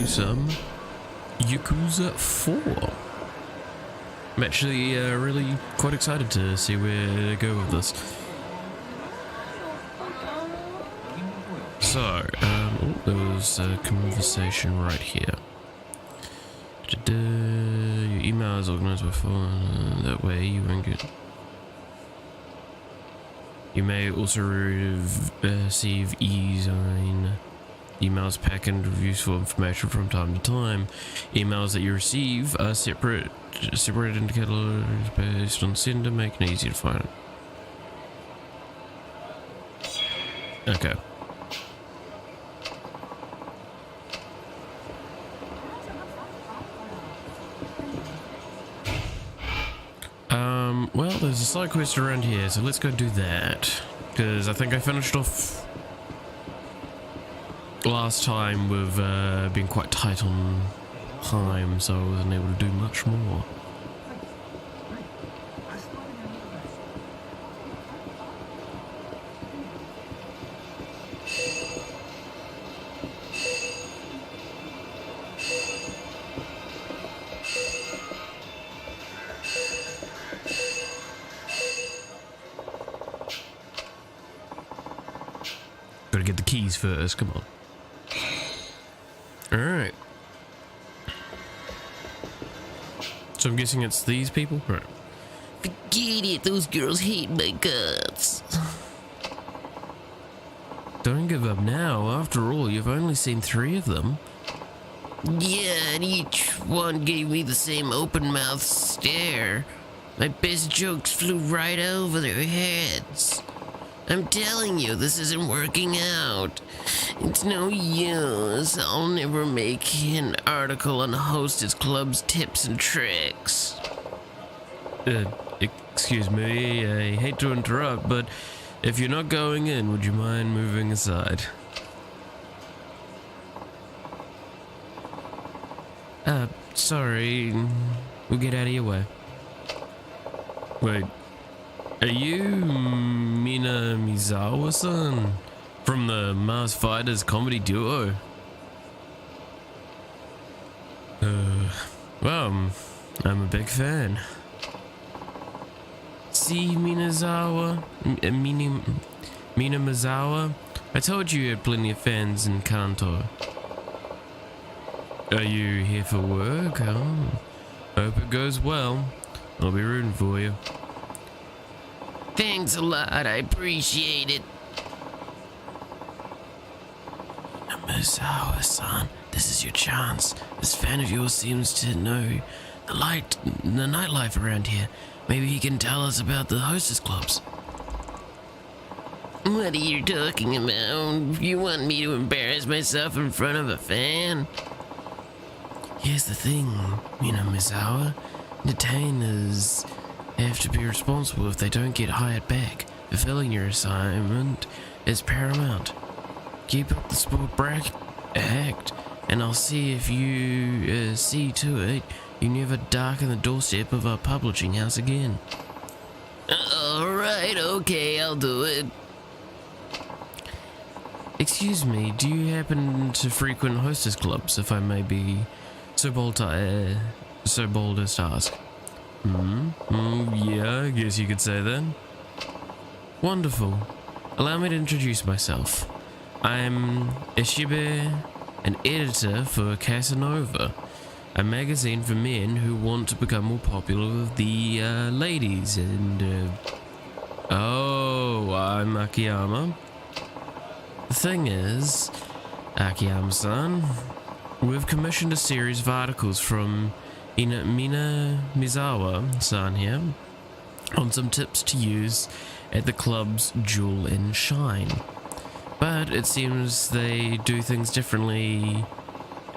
do some Yakuza 4. I'm actually really quite excited to see where to go with this. So, there was a conversation right here. Your email is organized by phone, that way you won't get... You may also receive e-sign emails packed with useful information from time to time. Emails that you receive are separated into categories based on sender, making it easy to find. Okay. Well, there's a side quest around here, so let's go do that. Because I think I finished off last time with being quite tight on time, so I wasn't able to do much more. Gotta get the keys first, come on. Alright. So I'm guessing it's these people? Right. Forget it, those girls hate my guts. Don't give up now. After all, you've only seen 3 of them. Yeah, and each one gave me the same open-mouthed stare. My best jokes flew right over their heads. I'm telling you, this isn't working out. It's no use. I'll never make an article on the Hostess Club's tips and tricks. Excuse me, I hate to interrupt, but if you're not going in, would you mind moving aside? Sorry. We'll get out of your way. Wait. Are you Mina Mizawa-san from the Mars Fighters comedy duo? Well, I'm a big fan. See, Mina Mizawa? I told you had plenty of fans in Kanto. Are you here for work? Oh, hope it goes well. I'll be rooting for you. Thanks a lot, I appreciate it. Mizawa-san, this is your chance. This fan of yours seems to know the nightlife around here. Maybe he can tell us about the hostess clubs. What are you talking about? You want me to embarrass myself in front of a fan? Here's the thing, Mina Mizawa. Detainers have to be responsible if they don't get hired back. Fulfilling your assignment is paramount. Keep up the sport act, and I'll see if you see to it you never darken the doorstep of our publishing house again. Alright, okay, I'll do it. Excuse me, do you happen to frequent hostess clubs, if I may be so bold as to ask? Yeah, I guess you could say that. Wonderful. Allow me to introduce myself. I'm Ishibe, an editor for Casanova, a magazine for men who want to become more popular with the ladies, and oh, I'm Akiyama. The thing is, Akiyama-san, we've commissioned a series of articles from Mina Mizawa-san here on some tips to use at the club's Jewel and Shine. But it seems they do things differently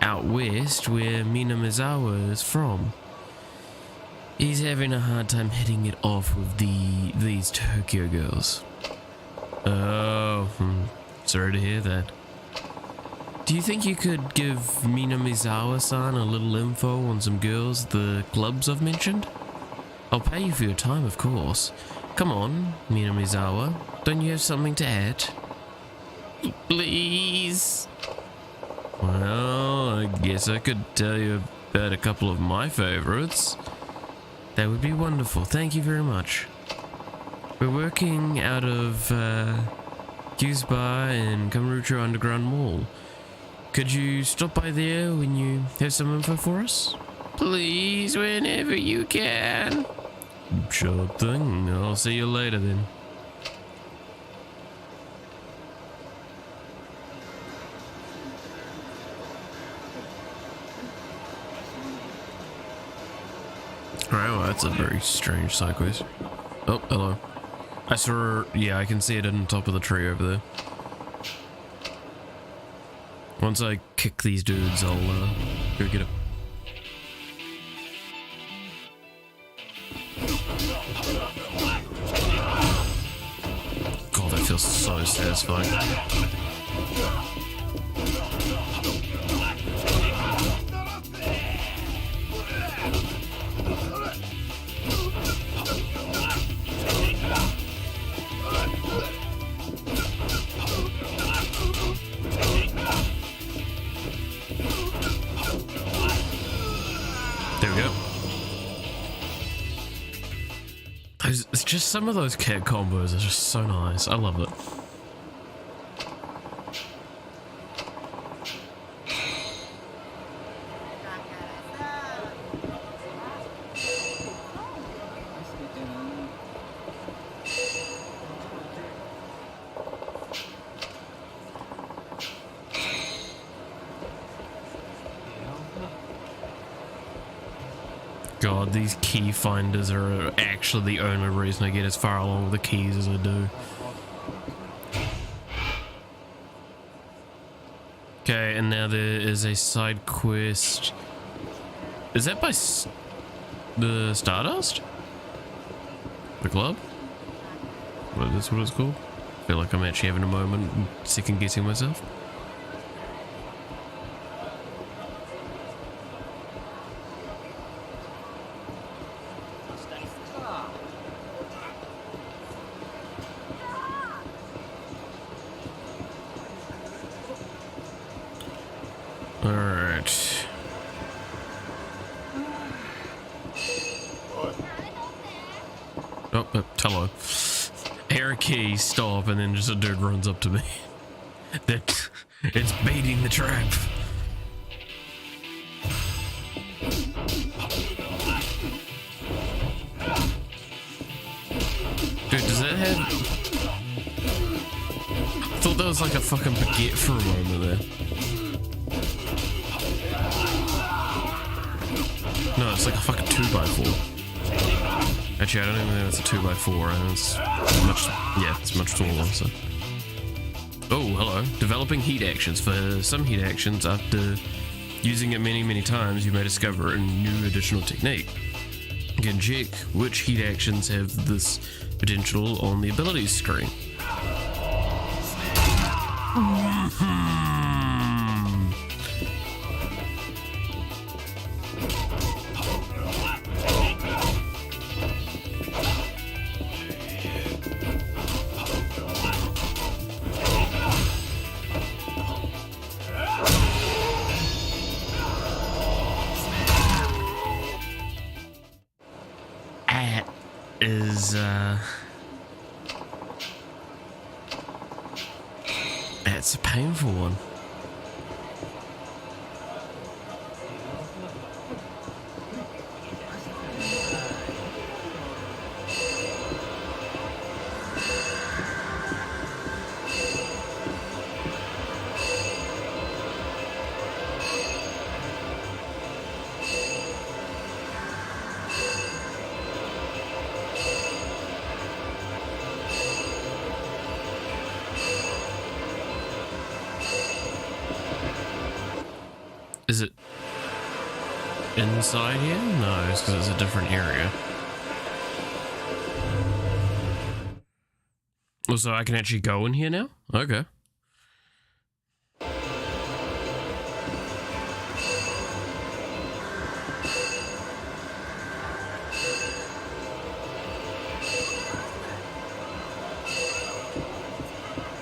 out west, where Mina Mizawa is from. He's having a hard time hitting it off with these Tokyo girls. Oh, sorry to hear that. Do you think you could give Mina Mizawa-san a little info on some girls at the clubs I've mentioned? I'll pay you for your time, of course. Come on, Mina Mizawa. Don't you have something to add? Please. Well, I guess I could tell you about a couple of my favorites. That would be wonderful. Thank you very much. We're working out of Yakuza and Kamurocho Underground Mall. Could you stop by there when you have some info for us? Please, whenever you can. Sure thing. I'll see you later then. Alright, well that's a very strange side quest. Oh, hello. I saw her, yeah, I can see it on the top of the tree over there. Once I kick these dudes, I'll go get it. God, that feels so satisfying. There we go. It's just some of those cat combos are just so nice. I love it. God, these key finders are actually the only reason I get as far along with the keys as I do. Okay, and now there is a side quest. Is that by the Stardust? The club? What is what it's called? I feel like I'm actually having a moment second guessing myself. Alright. Oh, hello. I hear a key, stop, and then just a dude runs up to me. That it's baiting the trap. Dude, does that have... I thought that was like a fucking baguette for a moment there. No, it's like a fucking 2x4. Actually, I don't even think it's a 2x4. And it's much, yeah, it's much taller. So. Oh, hello. Developing heat actions. For some heat actions, after using it many times, you may discover a new additional technique. You can check which heat actions have this potential on the abilities screen. That's a painful one. Is it inside here? No, it's because it's a different area. Oh, so I can actually go in here now? Okay.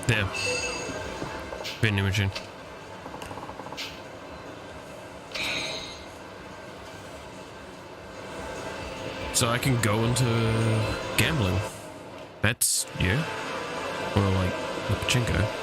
There. Vending machine. So I can go into gambling. That's, yeah. Or like the pachinko.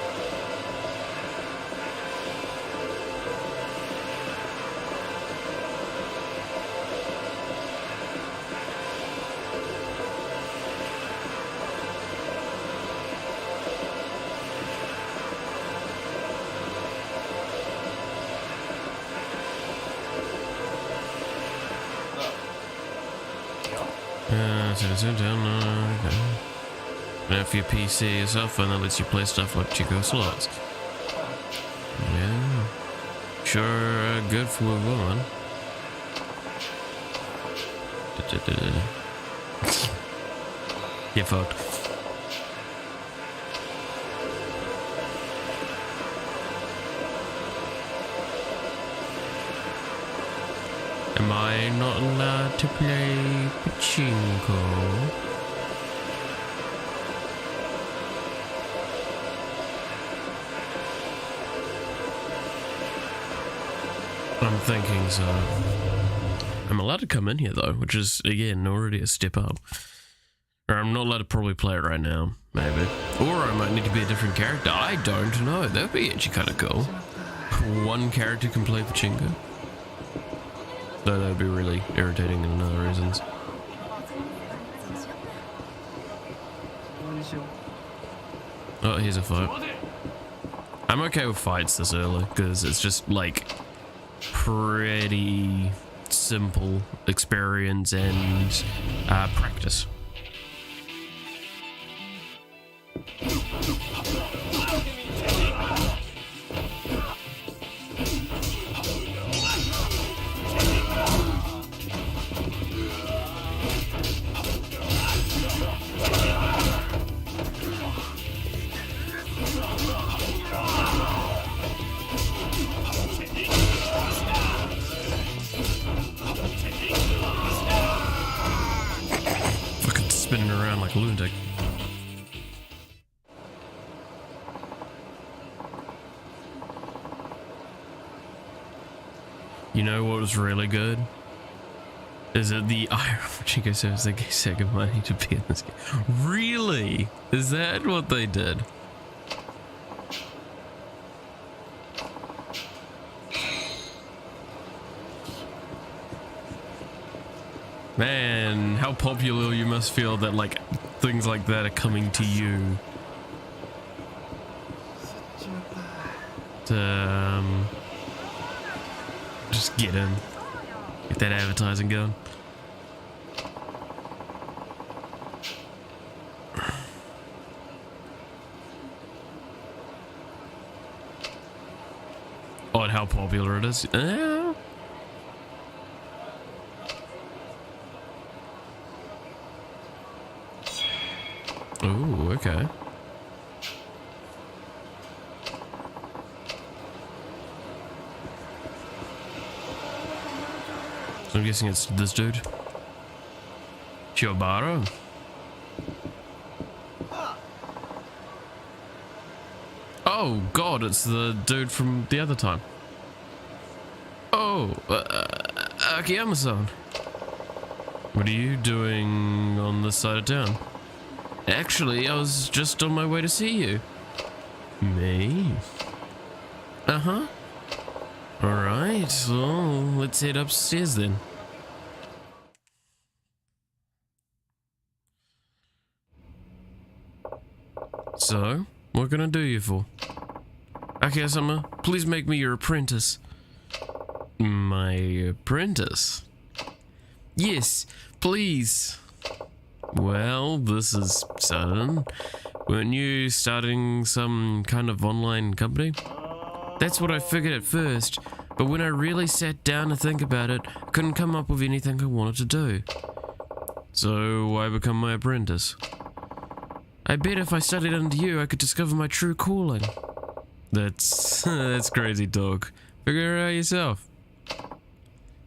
Now for your PC, your cell phone that lets you play stuff like Chico slots. Yeah. Sure, good for a woman. Get fucked. Am I not allowed to play pachinko? I'm thinking so. I'm allowed to come in here though, which is again already a step up. Or I'm not allowed to probably play it right now, maybe. Or I might need to be a different character. I don't know. That would be actually kind of cool. One character can play pachinko. Though that would be really irritating in other reasons. Oh, here's a fight. I'm okay with fights this early because it's just like pretty simple experience and practice. Spinning around like a lunatic. You know what was really good? Is it the Chico says they gave Sega money to be in this game? Really? Is that what they did? Man, how popular you must feel that like things like that are coming to you. Just get in. Get that advertising going. Oh, and how popular it is. Oh, okay. So I'm guessing it's this dude. Chiyobara. Oh god, it's the dude from the other time. Oh, Akiyama-san. What are you doing on this side of town? Actually, I was just on my way to see you. Me? Uh-huh. Alright, so let's head upstairs then. So, what can I do you for? Akiyama, please make me your apprentice. My apprentice? Yes, please. Well, this is sudden. Weren't you starting some kind of online company? That's what I figured at first, but when I really sat down to think about it, I couldn't come up with anything I wanted to do. So why become my apprentice? I bet if I studied under you, I could discover my true calling. That's crazy talk. Figure it out yourself.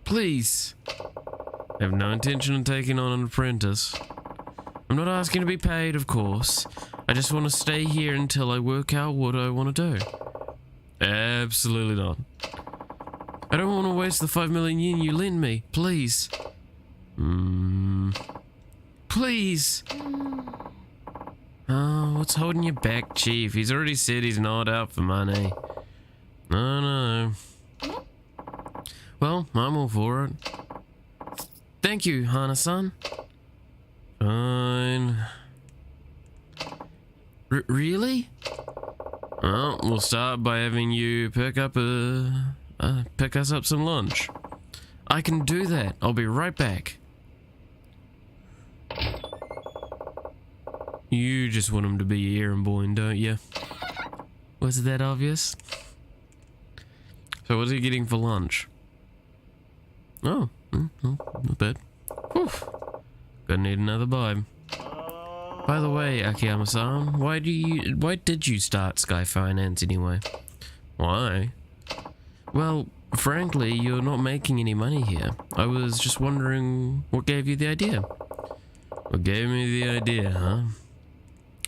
Please. I have no intention of taking on an apprentice. I'm not asking to be paid, of course. I just want to stay here until I work out what I want to do. Absolutely not. I don't want to waste the 5 million yen you lend me, please. Please. Oh, what's holding you back, Chief? He's already said he's not out for money. No. Well, I'm all for it. Thank you, Hana-san. Fine. Really? Well, we'll start by having you pick us up some lunch. I can do that. I'll be right back. You just want him to be errand boy, don't you? Was it that obvious? So what's he getting for lunch? Oh, not bad. Whew. Gonna need another vibe. By the way, Akiyama-san, why did you start Sky Finance anyway? Why? Well, frankly, you're not making any money here. I was just wondering what gave you the idea. What gave me the idea, huh?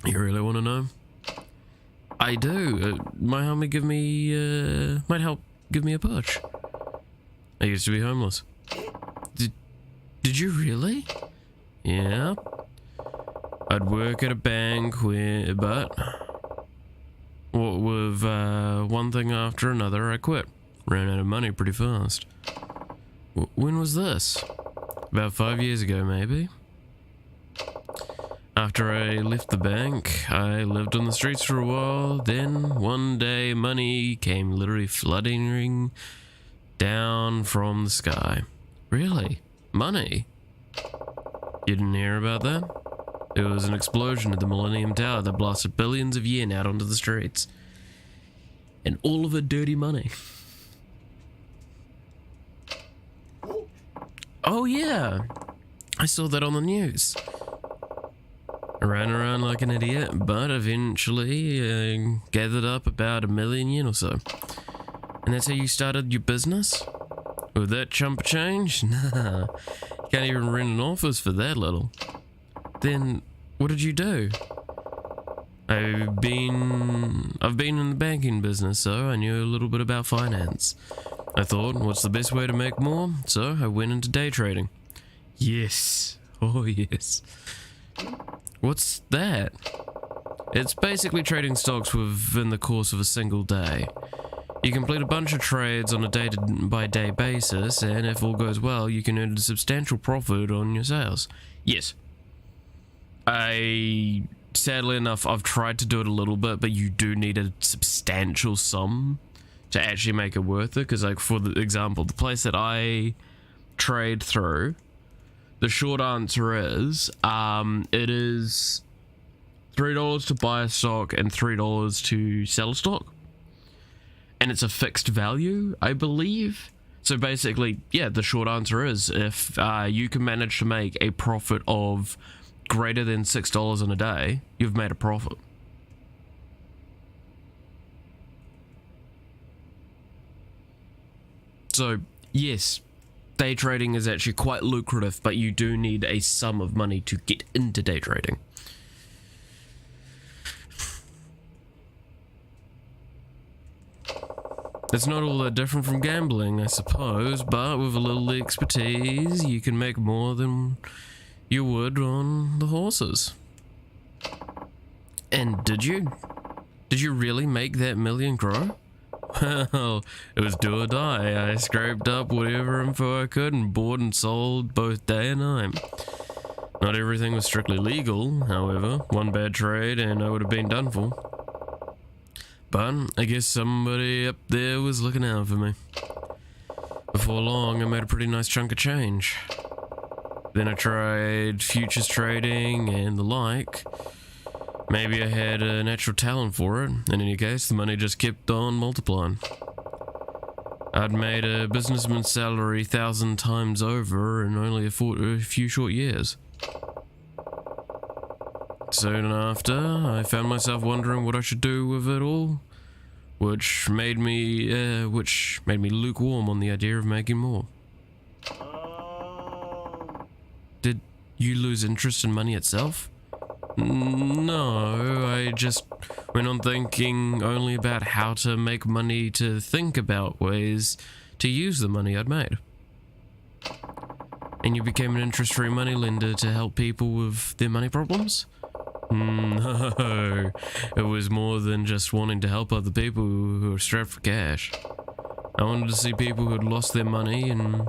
You really want to know? I do. Might help give me a push. I used to be homeless. Did you really? Yeah. I'd work at a bank but with one thing after another, I quit. Ran out of money pretty fast. When was this? About 5 years ago, maybe. After I left the bank, I lived on the streets for a while. Then, one day, money came literally flooding down from the sky. Really? Money? You didn't hear about that? It was an explosion at the Millennium Tower that blasted billions of yen out onto the streets. And all of it dirty money. Oh yeah, I saw that on the news. I ran around like an idiot, but eventually gathered up about 1 million yen or so. And that's how you started your business? With that chump of change? Nah, you can't even rent an office for that little. Then, what did you do? I've been in the banking business, so I knew a little bit about finance. I thought, what's the best way to make more? So I went into day trading. Yes. Oh, yes. What's that? It's basically trading stocks within the course of a single day. You complete a bunch of trades on a day-by-day basis, and if all goes well, you can earn a substantial profit on your sales. Yes. Sadly enough, I've tried to do it a little bit, but you do need a substantial sum to actually make it worth it. Because, like, for the example, the place that I trade through, the short answer is, it is $3 to buy a stock and $3 to sell a stock. And it's a fixed value, I believe. So basically, yeah, the short answer is if you can manage to make a profit of greater than $6 in a day, you've made a profit. So, yes, day trading is actually quite lucrative, but you do need a sum of money to get into day trading. It's not all that different from gambling, I suppose, but with a little expertise, you can make more than you would on the horses. And did you? Did you really make that million grow? Well, it was do or die. I scraped up whatever info I could and bought and sold both day and night. Not everything was strictly legal, however. One bad trade and I would have been done for. But I guess somebody up there was looking out for me. Before long, I made a pretty nice chunk of change. Then I tried futures trading and the like. Maybe I had a natural talent for it. In any case, the money just kept on multiplying. I'd made a businessman's salary 1,000 times over in only a few short years. Soon after, I found myself wondering what I should do with it all, which made me lukewarm on the idea of making more. Did you lose interest in money itself? No, I just went on thinking only about how to make money to think about ways to use the money I'd made. And you became an interest-free moneylender to help people with their money problems? No, it was more than just wanting to help other people who are strapped for cash. I wanted to see people who had lost their money and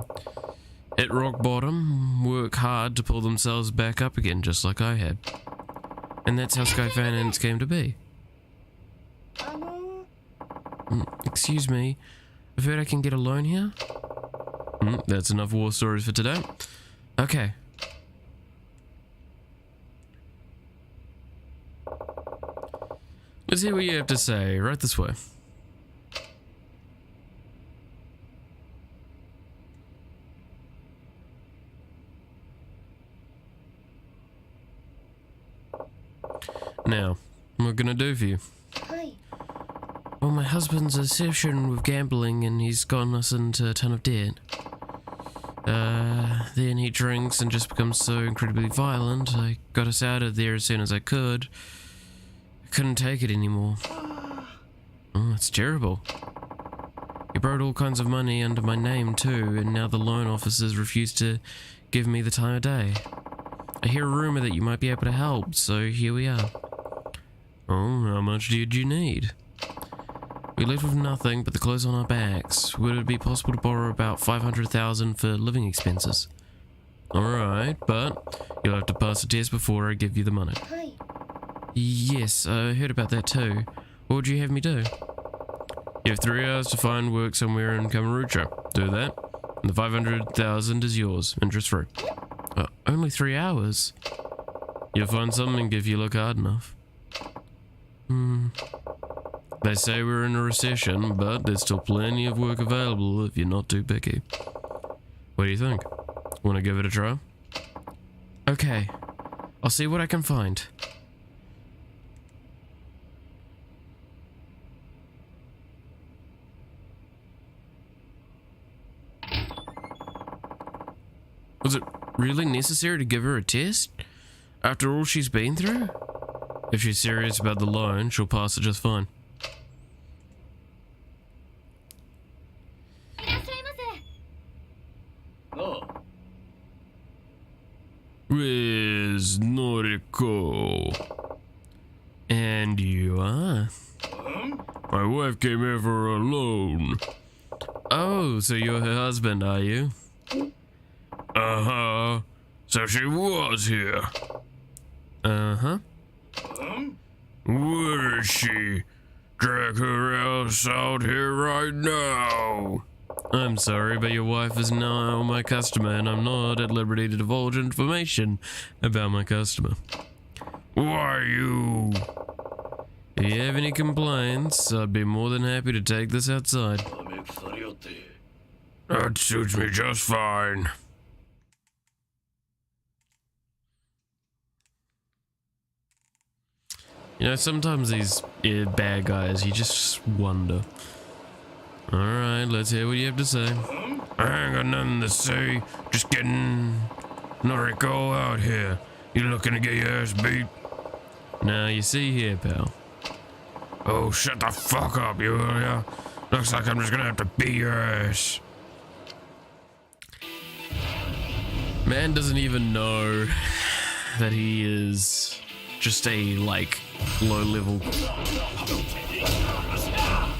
hit rock bottom work hard to pull themselves back up again, just like I had. And that's how Sky Finance came to be. Excuse me, I've heard I can get a loan here? That's enough war stories for today. Okay. Let's hear what you have to say. Right this way. Now, what can I do for you? Hi. Well, my husband's a obsession with gambling and he's gotten us into a ton of debt. Then he drinks and just becomes so incredibly violent. I got us out of there as soon as I could. I couldn't take it anymore. Oh, it's terrible. He borrowed all kinds of money under my name too, and now the loan officers refuse to give me the time of day. I hear a rumor that you might be able to help, so here we are. Oh, how much did you need? We left with nothing but the clothes on our backs. Would it be possible to borrow about 500,000 for living expenses? Alright, but you'll have to pass the test before I give you the money. Hi. Yes, I heard about that too. What would you have me do? You have 3 hours to find work somewhere in Kamurocho. Do that, and the 500,000 is yours, interest free. Only 3 hours? You'll find something if you look hard enough. They say we're in a recession, but there's still plenty of work available if you're not too picky. What do you think? Want to give it a try? Okay, I'll see what I can find. Was it really necessary to give her a test? After all she's been through? If she's serious about the loan, she'll pass it just fine. Where's Noriko? And you are? My wife came here for a loan. Oh, so you're her husband, are you? Uh-huh. So she was here. Uh-huh. Where is she? Drag her ass out here right now. I'm sorry, but your wife is now my customer, and I'm not at liberty to divulge information about my customer. Why you? If you have any complaints, I'd be more than happy to take this outside. That suits me just fine. You know, sometimes these bad guys, you just wonder. Alright, let's hear what you have to say. I ain't got nothing to say. Just getting Noriko out here. You looking to get your ass beat? Now, you see here, pal. Oh, shut the fuck up, you will ya? Looks like I'm just gonna have to beat your ass. Man doesn't even know that he is just a, like, low-level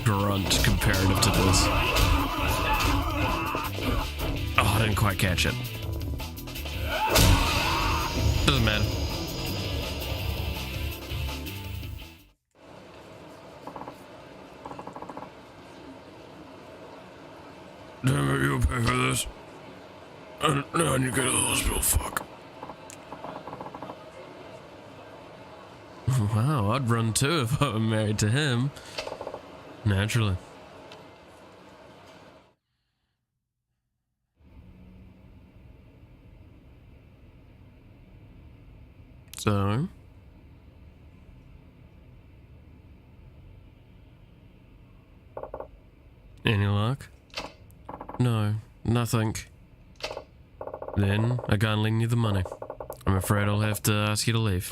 grunt comparative to this. Oh, I didn't quite catch it. Doesn't matter. Damn it, you'll pay for this. Now I need to go to the hospital, fuck. Wow, I'd run too if I were married to him. Naturally. So? Any luck? No, nothing. Then I can't lend you the money. I'm afraid I'll have to ask you to leave.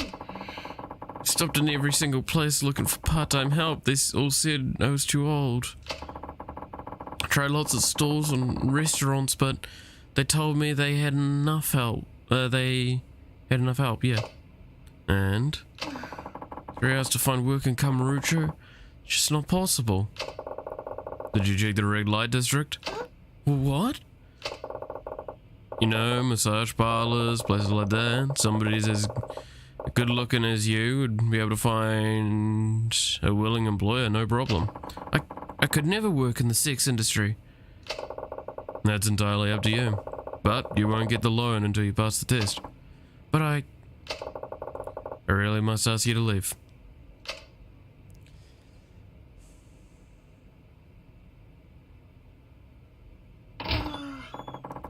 Stopped in every single place looking for part-time help. They all said I was too old. I tried lots of stores and restaurants, but They told me they had enough help. Yeah. And 3 hours to find work in Kamurocho? It's just not possible. Did you check the red light district? What? You know, massage parlors, places like that. Somebody's as good looking as you would be able to find a willing employer, no problem. I could never work in the sex industry. That's entirely up to you. But you won't get the loan until you pass the test. But I really must ask you to leave.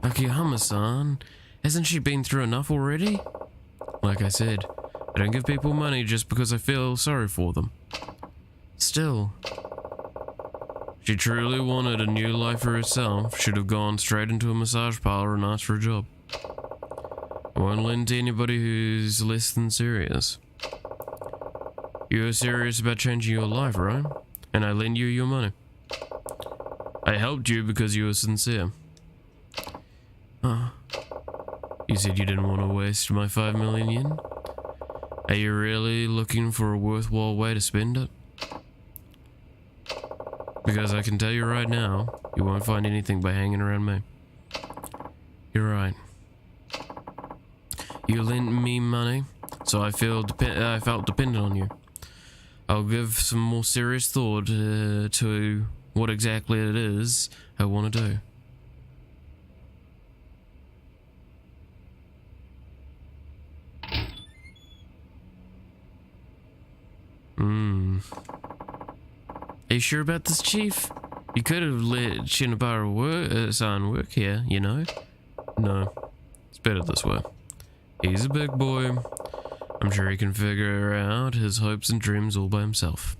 Akiyama-san, hasn't she been through enough already? Like I said, I don't give people money just because I feel sorry for them. Still, she truly wanted a new life for herself, should have gone straight into a massage parlor and asked for a job. I won't lend to anybody who's less than serious. You're serious about changing your life, right? And I lend you your money. I helped you because you were sincere. You said you didn't want to waste my 5 million yen? Are you really looking for a worthwhile way to spend it? Because I can tell you right now, you won't find anything by hanging around me. You're right. You lent me money, so I felt dependent on you. I'll give some more serious thought to what exactly it is I want to do. Are you sure about this, Chief? You could have let Shinobaru-san work here, you know? No, it's better this way. He's a big boy. I'm sure he can figure out his hopes and dreams all by himself.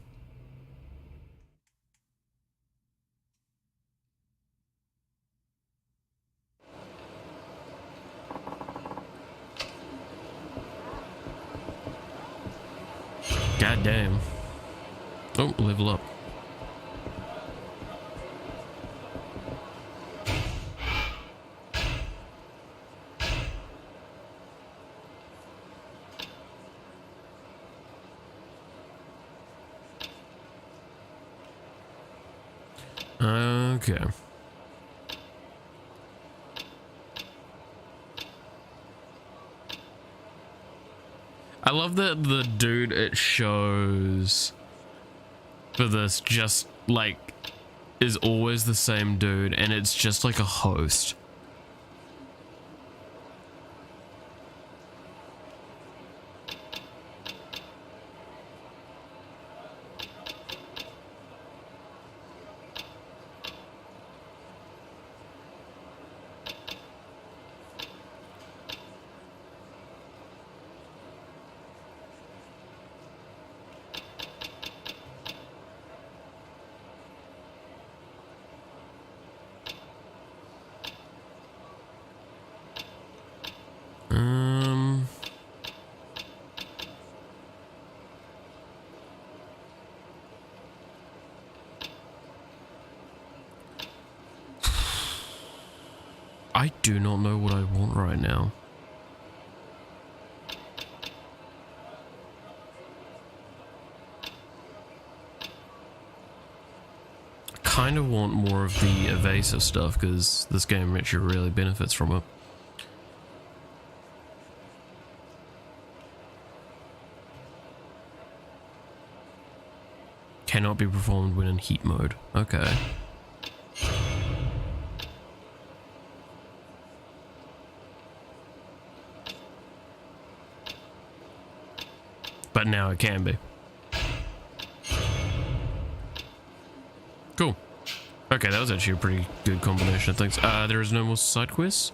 God damn. Oh, level up. Okay. I love that the dude it shows for this just like is always the same dude, and it's just like a host. I do not know what I want right now. I kind of want more of the evasive stuff because this game actually really benefits from it. Cannot be performed when in heat mode. Okay. But now it can be. Cool. Okay, that was actually a pretty good combination of things. There is no more side quests.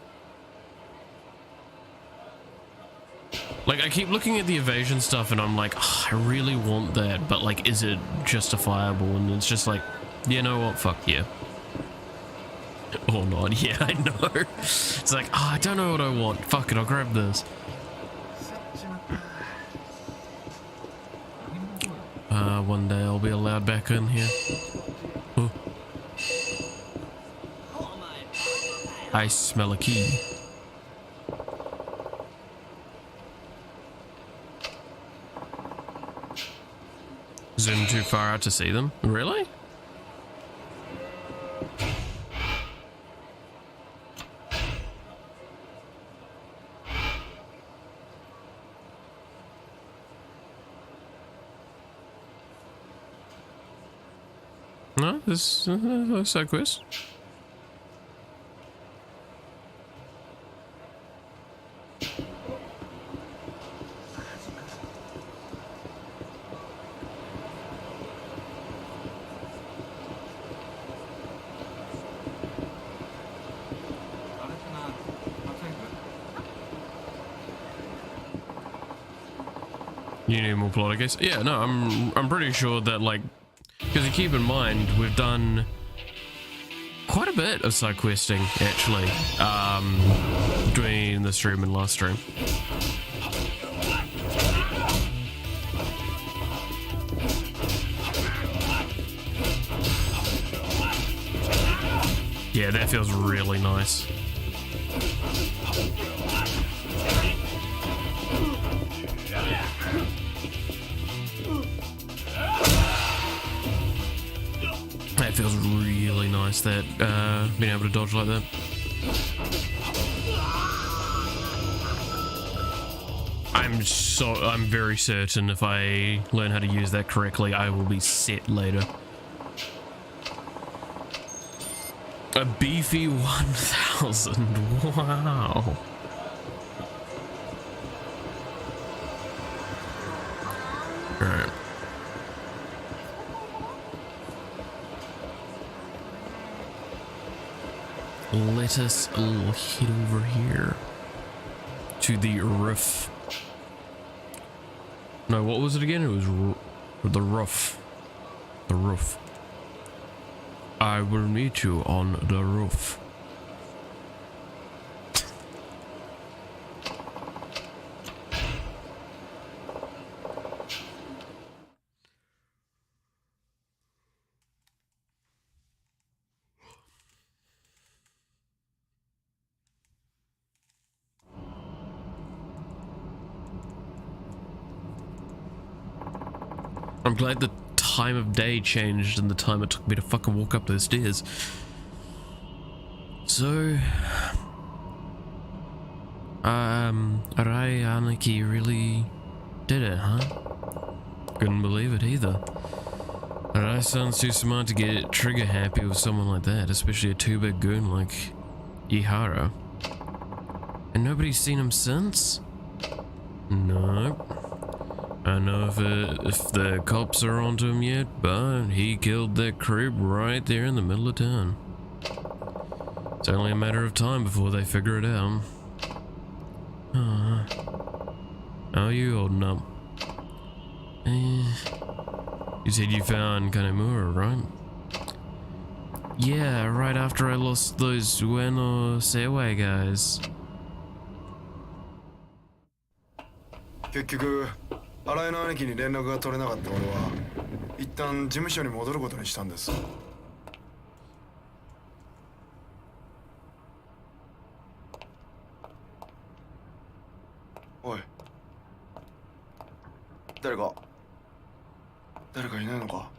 Like, I keep looking at the evasion stuff and I'm like, oh, I really want that, but like, is it justifiable? And it's just like, you know what, fuck yeah. Or not, yeah, I know. It's like, oh, I don't know what I want. Fuck it, I'll grab this. One day I'll be allowed back in here. Oh. I smell a key. Zoom too far out to see them? Really? No, this side quest. You need more plot, I guess. Yeah, no, I'm pretty sure that, like, because you keep in mind we've done quite a bit of side questing actually, between this stream and last stream. Yeah, that feels really nice. That feels really nice, that being able to dodge like that. I'm very certain if I learn how to use that correctly, I will be set later. A beefy 1000, wow. Alright. Let us head over here to the roof. No, what was it again? It was the roof. The roof. I will meet you on the roof. I'm glad the time of day changed and the time it took me to fucking walk up those stairs. So, Anarchy really did it, huh? Couldn't believe it either. Arai sounds too smart to get trigger happy with someone like that, especially a two-bit goon like Ihara. And nobody's seen him since? Nope. I don't know if the cops are onto him yet, but he killed that crib right there in the middle of town. It's only a matter of time before they figure it out. How are you holding up? You said you found Kanemura, right? Yeah, right after I lost those Ueno Seiwei guys. 結局新井の兄貴に連絡が取れなかった俺は一旦事務所に戻ることにしたんです。おい、誰かいないのか？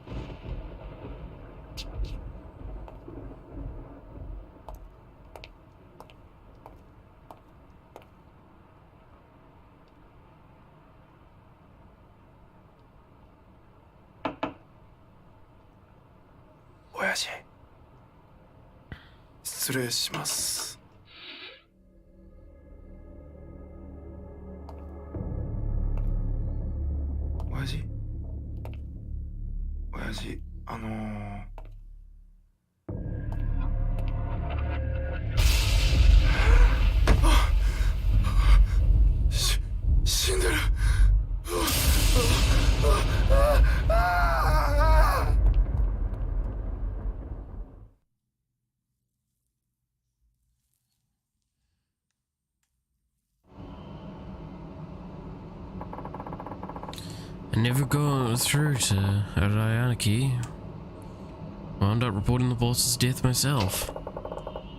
親父、失礼します。親父、死んでる。I never got through to Arayanaki. Wound up reporting the boss's death myself.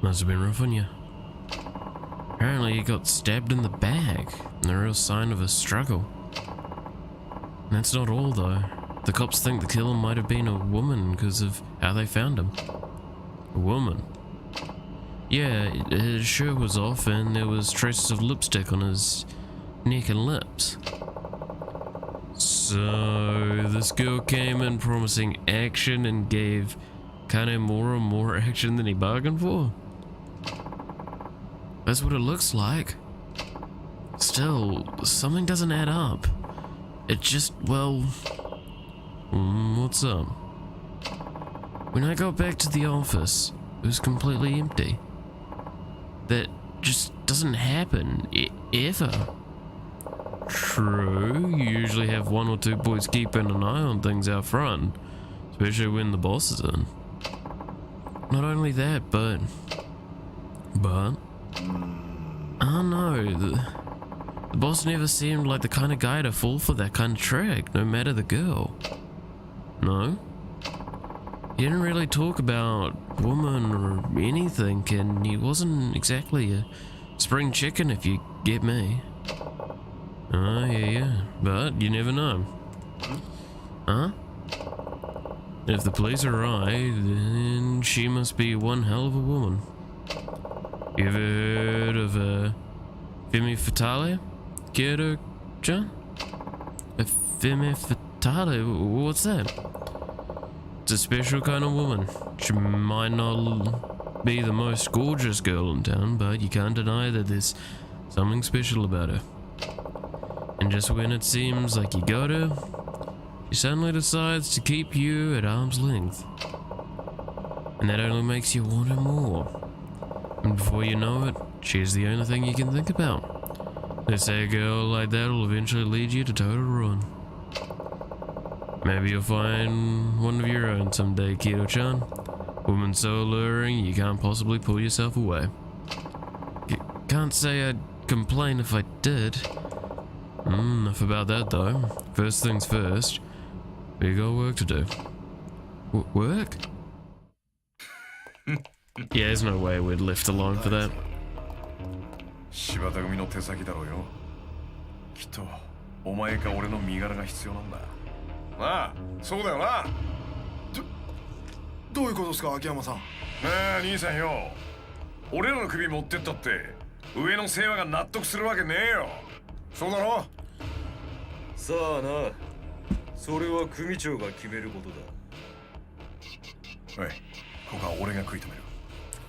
Must have been rough on you. Apparently he got stabbed in the back, a real sign of a struggle. And that's not all though. The cops think the killer might have been a woman because of how they found him. A woman. Yeah, his shirt was off and there was traces of lipstick on his neck and lips. So this girl came in promising action and gave kinda more and more action than he bargained for. That's what it looks like. Still, something doesn't add up. It just, well... what's up? When I got back to the office, it was completely empty. That just doesn't happen, ever. True, you usually have one or two boys keeping an eye on things out front, especially when the boss is in. Not only that, but I don't know, the boss never seemed like the kind of guy to fall for that kind of trick, no matter the girl. No? He didn't really talk about woman or anything, and he wasn't exactly a spring chicken if you get me. Oh, yeah, but you never know. Huh? If the police are right, then she must be one hell of a woman. You ever heard of a femme fatale, Kyoto-chan? A femme fatale? What's that? It's a special kind of woman. She might not be the most gorgeous girl in town, but you can't deny that there's something special about her. And just when it seems like you got her, she suddenly decides to keep you at arm's length. And that only makes you want her more. And before you know it, she's the only thing you can think about. They say a girl like that will eventually lead you to total ruin. Maybe you'll find one of your own someday, Kyoto-chan. Woman so alluring you can't possibly pull yourself away. Can't say I'd complain if I did. Enough about that though. First things first, we got work to do. Work? Yeah, there's no way we'd left alone for that. 柴田組の手先だろうよ。きっとお前か俺の身柄が必要なんだ。なあ、そうだよな。どういうことですか、秋山さん。ねえ、兄さんよ。俺らの首持ってったって上の世話が納得するわけねえよ。そうだろ。さあな、それは組長が決めることだ。おい、ここは俺が食い止める。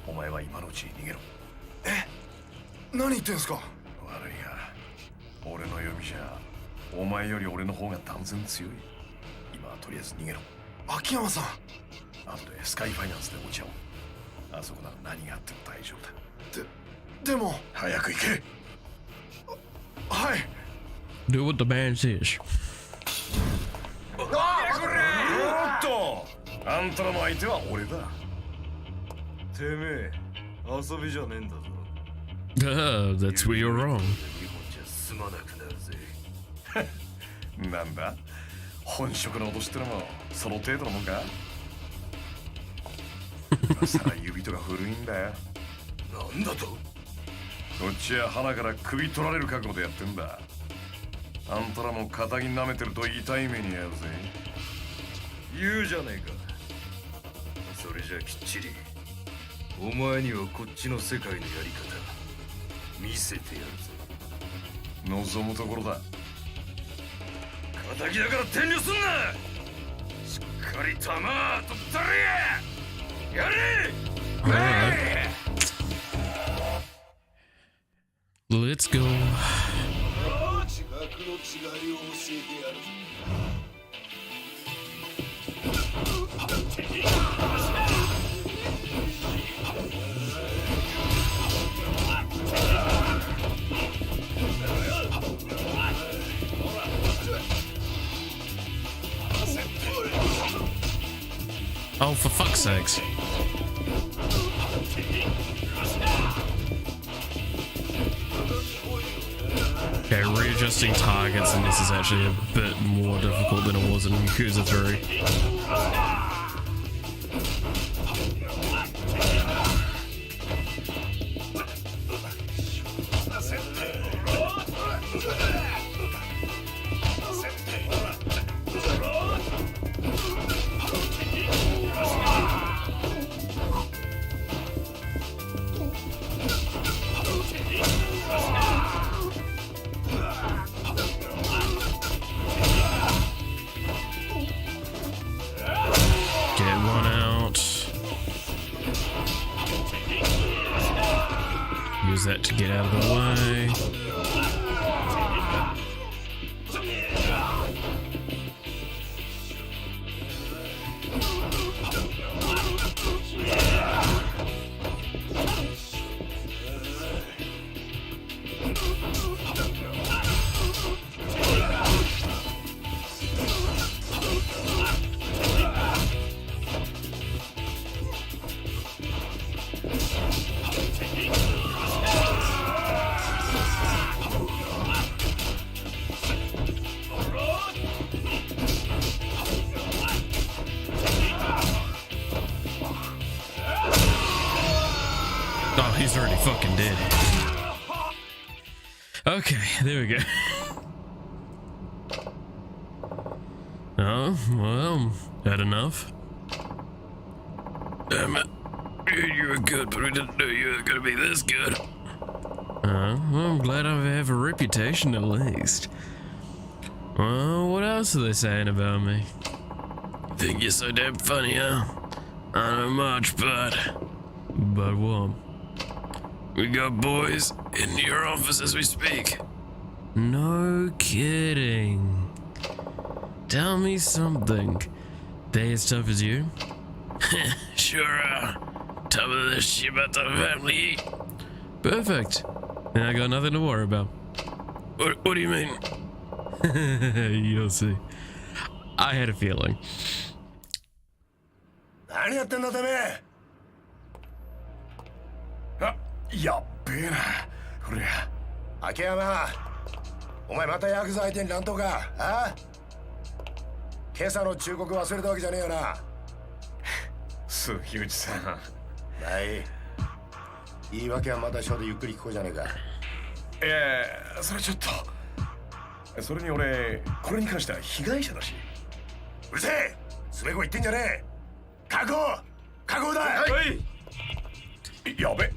お前は今のうちに逃げろ。何言ってんすか。悪いが、俺の読みじゃお前より俺の方が断然強い。今はとりあえず逃げろ。秋山さん。後でスカイファイナンスで落ち合おう。あそこなら何があっても大丈夫だ。でも。早く行け。はい。Do what the man says. おっと、あんたらの相手は俺だ。てめえ、遊びじゃねえんだぞ。That's where you're wrong. 日本じゃ済まなくなるぜ。なんだ、本職の脅しってのもその程度のもんか。今さら指とか古いんだよ。なんだと。こっちは鼻から首取られる覚悟でやってんだ。あんたらも肩に舐めてると痛い目に遭うぜ。言うじゃねえか。それじゃきっちりお前にはこっちの世界のやり方見せてやるぜ。望むところだ。仇だから遠慮すんな。しっかり弾取ったれやれ。 Alright. Let's go. Oh, for fuck's sakes. Okay, readjusting targets, and this is actually a bit more difficult than it was in Yakuza 3. that to get out of the way. Oh, he's already fucking dead. Okay, there we go. Oh, well, had enough. Damn it. You were good, but we didn't know you were gonna be this good. Well, I'm glad I have a reputation at least. Well, what else are they saying about me? Think you're so damn funny, huh? I don't know much, but what? We got boys in your office as we speak. No kidding. Tell me something. They as tough as you? Sure top of the Shibata family. Perfect. Then I got nothing to worry about. What do you mean? You'll see. I had a feeling. 何やってんだてめえ。あ、やっべえな。こりゃ。秋山、お前またヤクザ相手に乱闘か。あ？今朝の忠告忘れたわけじゃねえよな。杉内さん。ない。言い訳はまた署でゆっくり聞こうじゃねえか。それちょっと。それに俺、これに関しては被害者だし。うるせえ。すべこ言ってんじゃねえ。確保だ。はい。やべ。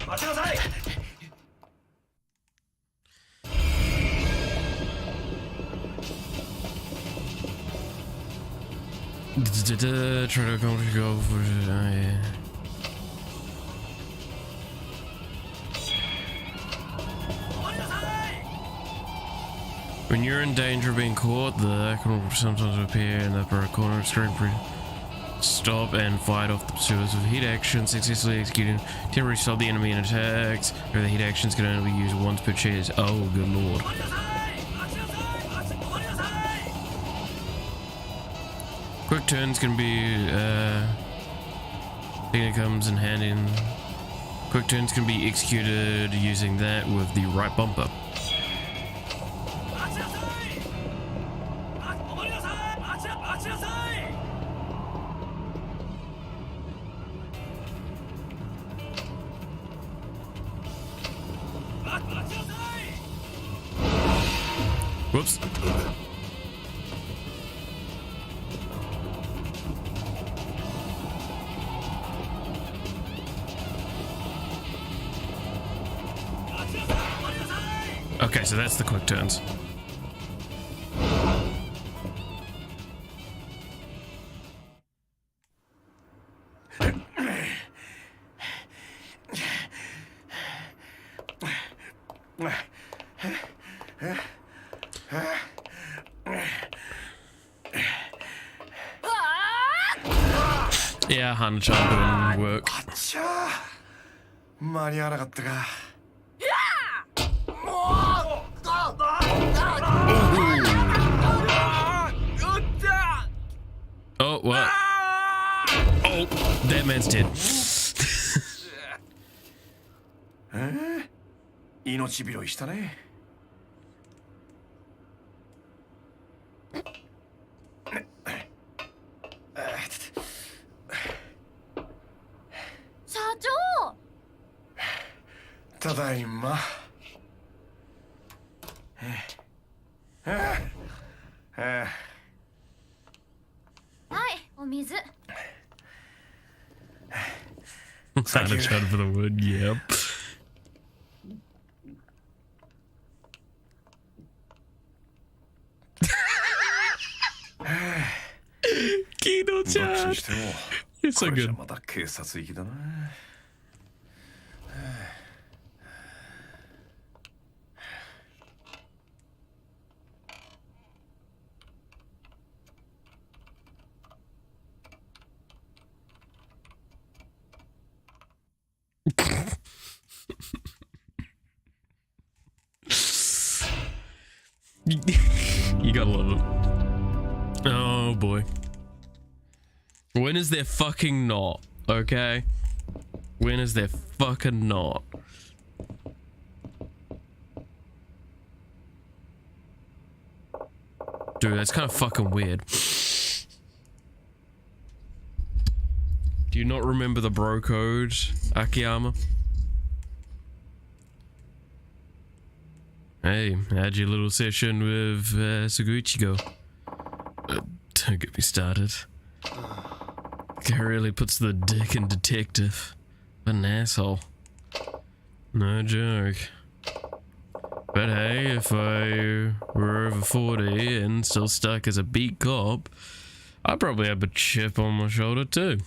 待ちなさい。Try to accomplish your goal for When you're in danger of being caught, the icon will sometimes appear in the upper corner of the screen. Stop and fight off the pursuers with heat action, successfully executing temporary stop the enemy in attacks. Or the heat actions can only be used once per chase. Oh, good lord. Quick turns can be, thing that comes in handy. Quick turns can be executed using that with the right bumper. Whoops. Okay, so that's the quick turns. Yeah, Hana-chan doing work. あっちゃー。間に合わなかったか。Oh, what? Oh, that man's dead. 命拾いしたね。社長。ただいま。はい、お水。Hana-chan for the wood, yep. Kino-chan, You're so これじゃ good. また警察行きだな。You gotta love it. Oh boy. When is there fucking not? Okay? When is there fucking not? Dude, that's kind of fucking weird. Do you not remember the bro code, Akiyama? Hey, how'd your little session with Suguichi go? Don't get me started. Guy really puts the dick in detective. What an asshole. No joke. But hey, if I were over 40 and still stuck as a beat cop, I'd probably have a chip on my shoulder too.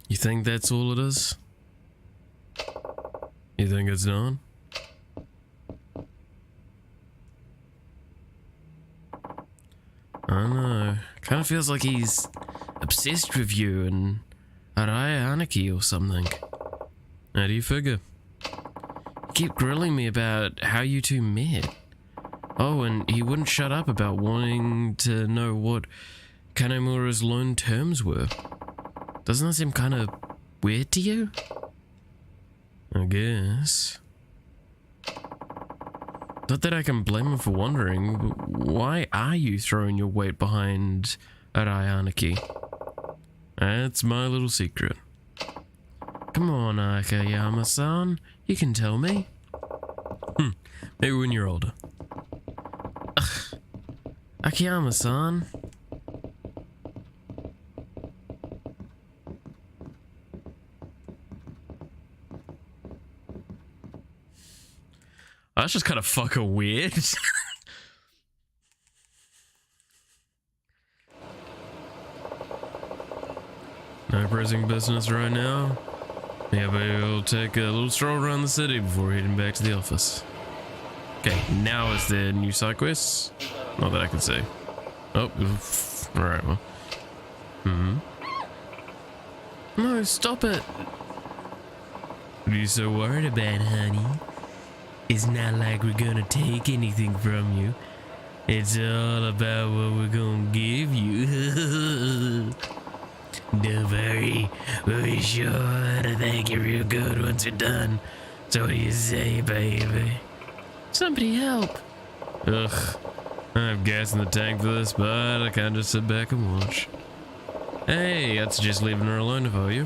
You think that's all it is? You think it's not? I don't know. Kind of feels like he's obsessed with you and Araya Aniki or something. How do you figure? You keep grilling me about how you two met. Oh, and he wouldn't shut up about wanting to know what Kanemura's loan terms were. Doesn't that seem kind of weird to you? I guess. Not that I can blame him for wondering, but why are you throwing your weight behind Arayanaki? That's my little secret. Come on, Akiyama-san, you can tell me. Maybe when you're older. Ugh. Akiyama-san. That's just kind of fucking weird. No pressing business right now. Yeah, but we'll take a little stroll around the city before heading back to the office. Okay, now is there new side quests? Not that I can see. Oh, alright, well. No, stop it. What are you so worried about, honey? It's not like we're gonna take anything from you. It's all about what we're gonna give you. Don't worry, we'll be sure to thank you real good once we're done. So what do you say, baby? Somebody help! Ugh, I have gas in the tank for this, but I can't just sit back and watch. Hey, I'd suggest leaving her alone if I were you.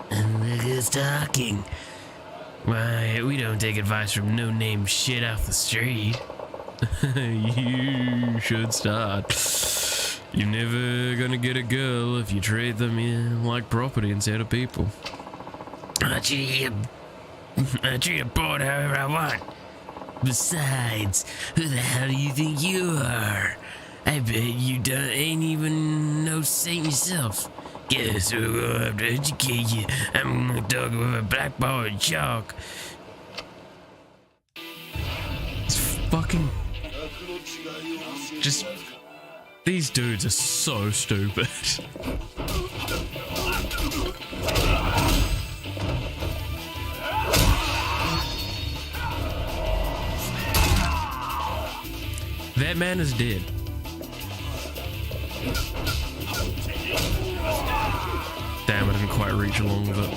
Look who's talking. Why, we don't take advice from no-name shit off the street. You should start. You're never gonna get a girl if you treat them like property instead of people. I treat you bored however I want. Besides, who the hell do you think you are? I bet you ain't even no saint yourself. Guess we'll go have to educate you. I'm gonna talk with a blackboard and chalk. It's fucking... Just... These dudes are so stupid. That man is dead. Damn, I didn't quite reach along with it.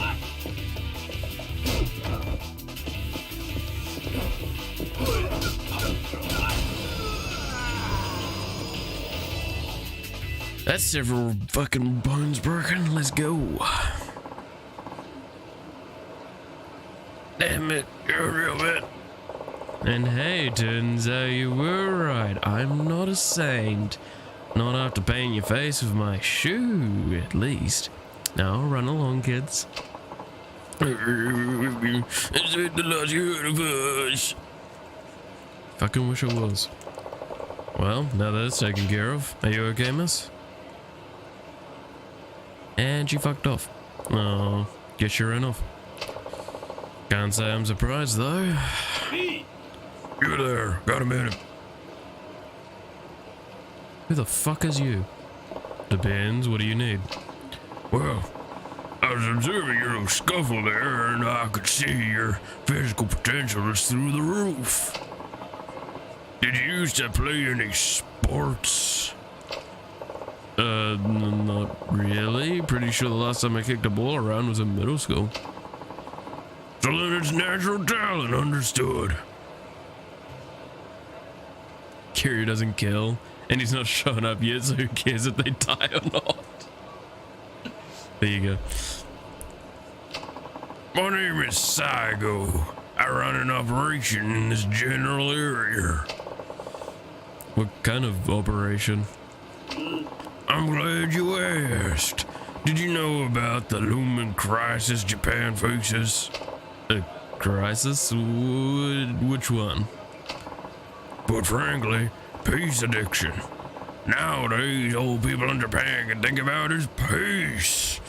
That's several fucking bones broken. Let's go. Damn it, you're a real bit. And hey, turns out you were right. I'm not a saint. Not after painting your face with my shoe, at least. Now run along, kids. Fucking wish I was. Well, now that it's taken care of, are you okay, miss? And she fucked off. Oh, guess you ran off. Can't say I'm surprised though. You there, got a minute. Who the fuck is you? Depends, what do you need? Well, I was observing your little scuffle there, and I could see your physical potential is through the roof. Did you used to play any sports? Not really. Pretty sure the last time I kicked a ball around was in middle school. So then it's natural talent, understood. Kiryu doesn't kill, and he's not showing up yet, so who cares if they die or not? There you go. My name is Saigo. I run an operation in this general area. What kind of operation? I'm glad you asked. Did you know about the looming crisis Japan faces? A crisis? Which one? But frankly, peace addiction. Nowadays, all people in Japan can think about is peace.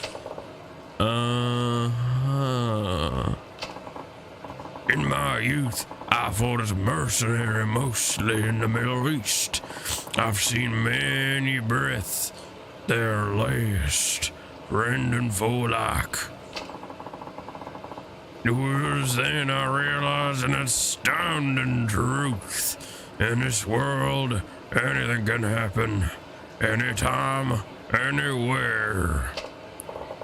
In my youth, I fought as a mercenary mostly in the Middle East. I've seen many breaths their last, friend and foe alike. It was then I realized an astounding truth. In this world, anything can happen, anytime, anywhere.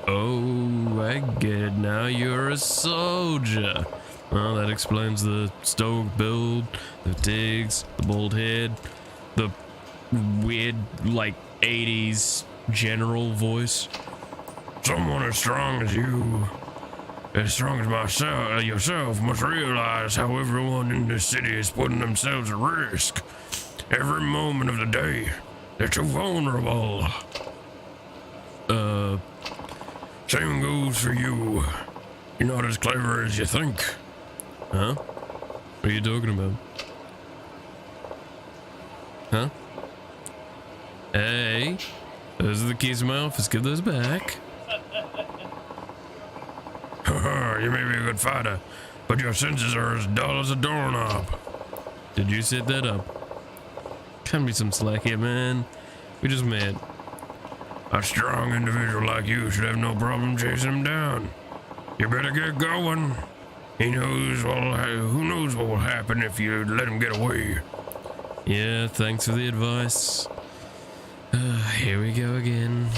Oh, I get it now. You're a soldier. Well, that explains the stoic build, the digs, the bald head, the weird, like, 80s general voice. Someone as strong as you, as strong as myself, yourself, must realize how everyone in this city is putting themselves at risk. Every moment of the day, they're too vulnerable. Same goes for you. You're not as clever as you think. Huh? What are you talking about? Huh? Hey, those are the keys to my office. Give those back. You may be a good fighter, but your senses are as dull as a doorknob. Did you set that up? Cut me some slack here, man. We just met. A strong individual like you should have no problem chasing him down. You better get going. Who knows what will happen if you let him get away. Yeah, thanks for the advice. Here we go again.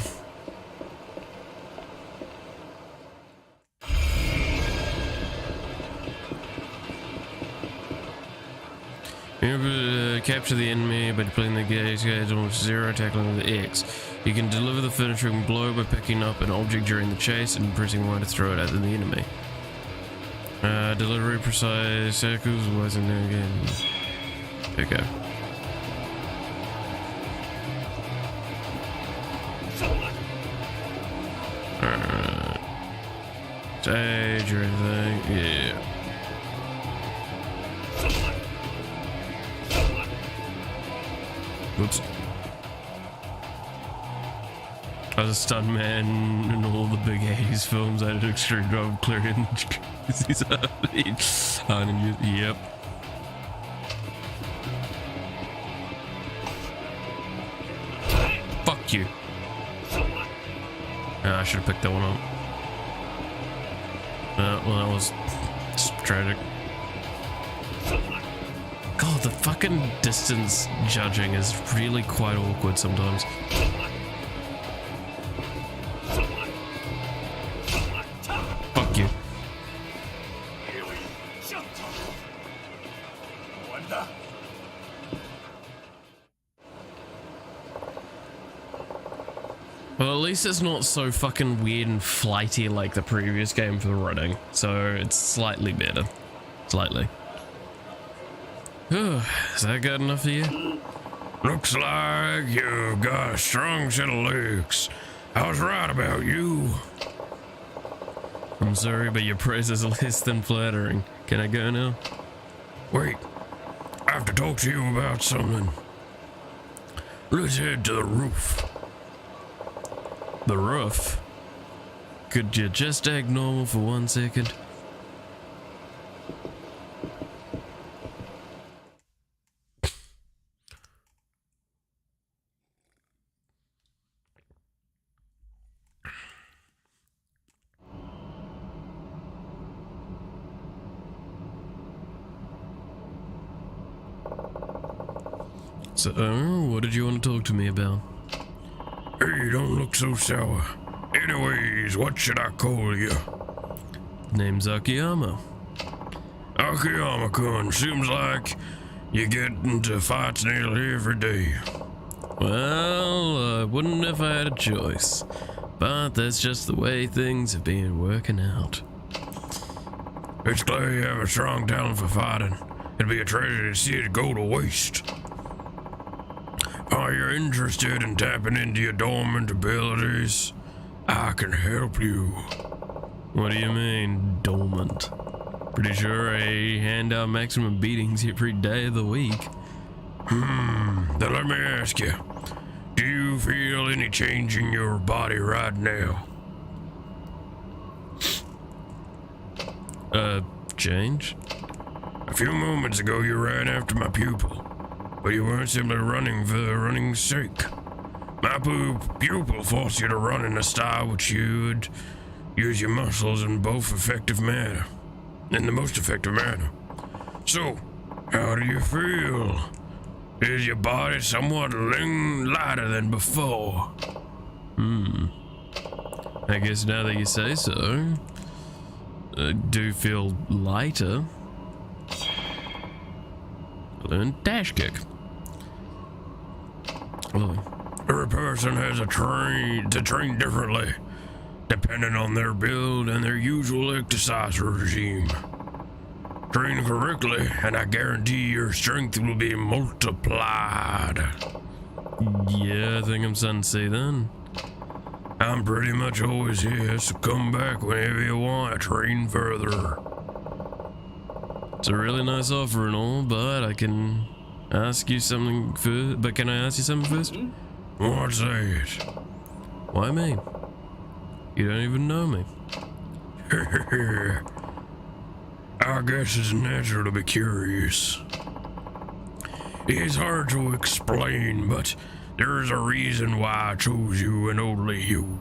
Capture the enemy by deploying the gauge on 0, tackling with the X. You can deliver the finishing blow by picking up an object during the chase and pressing Y to throw it at the enemy. Delivery precise circles wasn't there again. Okay. Alright. Stage or anything, yeah. Oops. I was a stuntman in all the big 80s films. I did an extreme job clearing jacuzzis out. Yep. Fuck you. I should have picked that one up. Well, that was tragic. God, the fucking distance judging is really quite awkward sometimes. Fuck you. Well, at least it's not so fucking weird and flighty like the previous game for the running, so it's slightly better. Slightly. Is that good enough for you? Looks like you've got a strong set of legs. I was right about you. I'm sorry, but your praise is less than flattering. Can I go now? Wait, I have to talk to you about something. Let's head to the roof. The roof? Could you just act normal for 1 second? So, what did you want to talk to me about? Hey, don't look so sour. Anyways, what should I call you? Name's Akiyama. Akiyama-kun, seems like you get into fights nearly every day. Well, I wouldn't if I had a choice. But that's just the way things have been working out. It's clear you have a strong talent for fighting. It'd be a tragedy to see it go to waste. Are you interested in tapping into your dormant abilities? I can help you. What do you mean, dormant? Pretty sure I hand out maximum beatings every day of the week. Then let me ask you. Do you feel any change in your body right now? Change? A few moments ago you ran after my pupil, but you weren't simply running for the running's sake. My pupil forced you to run in a style which you'd use your muscles in the most effective manner. So, how do you feel? Is your body somewhat lighter than before? I guess now that you say so, I do feel lighter. Learn dash kick. Oh. Every person has to train differently, depending on their build and their usual exercise regime. Train correctly, and I guarantee your strength will be multiplied. Yeah, I think I'm starting to see then. I'm pretty much always here, so come back whenever you want to train further. It's a really nice offer and all, but I can ask you something first. But can I ask you something first? What's that? Why me? You don't even know me. I guess it's natural to be curious. It's hard to explain, but there's a reason why I chose you and only you.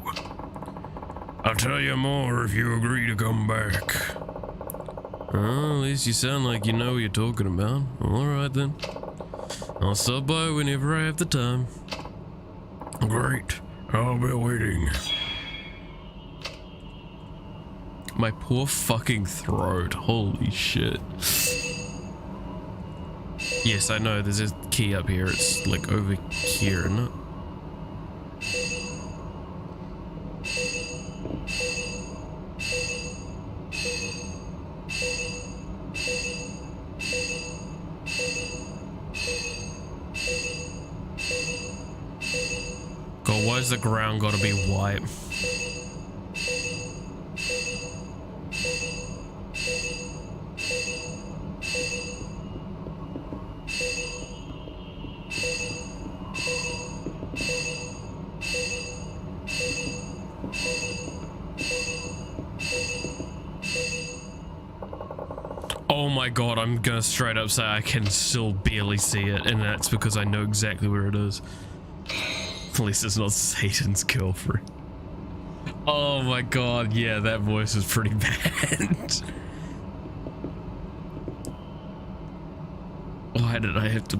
I'll tell you more if you agree to come back. Well, at least you sound like you know what you're talking about. Alright then. I'll stop by whenever I have the time. Great. I'll be waiting. My poor fucking throat. Holy shit. Yes, I know. There's a key up here. It's like over here, isn't it? God, why's the ground gotta be white? Oh my god, I'm gonna straight up say I can still barely see it, and that's because I know exactly where it is. At least it's not Satan's girlfriend. Oh my god, yeah, that voice is pretty bad. Why did I have to...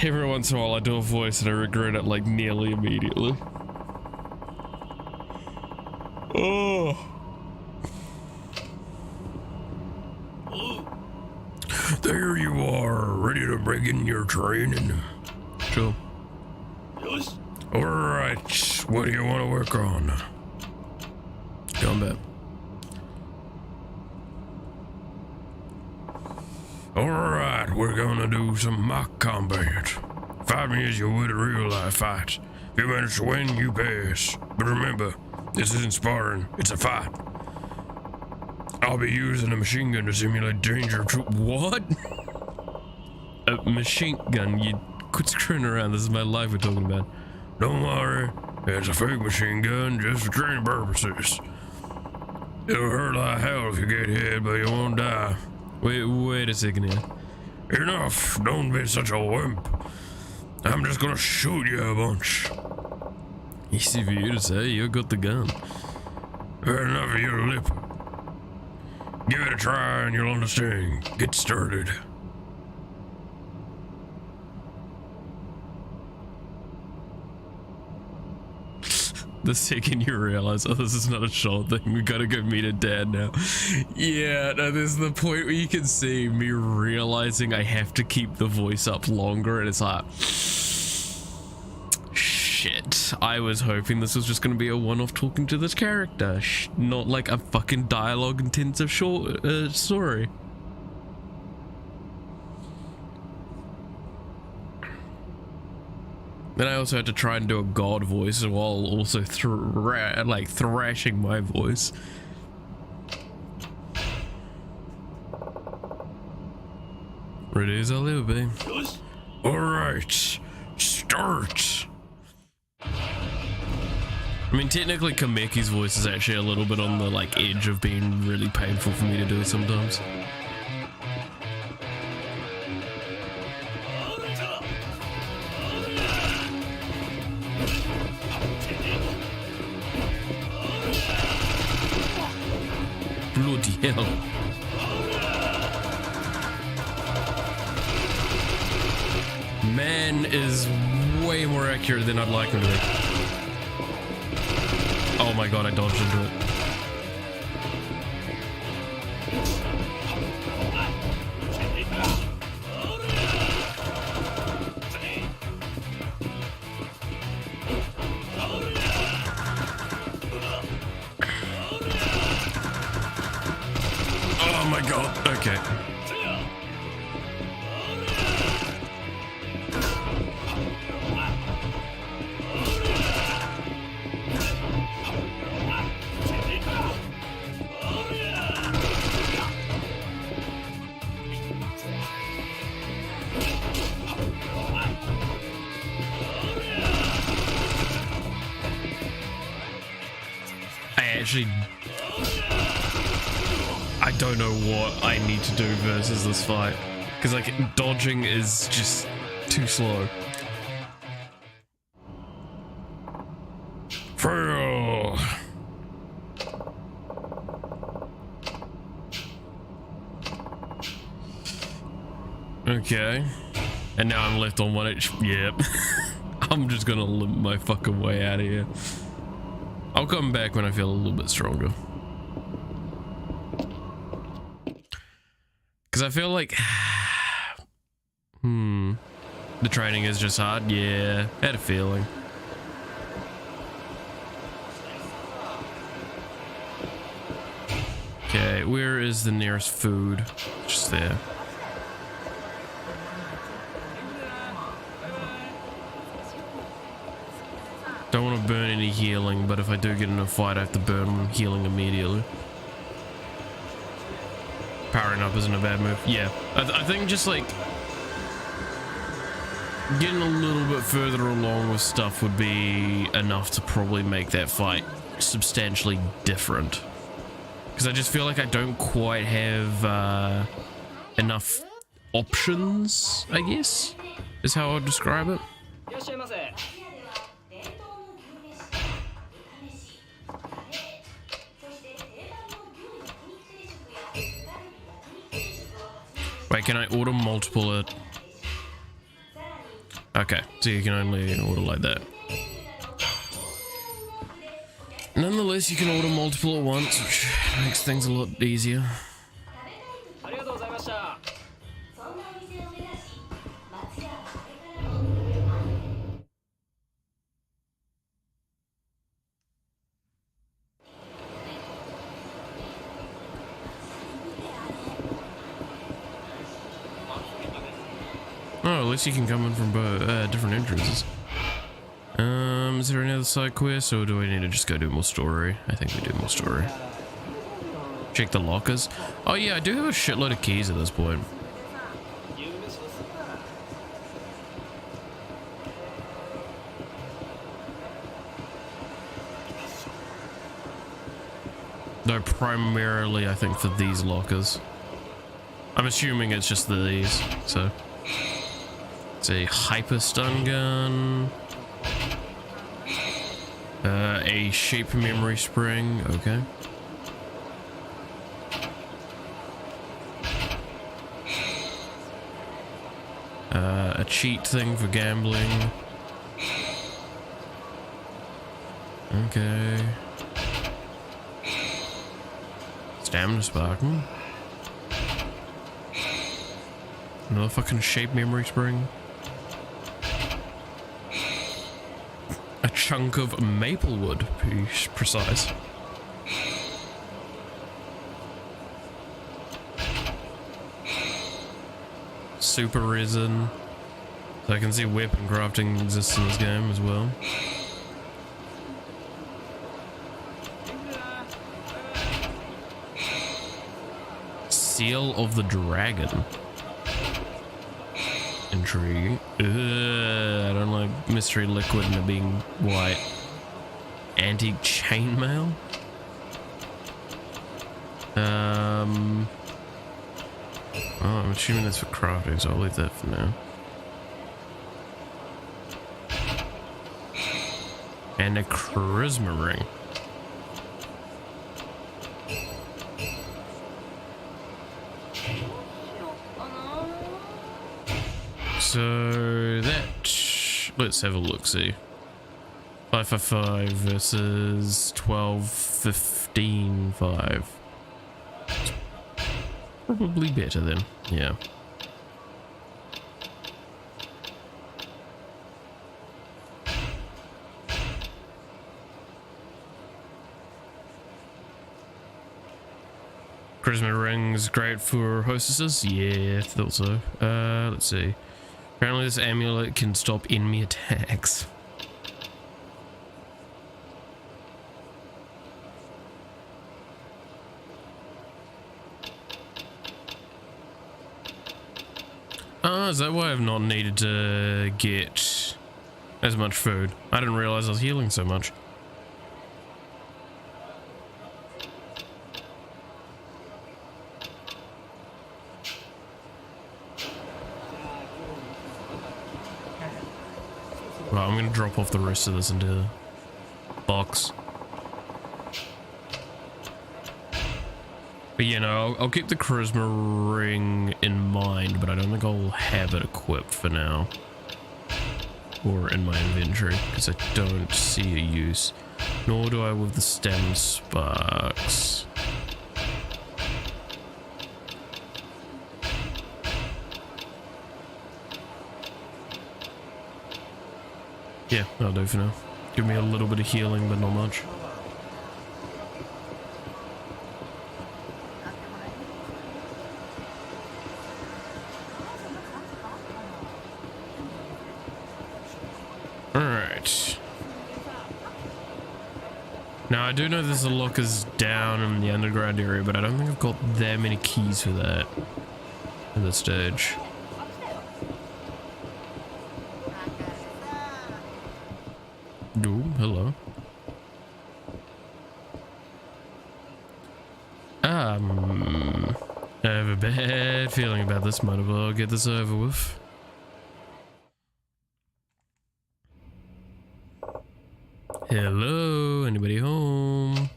every once in a while I do a voice and I regret it like nearly immediately. Oh. There you are, ready to begin your training. Sure. Alright, what do you want to work on? Combat. Alright, we're gonna do some mock combat. Fight me as you would a real life fight. If you manage to win, you pass. But remember, this isn't sparring, it's a fight. I'll be using a machine gun to simulate danger to— What? A machine gun? You quit screwing around. This is my life we're talking about. Don't worry, It's a fake machine gun just for training purposes. It'll hurt like hell if you get hit, but you won't die. Wait a second here. Enough! Don't be such a wimp. I'm just gonna shoot you a bunch. Easy for you to say, you got the gun. Enough of your lip. Give it a try and you'll understand. Get started. The second you realize, oh, this is not a short thing, we gotta go meet a dad now. Yeah, no, there's the point where you can see me realizing I have to keep the voice up longer, and it's like, shit. I was hoping this was just gonna be a one-off talking to this character, not like a fucking dialogue-intensive short story. Then I also had to try and do a god voice while also thrashing my voice. Ready as I'll ever be. Alright, start. I mean, technically Kameki's voice is actually a little bit on the like edge of being really painful for me to do sometimes. Bloody hell. Man is way more accurate than I'd like him to be. Oh my god, I dodged into it. Oh my god, okay. I don't know what I need to do versus this fight, because like dodging is just too slow. Fail. Okay, and now I'm left on 1 HP. Yep. I'm just gonna limp my fucking way out of here. I'll come back when I feel a little bit stronger. Because I feel like... the training is just hard. Yeah, had a feeling. Okay, where is the nearest food? Just there. Don't want to burn any healing, but if I do get in a fight, I have to burn healing immediately. Powering up isn't a bad move. Yeah, I think just like getting a little bit further along with stuff would be enough to probably make that fight substantially different. Because I just feel like I don't quite have enough options, I guess, is how I would describe it. Wait, can I order multiple it? Okay, so you can only order like that. Nonetheless, you can order multiple at once, which makes things a lot easier. Oh, at least you can come in from different entrances. Is there any other side quest, or do I need to just go do more story? I think we do more story. Check the lockers. Oh yeah, I do have a shitload of keys at this point. though primarily I think for these lockers. I'm assuming it's just these, so. It's a hyper stun gun. A shape memory spring, okay. A cheat thing for gambling. Okay. Stamina sparkle. Another fucking shape memory spring. A chunk of maple wood, to be precise. Super resin. So I can see weapon crafting exists in this game as well. Seal of the Dragon. Intriguing. I don't like mystery liquid and it being white. Antique chainmail. Oh, I'm assuming that's for crafting, so I'll leave that for now. And a charisma ring. So that, let's have a look-see. 555 versus 1215 5. Probably better then, yeah. Charisma rings great for hostesses? Yeah, thought so. Let's see. Apparently this amulet can stop enemy attacks. Oh, is that why I've not needed to get as much food? I didn't realize I was healing so much. Well, I'm gonna drop off the rest of this into the box. But you know, I'll keep the charisma ring in mind, but I don't think I'll have it equipped for now. Or in my inventory, because I don't see a use. Nor do I with the stem sparks. Yeah, that'll do for now. Give me a little bit of healing, but not much. Alright. Now, I do know there's a lockers down in the underground area, but I don't think I've got that many keys for that at this stage. Oh, hello. I have a bad feeling about this. Might as well get this over with. Hello, anybody home?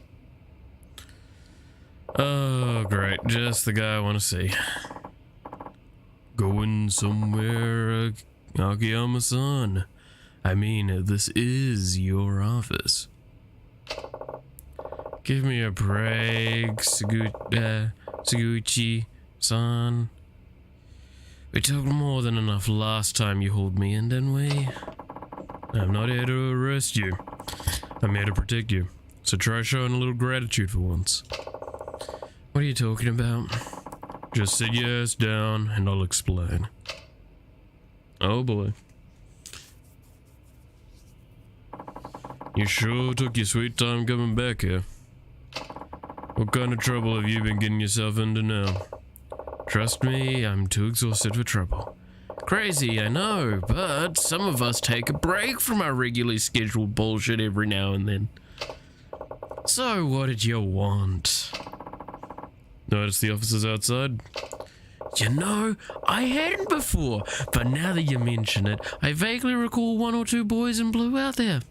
Oh, great. Just the guy I want to see. Going somewhere, Akiyama-san. I mean, this is your office. Give me a break, Suguchi-san. We took more than enough last time you hauled me in, didn't we? I'm not here to arrest you. I'm here to protect you. So try showing a little gratitude for once. What are you talking about? Just sit your ass down and I'll explain. Oh boy. You sure took your sweet time coming back here. What kind of trouble have you been getting yourself into now? Trust me, I'm too exhausted for trouble. Crazy, I know, but some of us take a break from our regularly scheduled bullshit every now and then. So, what did you want? Notice the officers outside? You know, I hadn't before, but now that you mention it, I vaguely recall one or two boys in blue out there.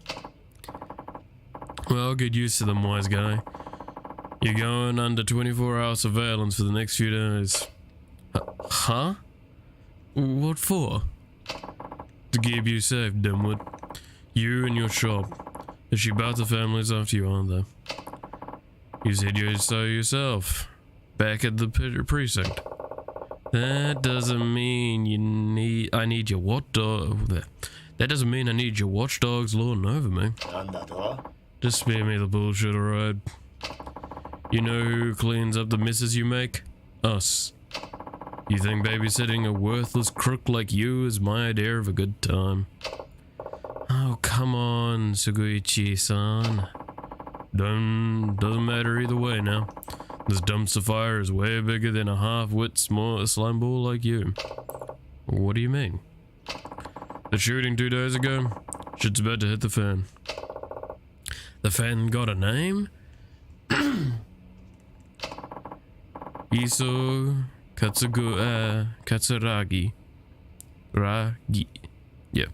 Well, I'll get used to them, wise guy. You're going under 24-hour surveillance for the next few days. Huh? What for? To keep you safe, dimwit. You and your shop. The Shibata family's after you, aren't they? You said you so yourself. Back at the precinct. That doesn't mean I need your watchdog. That doesn't mean I need your watchdogs lording over me. Just spare me the bullshit, alright? You know who cleans up the messes you make? Us. You think babysitting a worthless crook like you is my idea of a good time? Oh, come on, Suguichi-san. Doesn't matter either way now. This dumpster fire is way bigger than a half-wit slime ball like you. What do you mean? The shooting 2 days ago? Shit's about to hit the fan. The fan got a name? Iso Katsuragi. Yeah.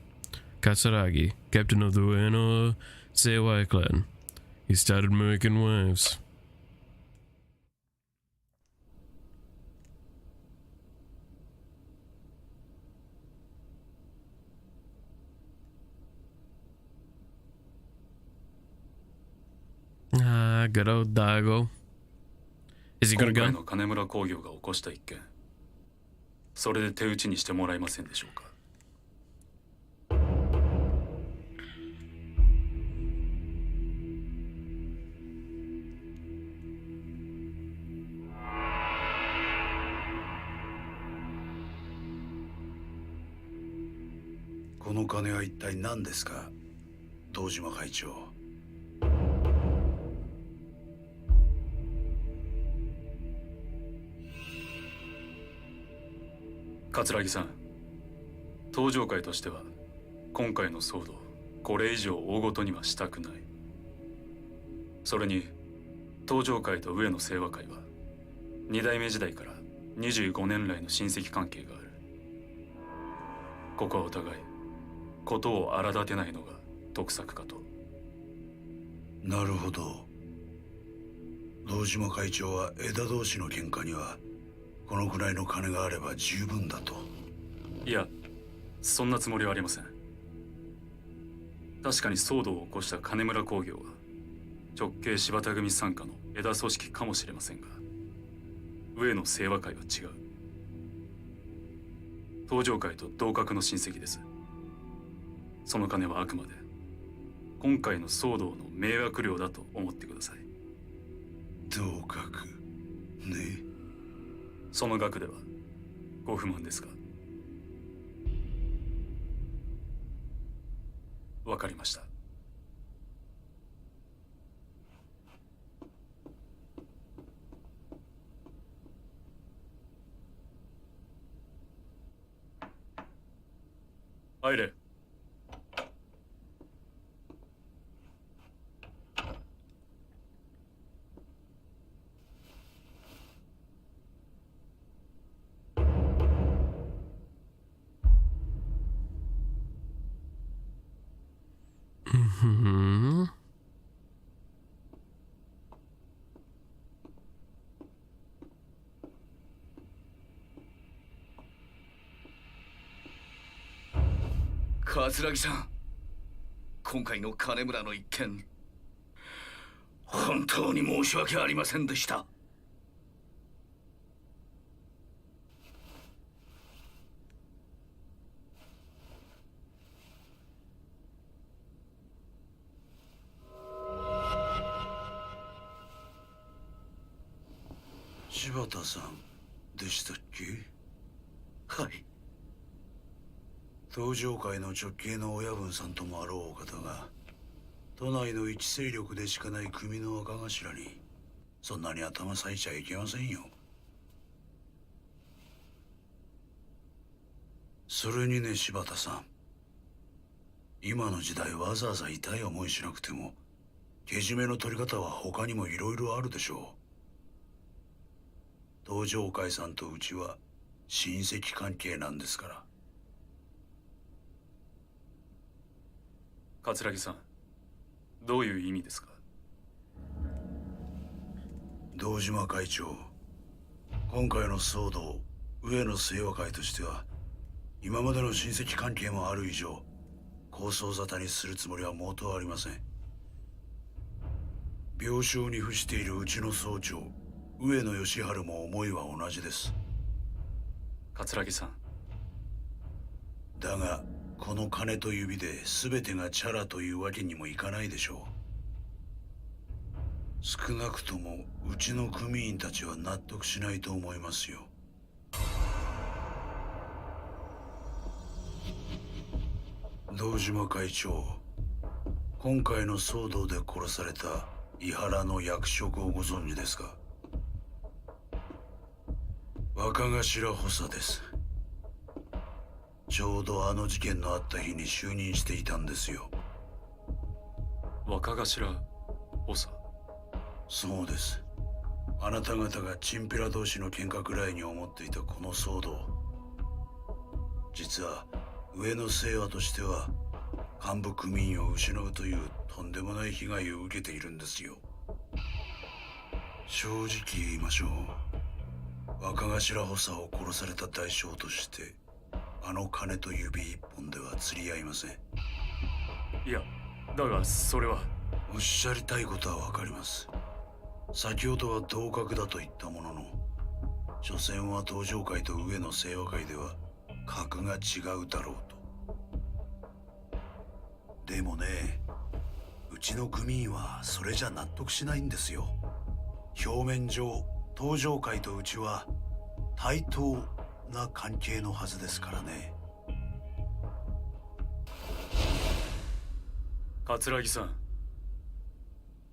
Katsuragi, captain of the Ueno Seiwai clan. He started making waves. Ah, good old Daigo. Is he gonna 今回 go? の金村工業が起こした一件、それで手打ちにしてもらえませんでしょうか。この金は一体何ですか、堂島会長。桂木さん、登場会としては今回の騒動、これ以上大ごとにはしたくない。それに登場会と上野清和会は2代目時代から25年来の親戚関係がある。ここはお互いことを荒立てないのが得策かと。なるほど。堂島会長は枝同士の喧嘩にはこのくらいの金があれば十分だと。いや、そんなつもりはありません。確かに騒動を起こした金村工業は直系柴田組傘下の枝組織かもしれませんが、上野清和会は違う。登場会と同格の親戚です。その金はあくまで今回の騒動の迷惑料だと思ってください。同格ね。その額ではご不満ですか？わかりました。入れ。Hmm. 桂木さん、今回の金村の一件、本当に申し訳ありませんでした。柴田さんでしたっけ？はい。登場会の直系の親分さんともあろうお方が、都内の一勢力でしかない組の若頭にそんなに頭割いちゃいけませんよ。それにね、柴田さん、今の時代わざわざ痛い思いしなくてもけじめの取り方は他にもいろいろあるでしょう。東上会さんとうちは親戚関係なんですから。桂木さん、どういう意味ですか？堂島会長、今回の騒動、上野清和会としては今までの親戚関係もある以上、抗争沙汰にするつもりは元ありません。病床に伏しているうちの総長上野義治も思いは同じです。桂木さん、だがこの金と指で全てがチャラというわけにもいかないでしょう。少なくともうちの組員たちは納得しないと思いますよ。堂島会長、今回の騒動で殺された伊原の役職をご存知ですか？若頭補佐です。ちょうどあの事件のあった日に就任していたんですよ。若頭補佐？そうです。あなた方がチンピラ同士の喧嘩くらいに思っていたこの騒動、実は上野清和としては幹部組員を失うというとんでもない被害を受けているんですよ。正直言いましょう。若頭補佐を殺された代償としてあの金と指一本では釣り合いません。いや、だがそれは。おっしゃりたいことはわかります。先ほどは同格だと言ったものの、所詮は東上会と上野清和会では格が違うだろうと。でもね、うちの組員はそれじゃ納得しないんですよ。表面上東上会とうちは対等な関係のはずですからね。桂木さん、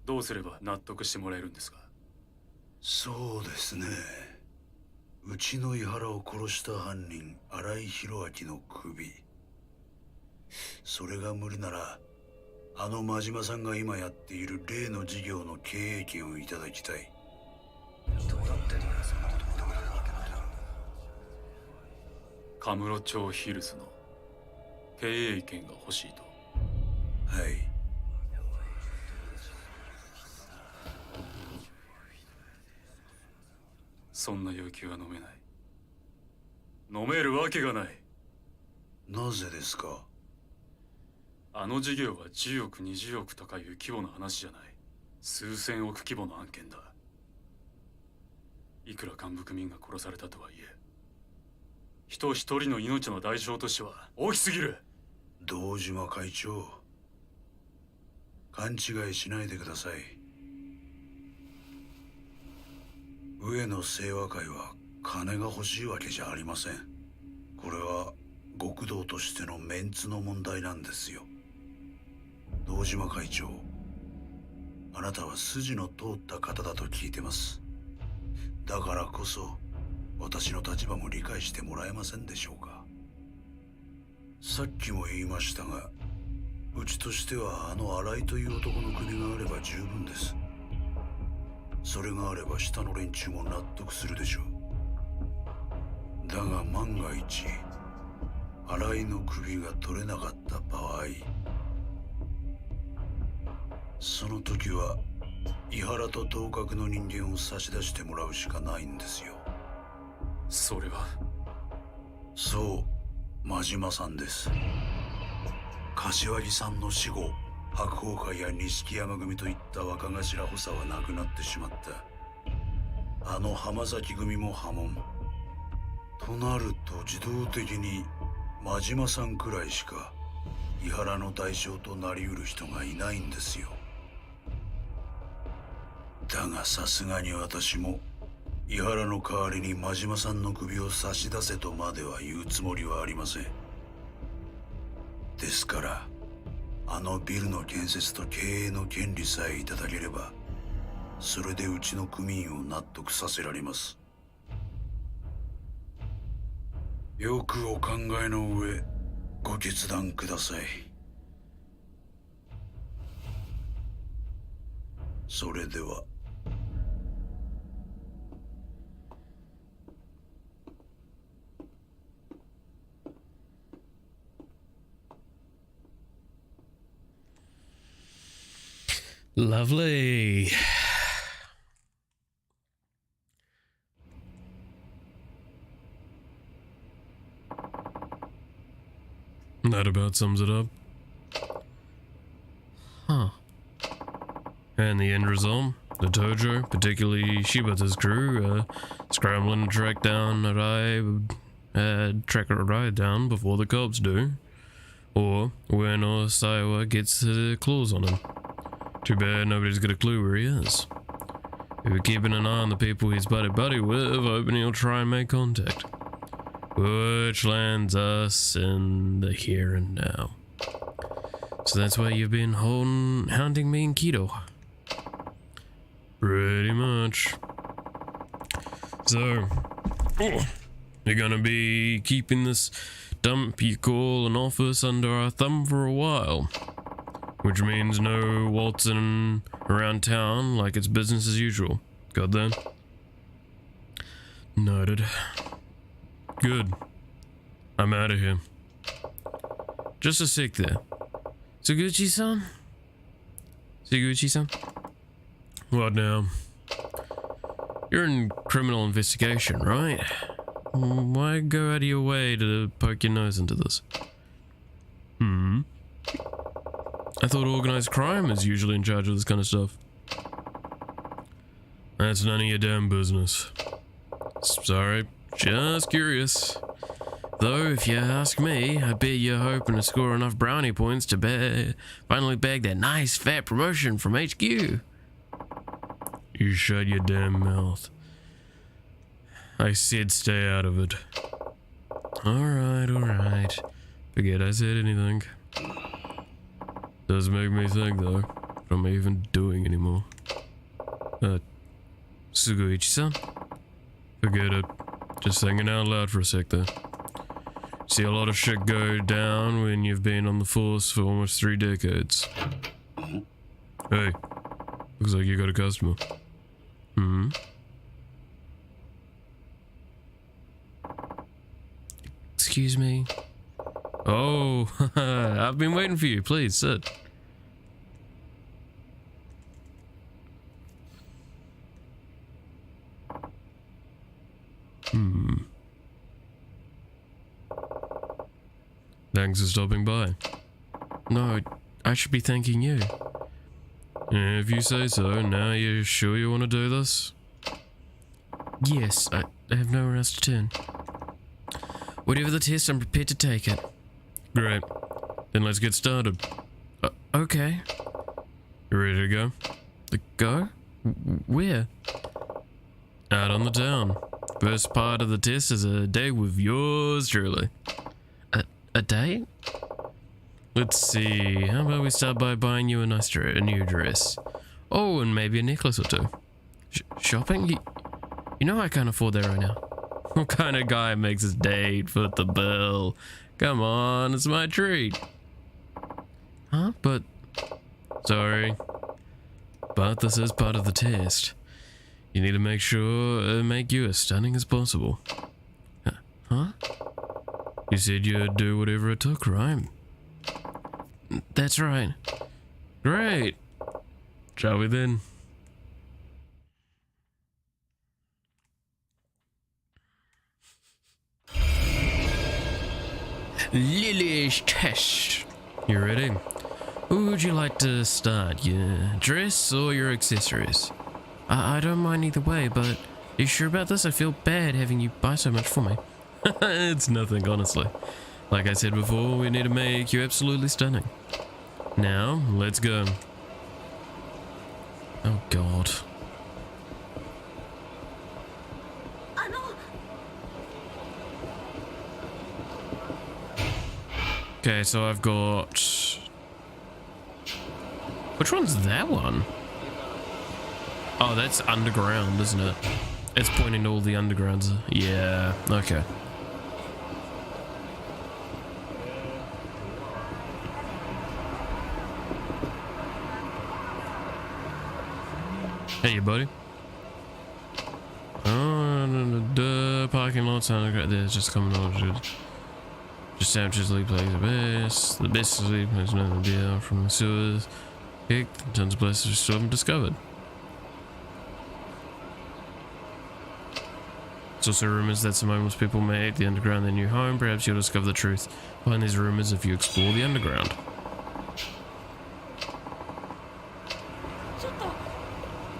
どうすれば納得してもらえるんですか？そうですね、うちの井原を殺した犯人新井宏明の首、それが無理ならあの真島さんが今やっている例の事業の経営権をいただきたい。カムロ町ヒルズの経営権が欲しいと。はい。そんな要求は飲めない。飲めるわけがない。なぜですか？あの事業は10億20億とかいう規模の話じゃない。数千億規模の案件だ。いくら幹部組員が殺されたとはいえ、人一人の命の代償としては大きすぎる。堂島会長、勘違いしないでください。上野清和会は金が欲しいわけじゃありません。これは極道としてのメンツの問題なんですよ。堂島会長、あなたは筋の通った方だと聞いてます。だからこそ私の立場も理解してもらえませんでしょうか。さっきも言いましたが、うちとしてはあの新井という男の首があれば十分です。それがあれば下の連中も納得するでしょう。だが万が一新井の首が取れなかった場合、その時は井原と同格の人間を差し出してもらうしかないんですよ。それは。そう、真島さんです。柏木さんの死後、白鵬会や錦山組といった若頭補佐はなくなってしまった。あの浜崎組も破門となると、自動的に真島さんくらいしか井原の代償となりうる人がいないんですよ。だがさすがに私も井原の代わりに真島さんの首を差し出せとまでは言うつもりはありません。ですからあのビルの建設と経営の権利さえいただければ、それでうちの組員を納得させられます。よくお考えの上ご決断ください。それでは。Lovely. That about sums it up. Huh. And the end result? The Tojo, particularly Shibata's crew, scrambling to track down track a ride down before the cops do. Or when Saiwa gets her claws on him. Too bad nobody's got a clue where he is. If we're keeping an eye on the people he's buddy with, hoping he'll try and make contact. Which lands us in the here and now. So that's why you've been hounding me in Keto. Pretty much. So, you're gonna be keeping this dump you call an office under our thumb for a while. Which means no waltzing around town like it's business as usual. Got that? Noted. Good. I'm out of here. Just a sec there. Suguchi-san? Suguchi-san? What now? You're in criminal investigation, right? Why go out of your way to poke your nose into this? I thought organized crime is usually in charge of this kind of stuff. That's none of your damn business. Sorry, just curious. Though, if you ask me, I bet you're hoping to score enough brownie points to finally bag that nice fat promotion from HQ. You shut your damn mouth. I said stay out of it. Alright. Forget I said anything. Does make me think though, what am I even doing anymore? Suguichi-san? Forget it. Just thinking out loud for a sec there. See a lot of shit go down when you've been on the force for almost 3 decades. Hey, looks like you got a customer. Excuse me. Oh, I've been waiting for you. Please, sit. Thanks for stopping by. No, I should be thanking you. If you say so, now you're sure you want to do this? Yes, I have nowhere else to turn. Whatever the test, I'm prepared to take it. Great. Then let's get started. Okay. You ready to go? Go? Where? Out on the town. First part of the test is a date with yours truly. A date? Let's see. How about we start by buying you a new dress? Oh, and maybe a necklace or two. Shopping? You know I can't afford that right now. What kind of guy makes his date foot the bill? Come on, it's my treat. Huh? But... Sorry. But this is part of the test. You need to make you as stunning as possible. Huh? You said you'd do whatever it took, right? That's right. Great. Shall we then? Lily's test. You ready? Who would you like to start? Your dress or your accessories? I don't mind either way, but are you sure about this? I feel bad having you buy so much for me. It's nothing, honestly. Like I said before, we need to make you absolutely stunning. Now, let's go. Oh god. Okay, so I've got... Which one's that one? Oh, that's underground, isn't it? It's pointing to all the undergrounds. Yeah, okay. Hey, buddy. Oh, the parking lot's underground. There's just coming over. Just averagely plays the best. The best sleep is another beer from the sewers. Picked, tons of places we still haven't discovered. There's also rumors that some homeless people may make the underground their new home. Perhaps you'll discover the truth behind these rumors if you explore the underground.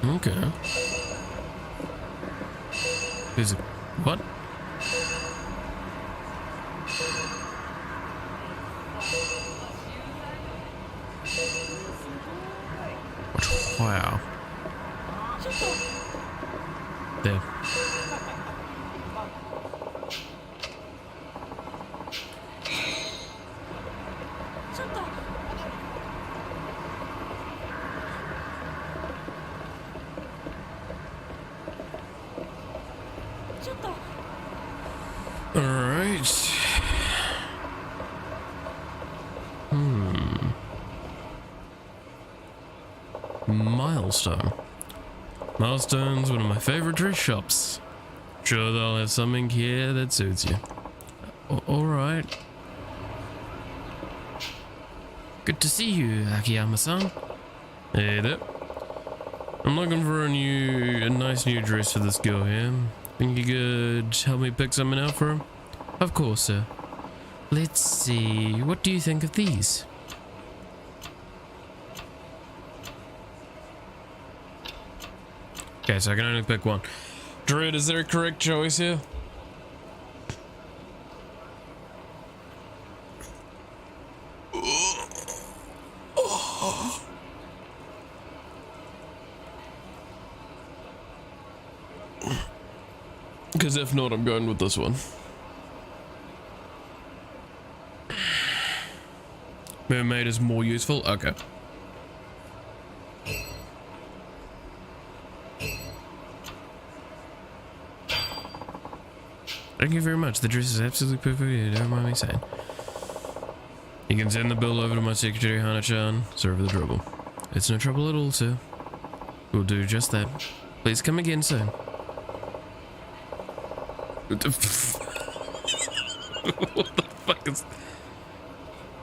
Okay. There's a... what? Wow. There. Alright. Milestone. Milestone's one of my favorite dress shops. Sure they'll have something here that suits you. Alright. Good to see you, Akiyama-san. Hey there. I'm looking for a nice new dress for this girl here. Think you could help me pick something out for her? Of course, sir. Let's see, what do you think of these? Okay, so I can only pick one. Dread, is there a correct choice here? Because if not, I'm going with this one. Mermaid is more useful? Okay. Thank you very much. The dress is absolutely perfect. Don't mind me saying. You can send the bill over to my secretary, Hana-chan. Sorry for the trouble. It's no trouble at all, sir. We'll do just that. Please come again soon. What the fuck is...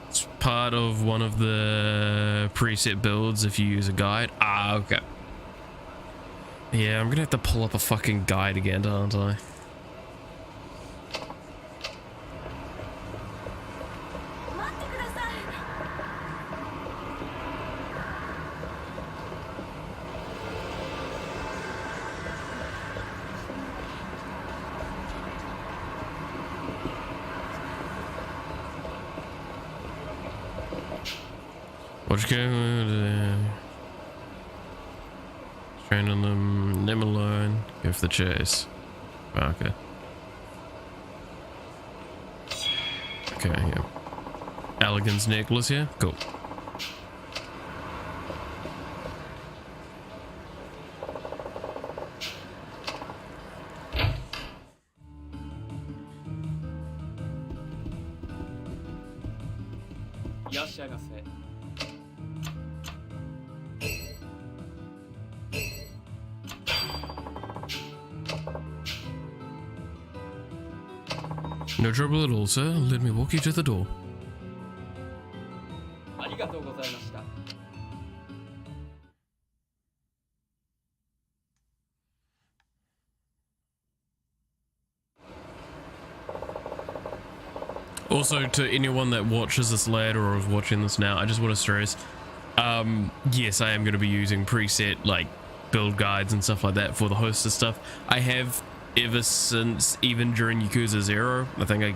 It's part of one of the preset builds if you use a guide. Ah, okay. Yeah, I'm gonna have to pull up a fucking guide again, aren't I? What's going on? Train on them, them alone. Go for the chase. Okay. Okay, yeah. Elegance necklace here? Cool. No trouble at all, sir. Let me walk you to the door. Also, to anyone that watches this later or is watching this now, I just want to stress, yes, I am going to be using preset, like, build guides and stuff like that for the host and stuff. I have ever since, even during Yakuza 0, I think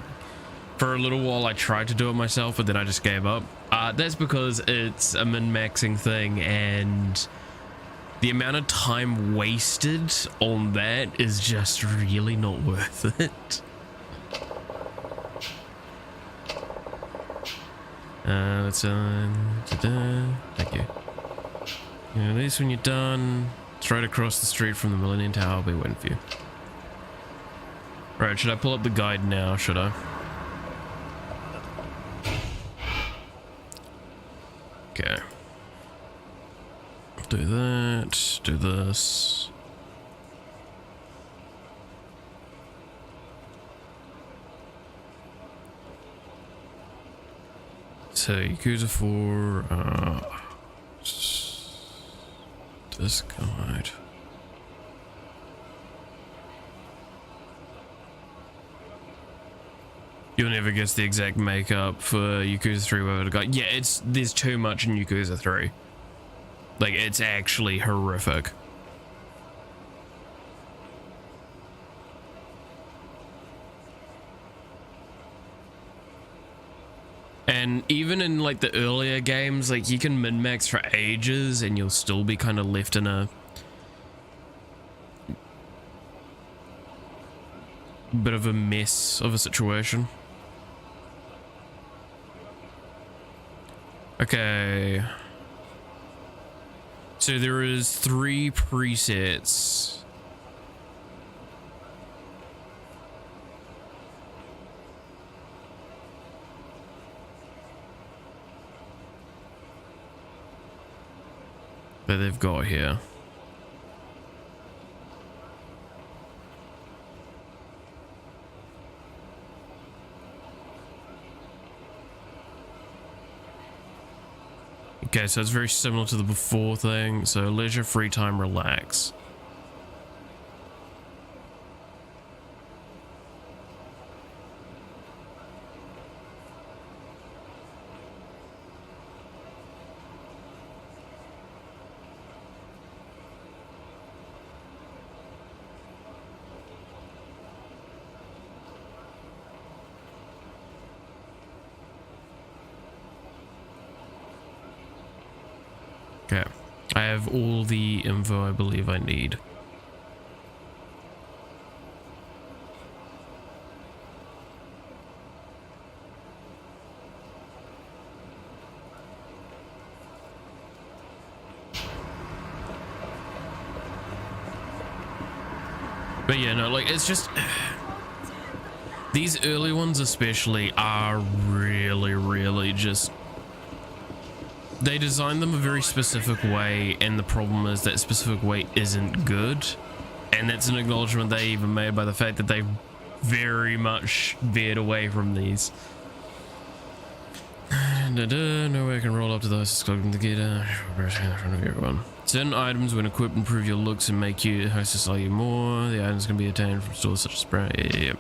for a little while I tried to do it myself, but then I just gave up. That's because it's a min-maxing thing, and the amount of time wasted on that is just really not worth it. Let's thank you. Yeah, at least when you're done, straight across the street from the Millennium Tower, I'll be waiting for you. Right, should I pull up the guide now, should I? Okay. Do that, do this. So, Yakuza 4, This guide. You'll never guess the exact makeup for Yakuza 3 without a guide. Yeah, there's too much in Yakuza 3. Like, it's actually horrific. And even in like the earlier games, like you can min-max for ages and you'll still be kind of left in a bit of a mess of a situation. Okay. So there is 3 presets. That they've got here. Okay, so it's very similar to the before thing. So leisure, free time, relax. Okay, I have all the info I believe I need. But yeah, no, like it's just these early ones especially are really just, they designed them a very specific way, and the problem is that specific way isn't good, and that's an acknowledgement they even made by the fact that they very much veered away from these. No way I can roll up to those excluding the gear in front of everyone. Certain items, when equipped, improve your looks and make you hostess like you more. The items can be obtained from stores such as spray. Yep.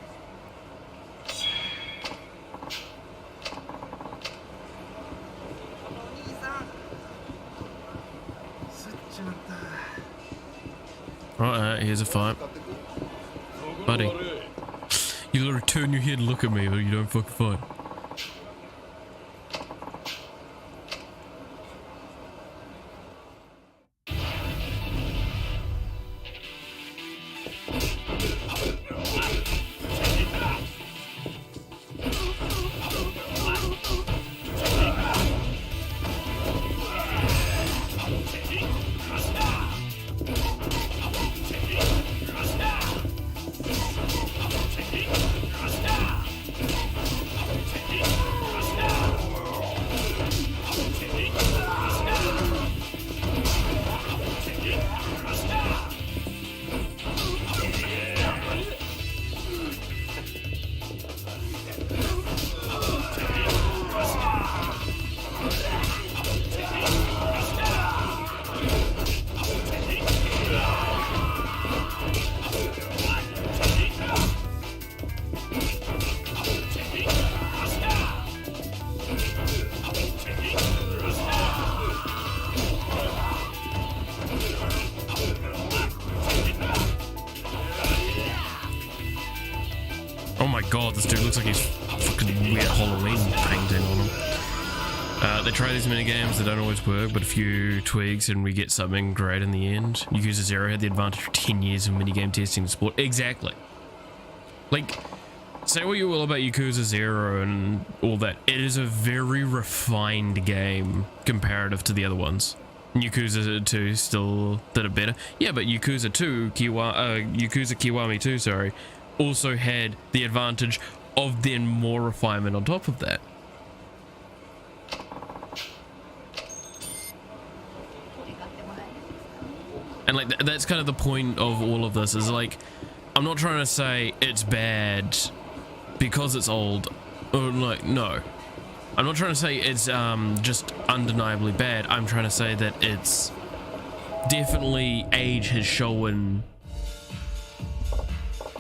Alright, here's a fight. Buddy. You literally turn your head and look at me, or you don't fucking fight. Oh my god, this dude looks like he's fucking weird Halloween painting on him. They try these minigames, they don't always work, but a few tweaks and we get something great in the end. Yakuza 0 had the advantage of 10 years of minigame testing and support. Exactly. Like, say what you will about Yakuza 0 and all that, it is a very refined game comparative to the other ones. Yakuza 2 still did it better. Yeah, but Yakuza Kiwami 2, sorry, also had the advantage of then more refinement on top of that. And like that's kind of the point of all of this, is like, I'm not trying to say it's bad because it's old, or like, no, I'm not trying to say it's just undeniably bad. I'm trying to say that it's definitely age has shown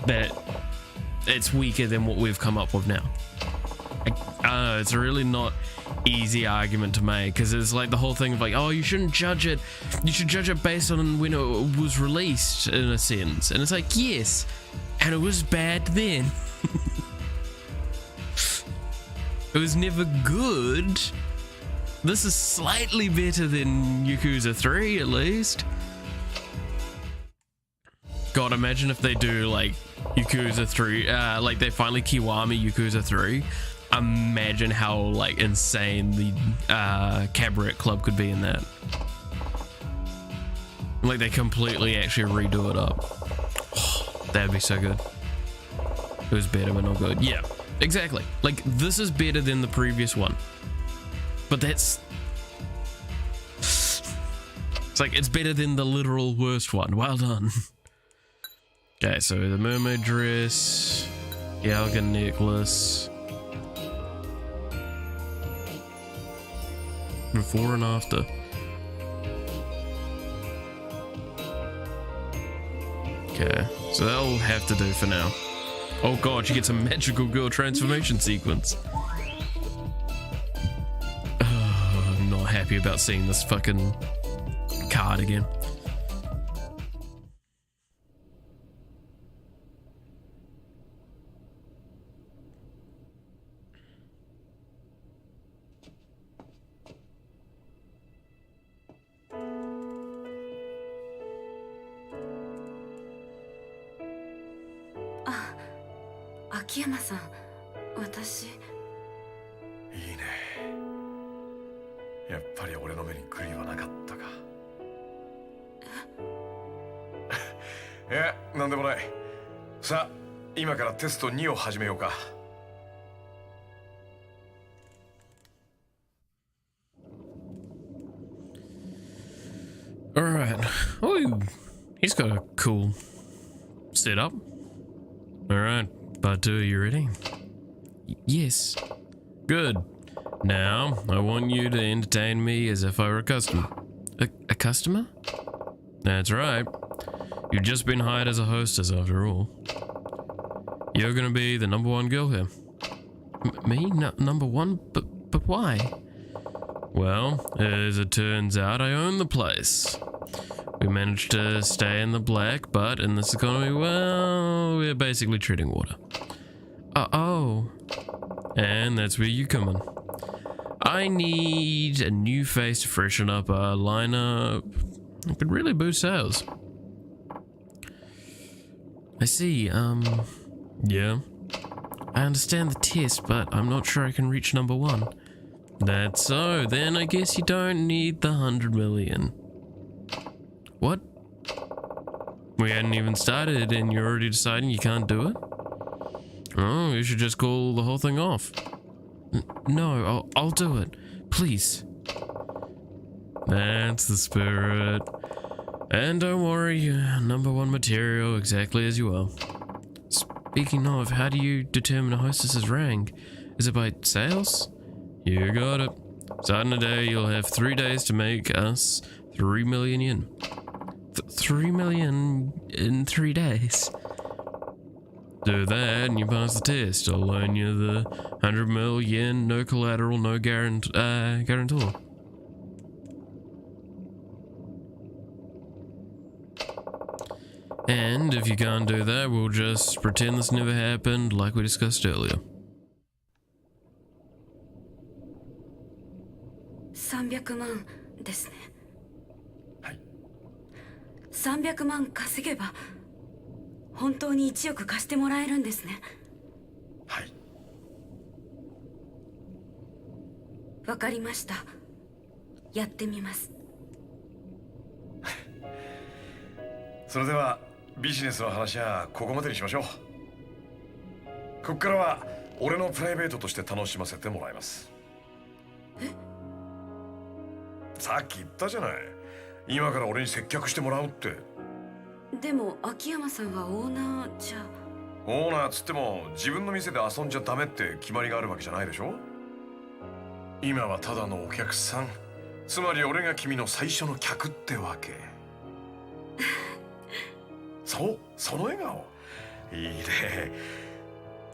that it's weaker than what we've come up with now. I don't know, it's a really not easy argument to make, because it's like the whole thing of like, oh, you shouldn't judge it, you should judge it based on when it was released, in a sense. And it's like, yes, and it was bad then. It was never good. This is slightly better than Yakuza 3, at least. God, imagine if they do like Yakuza 3, like they finally Kiwami Yakuza 3. Imagine how like insane the cabaret club could be in that. Like they completely actually redo it up. Oh, that'd be so good. It was better but not good. Yeah, exactly. Like this is better than the previous one. But that's... It's like, it's better than the literal worst one. Well done. Okay, so the mermaid dress, Yalga necklace. Before and after. Okay, so that'll have to do for now. Oh god, she gets a magical girl transformation sequence. I'm not happy about seeing this fucking card again. Akiyama-san, 私。いいね。やっぱり俺の目に悔いはなかったか。いや、なんでもない。さあ、今からテスト2を始めようか。Alright. Oh, he's got a cool setup. Alright, part 2, are you ready? Yes. Good. Now, I want you to entertain me as if I were a customer. A customer? That's right. You've just been hired as a hostess after all. You're gonna be the #1 girl here. Me? Number one? But why? Well, as it turns out, I own the place. We managed to stay in the black, but in this economy, well, we're basically treading water. Oh. And that's where you come in. I need a new face to freshen up our lineup. It could really boost sales. I see, yeah. I understand the test, but I'm not sure I can reach #1. That's so, then I guess you don't need the 100 million. What? We hadn't even started and you're already deciding you can't do it? Oh, you should just call the whole thing off. No, I'll do it. Please. That's the spirit. And don't worry, #1 material exactly as you are. Speaking of, how do you determine a hostess's rank? Is it by sales? You got it. Starting today, you'll have 3 days to make us 3 million yen. 3 million in 3 days? Do that and you pass the test. I'll loan you the 100 million, no collateral, no guarantor. And if you can't do that, we'll just pretend this never happened like we discussed earlier. 300万ですね。はい。300万稼げば本当に1億貸してもらえるんですね。はい。わかりました。やってみます。それではビジネスの話はここまでにしましょう。ここからは俺のプライベートとして楽しませてもらいます。え？さっき言ったじゃない。今から俺に接客してもらうって。でも秋山さんはオーナーじゃ。オーナーつっても自分の店で遊んじゃダメって決まりがあるわけじゃないでしょ。今はただのお客さん。つまり俺が君の最初の客ってわけ。そうその笑顔いいね。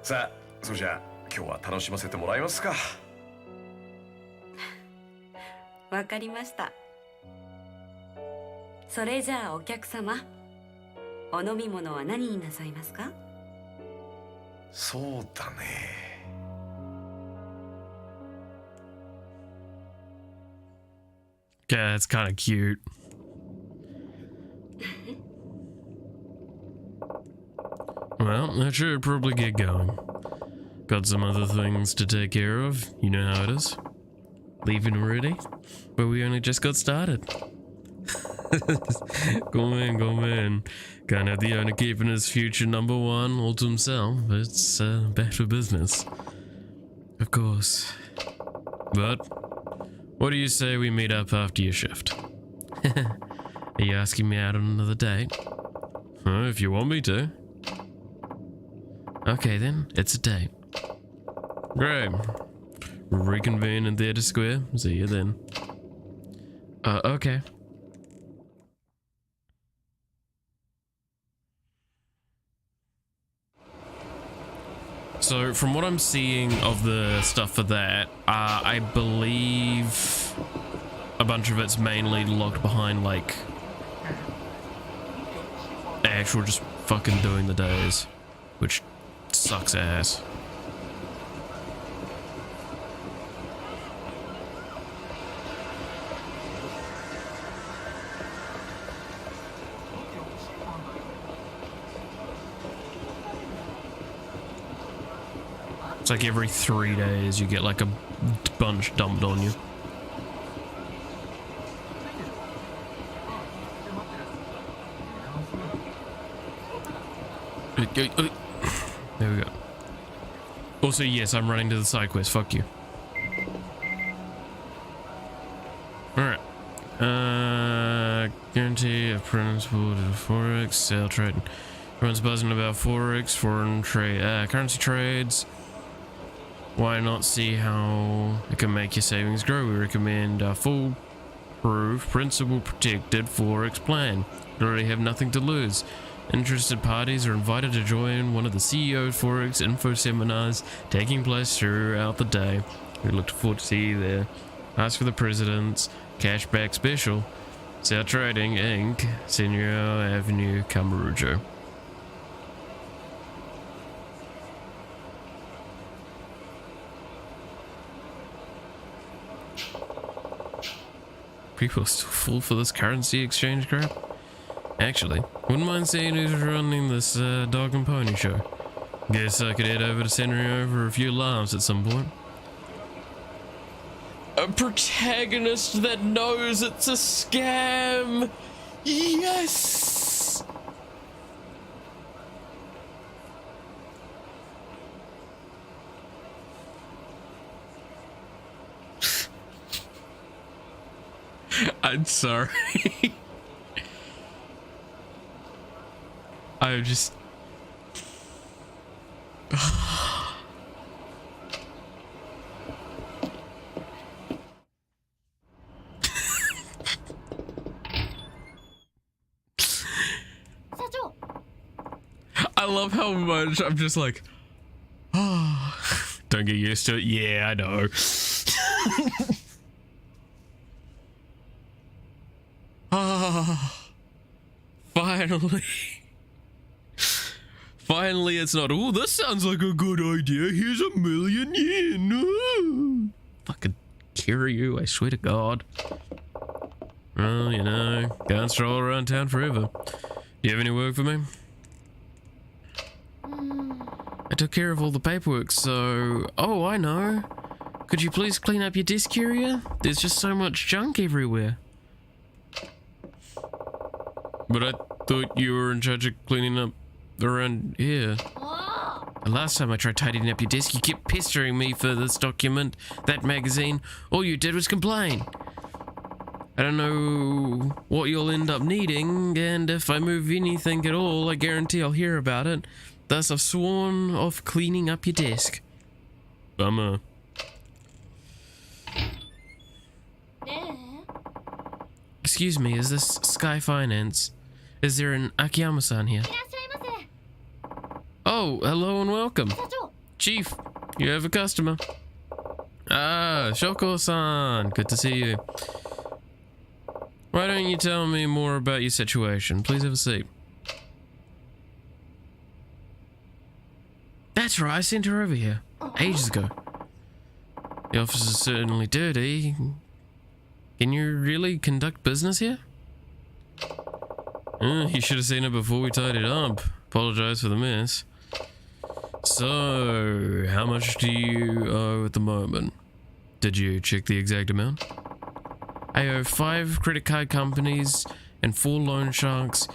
さあそれじゃあ今日は楽しませてもらえますか。わかりました。それじゃあお客様、お飲み物は何になさいますか？そうだね。Yeah, it's kind of cute. Well, I should probably get going. Got some other things to take care of. You know how it is. Leaving already? But we only just got started. Go in. Can't have the owner keeping his future #1 all to himself. It's bad for business. Of course. But what do you say we meet up after your shift? Are you asking me out on another date? If you want me to. Okay then, it's a date. Great. Reconvene in Theatre Square. See you then. Okay. So from what I'm seeing of the stuff for that, I believe a bunch of it's mainly locked behind like actual just fucking doing the days, which sucks ass. It's like every 3 days you get like a bunch dumped on you. There we go. Also, yes, I'm running to the side quest. Fuck you. Alright. Guarantee a principal to Forex, sale trade. Everyone's buzzing about Forex, foreign trade, currency trades. Why not see how it can make your savings grow? We recommend a foolproof, principal protected Forex plan. You already have nothing to lose. Interested parties are invited to join one of the CEO Forex info seminars taking place throughout the day. We look forward to see you there. Ask for the president's cashback special. Sale Trading Inc., Senior Avenue, Camarujo. People are still full for this currency exchange crap. Actually, wouldn't mind seeing who's running this dog and pony show. Guess I could head over to Senrio for a few laughs at some point. A protagonist that knows it's a scam! Yes! I'm sorry. I'm just... I love how much I'm just like, oh, don't get used to it. Yeah, I know. Ah, finally. Finally, it's not, oh, this sounds like a good idea. Here's $1 million yen. Oh. Fucking Kiryu, I swear to God. Well, you know, can't stroll around town forever. Do you have any work for me? I took care of all the paperwork, so... Oh, I know. Could you please clean up your desk area? There's just so much junk everywhere. But I thought you were in charge of cleaning up around here. The last time I tried tidying up your desk, you kept pestering me for this document, that magazine. All you did was complain. I don't know what you'll end up needing, and if I move anything at all, I guarantee I'll hear about it. Thus, I've sworn off cleaning up your desk. Bummer. Excuse me, is this Sky Finance? Is there an Akiyama-san here? Oh, hello and welcome. Chief, you have a customer. Ah, Shoko-san, good to see you. Why don't you tell me more about your situation? Please have a seat. That's right, I sent her over here ages ago. The office is certainly dirty. Can you really conduct business here? You should have seen it before we tied it up. Apologize for the mess. So, how much do you owe at the moment? Did you check the exact amount? I owe 5 credit card companies and 4 loan sharks,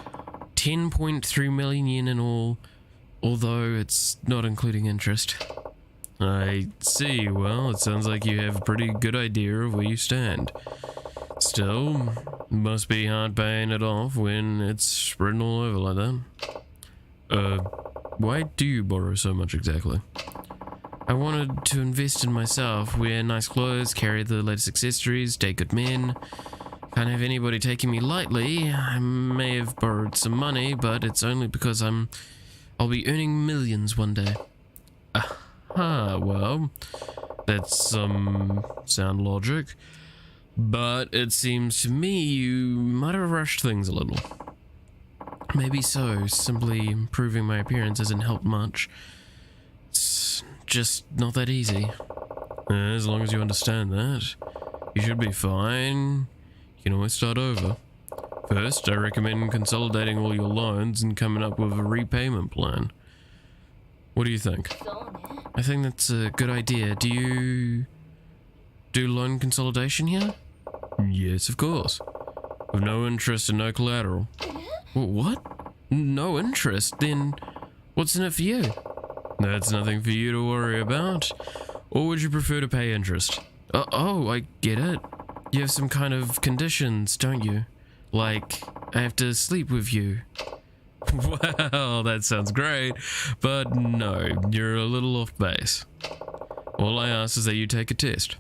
10.3 million yen in all, although it's not including interest. I see. Well, it sounds like you have a pretty good idea of where you stand. Still, it must be hard paying it off when it's spreading all over like that. Why do you borrow so much exactly? I wanted to invest in myself, wear nice clothes, carry the latest accessories, date good men. Can't have anybody taking me lightly. I may have borrowed some money, but it's only because I'll be earning millions one day. Well, that's some sound logic. But it seems to me you might have rushed things a little. Maybe so, simply improving my appearance hasn't helped much. It's just not that easy. As long as you understand that, you should be fine. You can always start over. First, I recommend consolidating all your loans and coming up with a repayment plan. What do you think? I think that's a good idea. Do you do loan consolidation here? Yes, of course. With no interest and no collateral. What? No interest? Then what's in it for you? That's nothing for you to worry about. Or would you prefer to pay interest? Oh, I get it. You have some kind of conditions, don't you? Like, I have to sleep with you. Well, that sounds great, but no, you're a little off base. All I ask is that you take a test.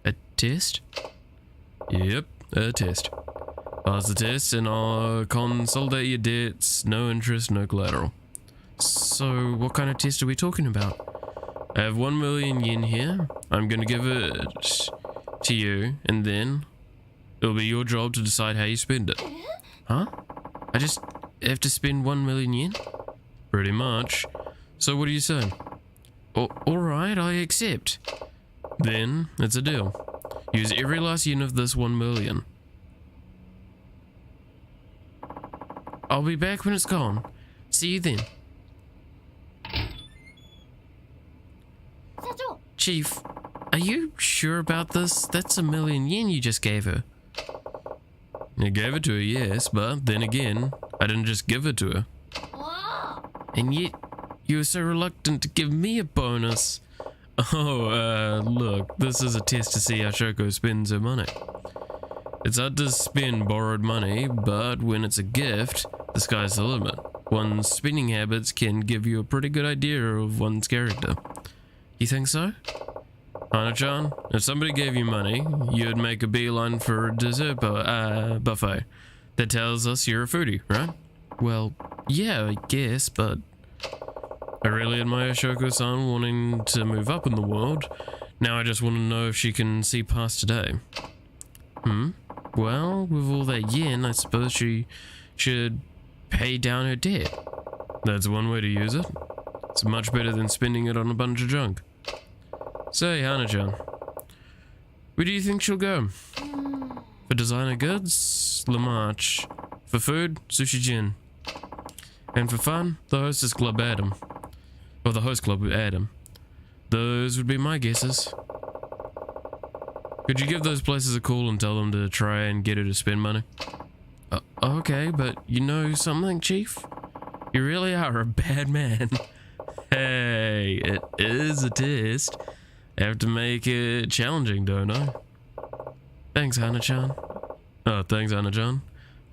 A test? Yep, a test. Pass the test and I'll consolidate your debts, no interest, no collateral. So, what kind of test are we talking about? I have 1 million yen here. I'm gonna give it to you, and then it'll be your job to decide how you spend it. Huh? I just have to spend 1 million yen? Pretty much. So what do you say? Alright, I accept. Then, it's a deal. Use every last yen of this 1 million. I'll be back when it's gone. See you then. Chief, are you sure about this? That's 1 million yen you just gave her. I gave it to her, yes, but then again, I didn't just give it to her. And yet, you were so reluctant to give me a bonus. Oh, look, this is a test to see how Shoko spends her money. It's hard to spend borrowed money, but when it's a gift, the sky's the limit. One's spending habits can give you a pretty good idea of one's character. You think so? Hana-chan, if somebody gave you money, you'd make a beeline for a dessert buffet. That tells us you're a foodie, right? Well, yeah, I guess, but I really admire Shoko-san wanting to move up in the world. Now I just want to know if she can see past today. Well, with all that yen, I suppose she should pay down her debt. That's one way to use it. It's much better than spending it on a bunch of junk. Say, Hana-chan, where do you think she'll go? For designer goods, La Marche. For food, Sushi Jin. And for fun, the Hostess Club Adam. Or the Host Club Adam. Those would be my guesses. Could you give those places a call and tell them to try and get her to spend money? Okay, but you know something, Chief? You really are a bad man. Hey, it is a test. I have to make it challenging, don't I? Thanks, Hana-chan. Oh, thanks, Hana-chan.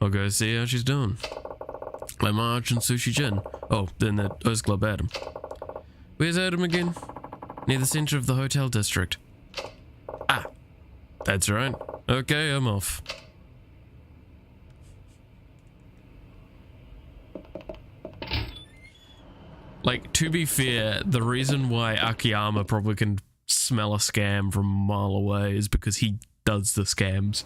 I'll go see how she's doing. La Marche and Sushi Jin. Oh, then that Host Club Adam. Where's Adam again? Near the center of the hotel district. Ah, that's right. Okay, I'm off. to be fair, the reason why Akiyama probably can smell a scam from a mile away is because he does the scams.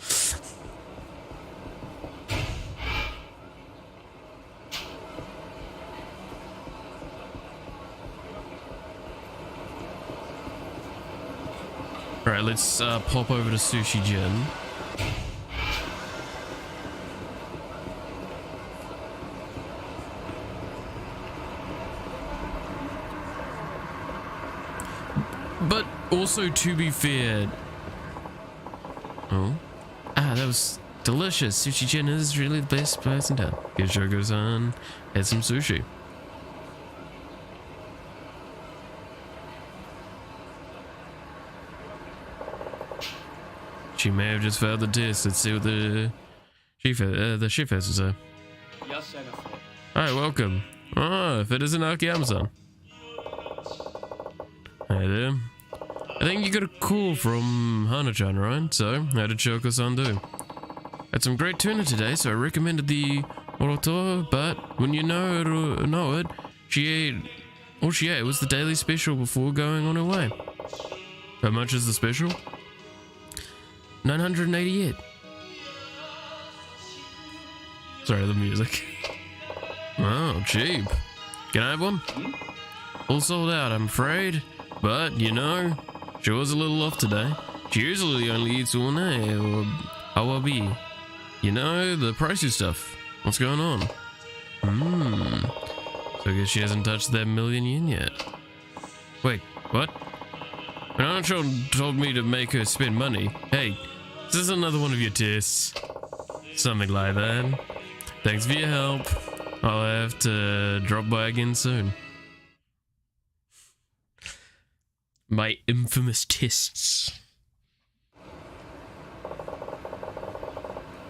Alright, let's pop over to Sushi Jin. But also, to be fair... Oh? Ah, that was delicious. Sushi Jin is really the best place in town. Get Shogo-san, had some sushi. She may have just failed the test. Let's see what the chef has to say. Hi, welcome. Oh, if it isn't Akiyama-san. Hey there. I think you got a call from Hana-chan, right? So, how did Shoko-san do? Had some great tuna today, so I recommended the Oroto, but when you know it, she ate... All she ate was the daily special before going on her way. How much is the special? 988. Sorry, the music. Oh, cheap. Can I have one? All sold out, I'm afraid. But, you know, she was a little off today. She usually only eats une or awabi. You know, the pricey stuff. What's going on? So I guess she hasn't touched that million yen yet. Wait, what? Nana-chan told me to make her spend money. Hey, is this another one of your tests? Something like that. Thanks for your help. I'll have to drop by again soon. My infamous tests.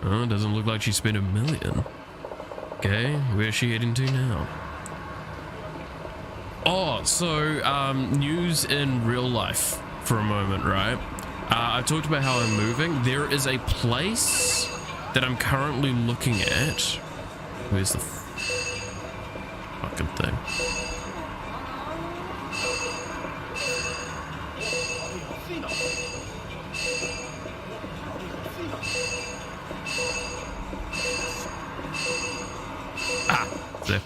Oh, it doesn't look like she spent $1 million. Okay, where's she heading to now? Oh, so, news in real life for a moment, right? I talked about how I'm moving. There is a place that I'm currently looking at. Where's the fucking thing? There.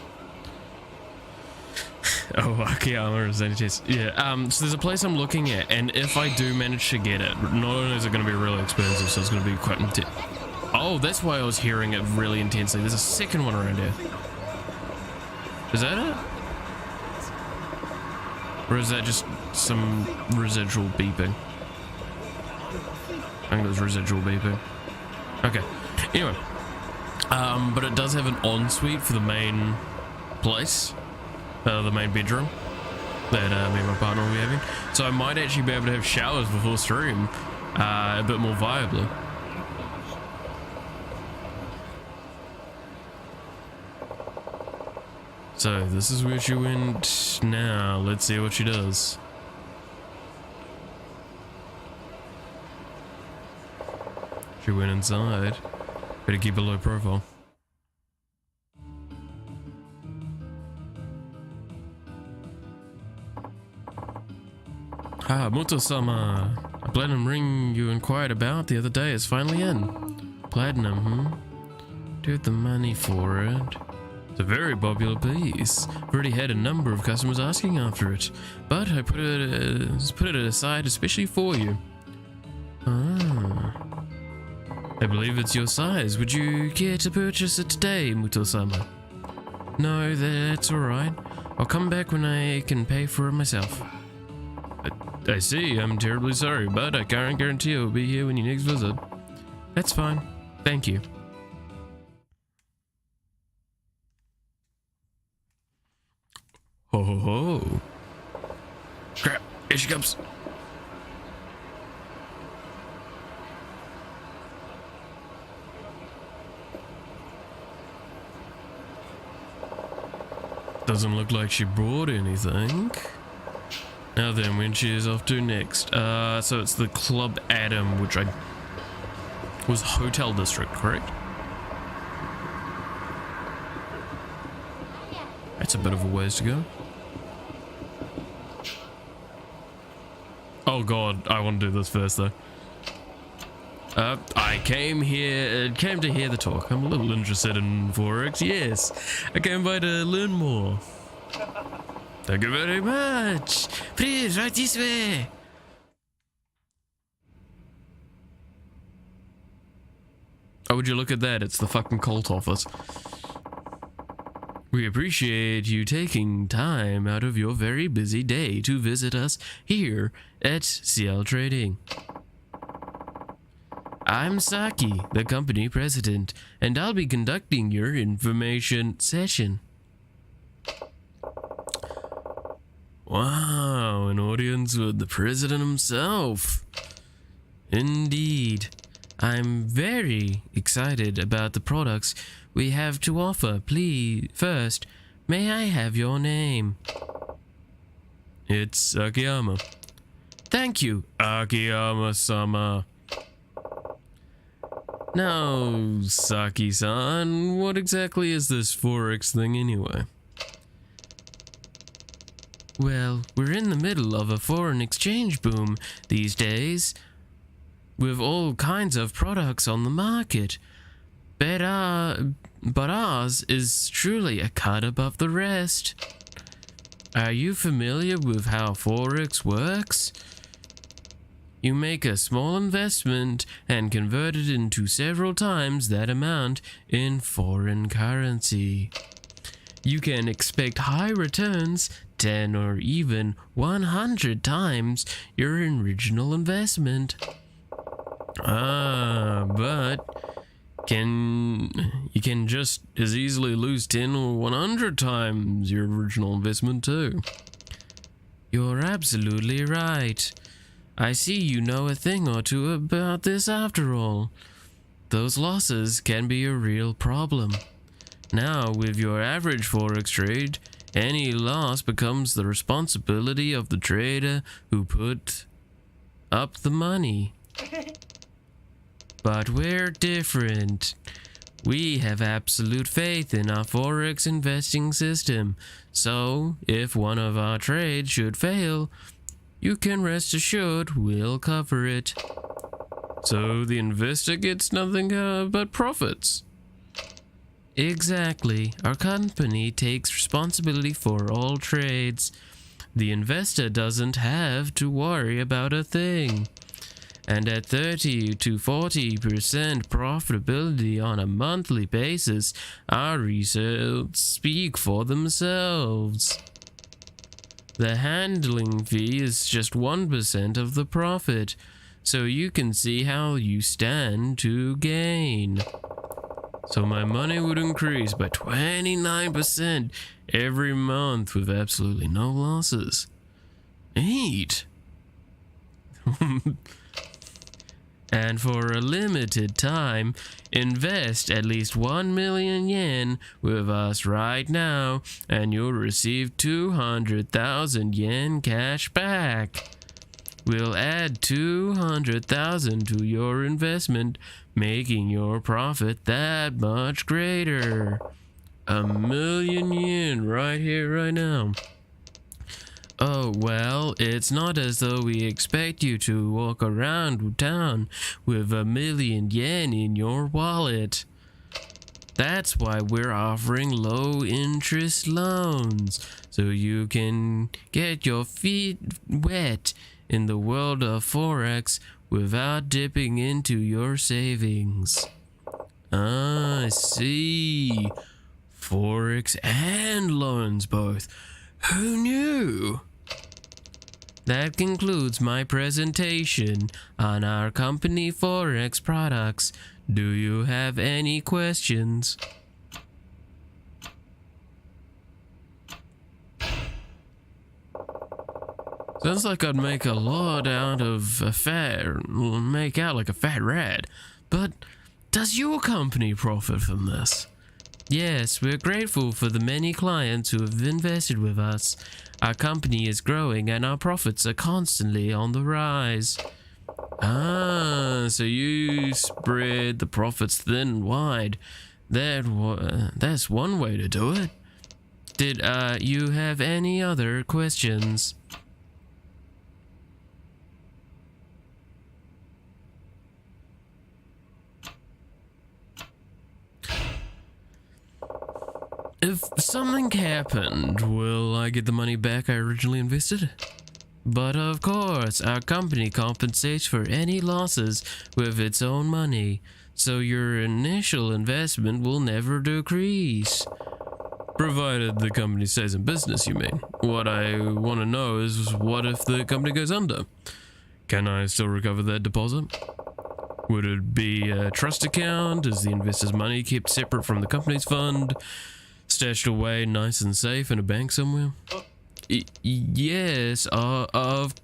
Oh, Akiyama is chest. Yeah, so there's a place I'm looking at, and if I do manage to get it, not only is it going to be really expensive, so it's going to be quite intense. Oh, that's why I was hearing it really intensely. There's a second one around here. Is that it? Or is that just some residual beeping? I think it was residual beeping. Okay. Anyway. But it does have an ensuite for the main place. The main bedroom that me and my partner will be having. So I might actually be able to have showers before stream a bit more viably. So this is where she went now. Let's see what she does. She went inside. Better keep a low profile. Ah, Muto-sama. A platinum ring you inquired about the other day is finally in. Platinum, Do you have the money for it? It's a very popular piece. I've already had a number of customers asking after it, but I put it aside especially for you. Ah. I believe it's your size. Would you care to purchase it today, Muto-sama? No, that's alright. I'll come back when I can pay for it myself. I see. I'm terribly sorry, but I can't guarantee I'll be here when you next visit. That's fine. Thank you. Ho ho ho. Crap. Here she comes. Doesn't look like she brought anything. Now then, when she is off to next? So it's the Club Adam, which was Hotel District, correct? That's a bit of a ways to go. Oh god, I want to do this first though. I came to hear the talk. I'm a little interested in Forex, yes. I came by to learn more. Thank you very much. Please, right this way. Oh, would you look at that? It's the fucking cult office. We appreciate you taking time out of your very busy day to visit us here at CL Trading. I'm Saki, the company president, and I'll be conducting your information session. Wow, an audience with the president himself. Indeed. I'm very excited about the products we have to offer. Please, first, may I have your name? It's Akiyama. Thank you, Akiyama-sama. Now, Saki-san, what exactly is this Forex thing anyway? Well, we're in the middle of a foreign exchange boom these days, with all kinds of products on the market. But ours is truly a cut above the rest. Are you familiar with how Forex works? You make a small investment and convert it into several times that amount in foreign currency. You can expect high returns, 10 or even 100 times your original investment. But you can just as easily lose 10 or 100 times your original investment too. You're absolutely right. I see you know a thing or two about this after all. Those losses can be a real problem. Now, with your average Forex trade, any loss becomes the responsibility of the trader who put up the money. But we're different. We have absolute faith in our Forex investing system, so if one of our trades should fail, you can rest assured we'll cover it. So the investor gets nothing but profits. Exactly. Our company takes responsibility for all trades. The investor doesn't have to worry about a thing. And at 30 to 40% profitability on a monthly basis, our results speak for themselves. The handling fee is just 1% of the profit, so you can see how you stand to gain. So my money would increase by 29% every month with absolutely no losses. Neat. And for a limited time, invest at least 1 million yen with us right now, and you'll receive 200,000 yen cash back. We'll add 200,000 to your investment, making your profit that much greater. 1 million yen right here, right now. Oh, well, it's not as though we expect you to walk around town with 1 million yen in your wallet. That's why we're offering low-interest loans, so you can get your feet wet in the world of Forex without dipping into your savings. Ah, I see. Forex and loans both. Who knew? That concludes my presentation on our company Forex products. Do you have any questions? Sounds like I'd make a lot out of make out like a fat rat. But does your company profit from this? Yes, we're grateful for the many clients who have invested with us. Our company is growing and our profits are constantly on the rise. Ah, so you spread the profits thin and wide. That's one way to do it. Did you have any other questions? If something happened, will I get the money back I originally invested? But of course, our company compensates for any losses with its own money, so your initial investment will never decrease. Provided the company stays in business, you mean? What I want to know is, what if the company goes under? Can I still recover that deposit? Would it be a trust account? Is the investor's money kept separate from the company's fund? Stashed away nice and safe in a bank somewhere? Yes, of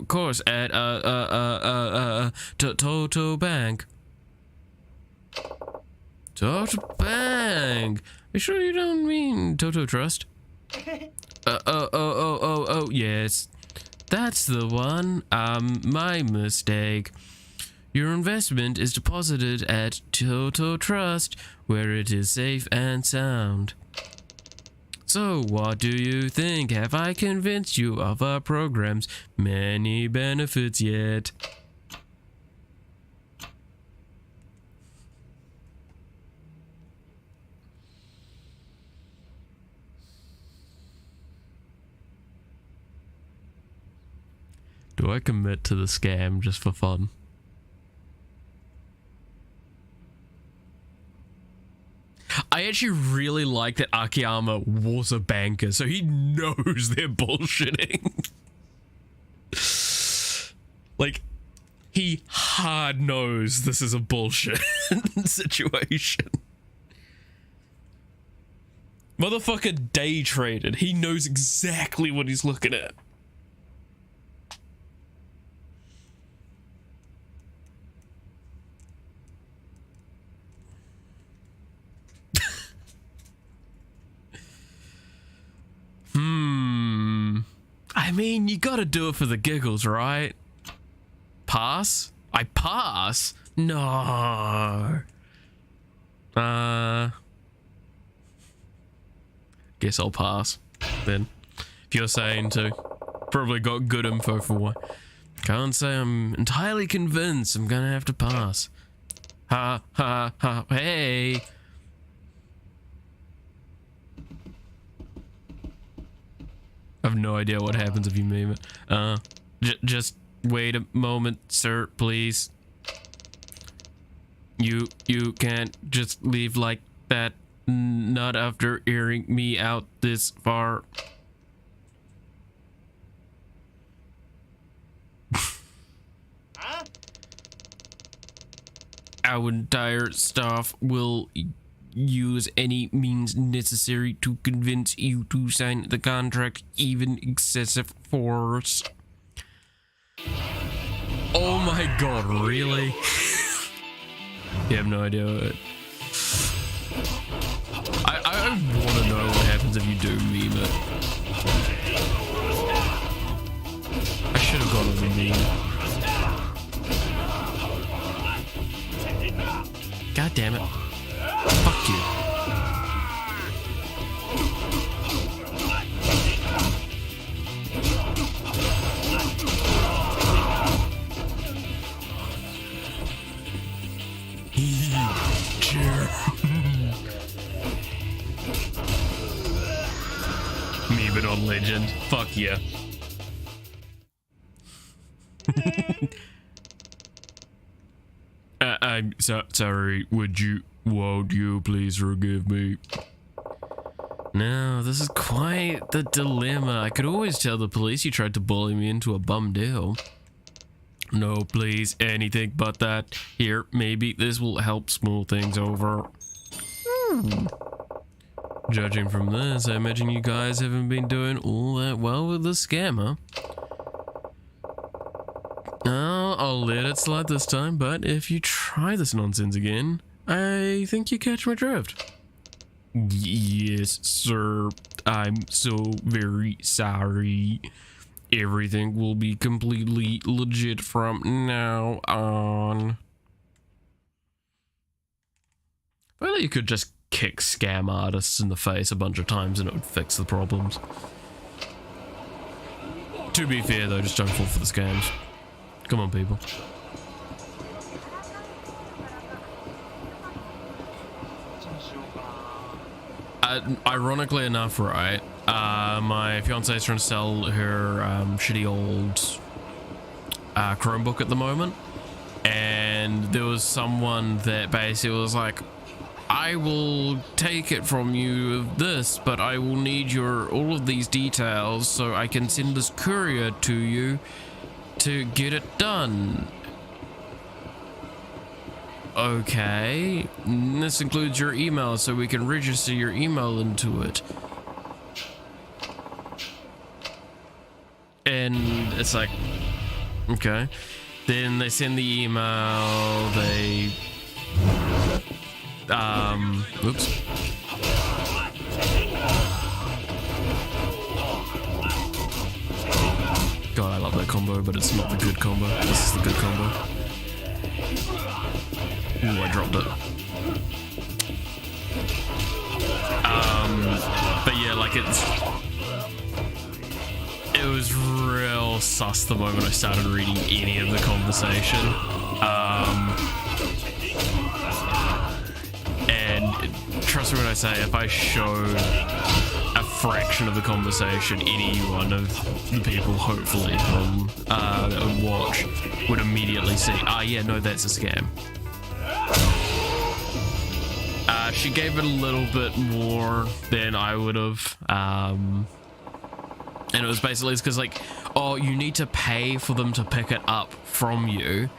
course, at Toto Bank. Toto Bank. Are you sure you don't mean Toto Trust? Oh, yes. That's the one. My mistake. Your investment is deposited at Toto Trust, where it is safe and sound. So, what do you think? Have I convinced you of our program's many benefits yet? Do I commit to the scam just for fun? I actually really like that Akiyama was a banker, so he knows they're bullshitting. Like, he hard knows this is a bullshit situation. Motherfucker day traded. He knows exactly what he's looking at. I mean, you gotta do it for the giggles, right? Pass? I pass? No. Guess I'll pass then. If you're saying to. Probably got good info for one. Can't say I'm entirely convinced. I'm gonna have to pass. Ha ha ha. Hey. I have no idea what happens if you meme it. Just wait a moment, sir, please. You can't just leave like that. Not after hearing me out this far. Our entire staff will use any means necessary to convince you to sign the contract, even excessive force. Oh my god, really? You have no idea what... I want to know what happens if you do meme it. I should have gone with a meme. God damn it. Fuck you. Meme it on Legend. Fuck yeah. I'm sorry. Won't you please forgive me? Now, this is quite the dilemma. I could always tell the police you tried to bully me into a bum deal. No, please, anything but that. Here, maybe this will help smooth things over. Judging from this, I imagine you guys haven't been doing all that well with the scammer. I'll let it slide this time, but if you try this nonsense again, I think you catch my drift. Yes, sir. I'm so very sorry. Everything will be completely legit from now on. Well, you could just kick scam artists in the face a bunch of times and it would fix the problems. To be fair though, just don't fall for the scams. Come on, people. Ironically enough, right, my fiance is trying to sell her shitty old Chromebook at the moment, and there was someone that basically was like, I will take it from you of this, but I will need all of these details so I can send this courier to you to get it done. Okay, this includes your email so we can register your email into it. And it's like, okay. Then they send the email, they oops. God, I love that combo, but it's not the good combo. This is the good combo. Ooh, I dropped it. But yeah, like it was real sus the moment I started reading any of the conversation. And trust me when I say, if I showed a fraction of the conversation, any one of the people, hopefully, that would watch, would immediately see, yeah, no, that's a scam. She gave it a little bit more than I would have, and it was basically because, like, oh, you need to pay for them to pick it up from you,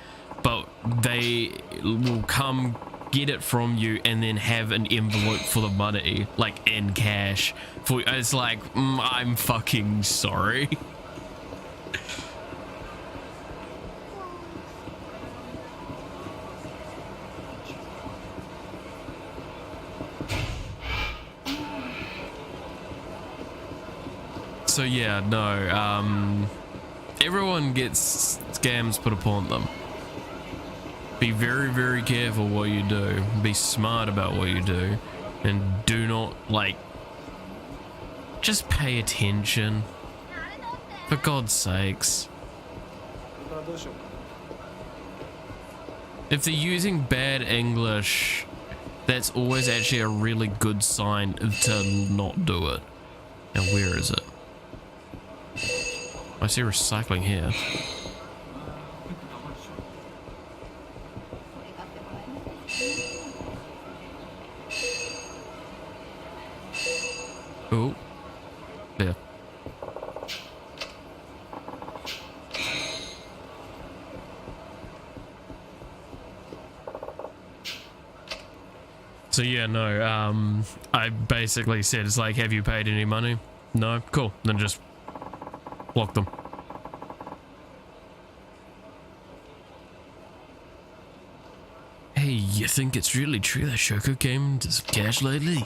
but they will come get it from you and then have an envelope for the money, like in cash. It's like, I'm fucking sorry. So yeah, no, everyone gets scams put upon them. Be very, very careful what you do. Be smart about what you do. And do not, like, just pay attention. For God's sakes. If they're using bad English, that's always actually a really good sign to not do it. Now, where is it? I see recycling here. Oh, there. So yeah, no, I basically said, it's like, have you paid any money? No? Cool, then just block them. Hey, you think it's really true that Shoko came into some cash lately?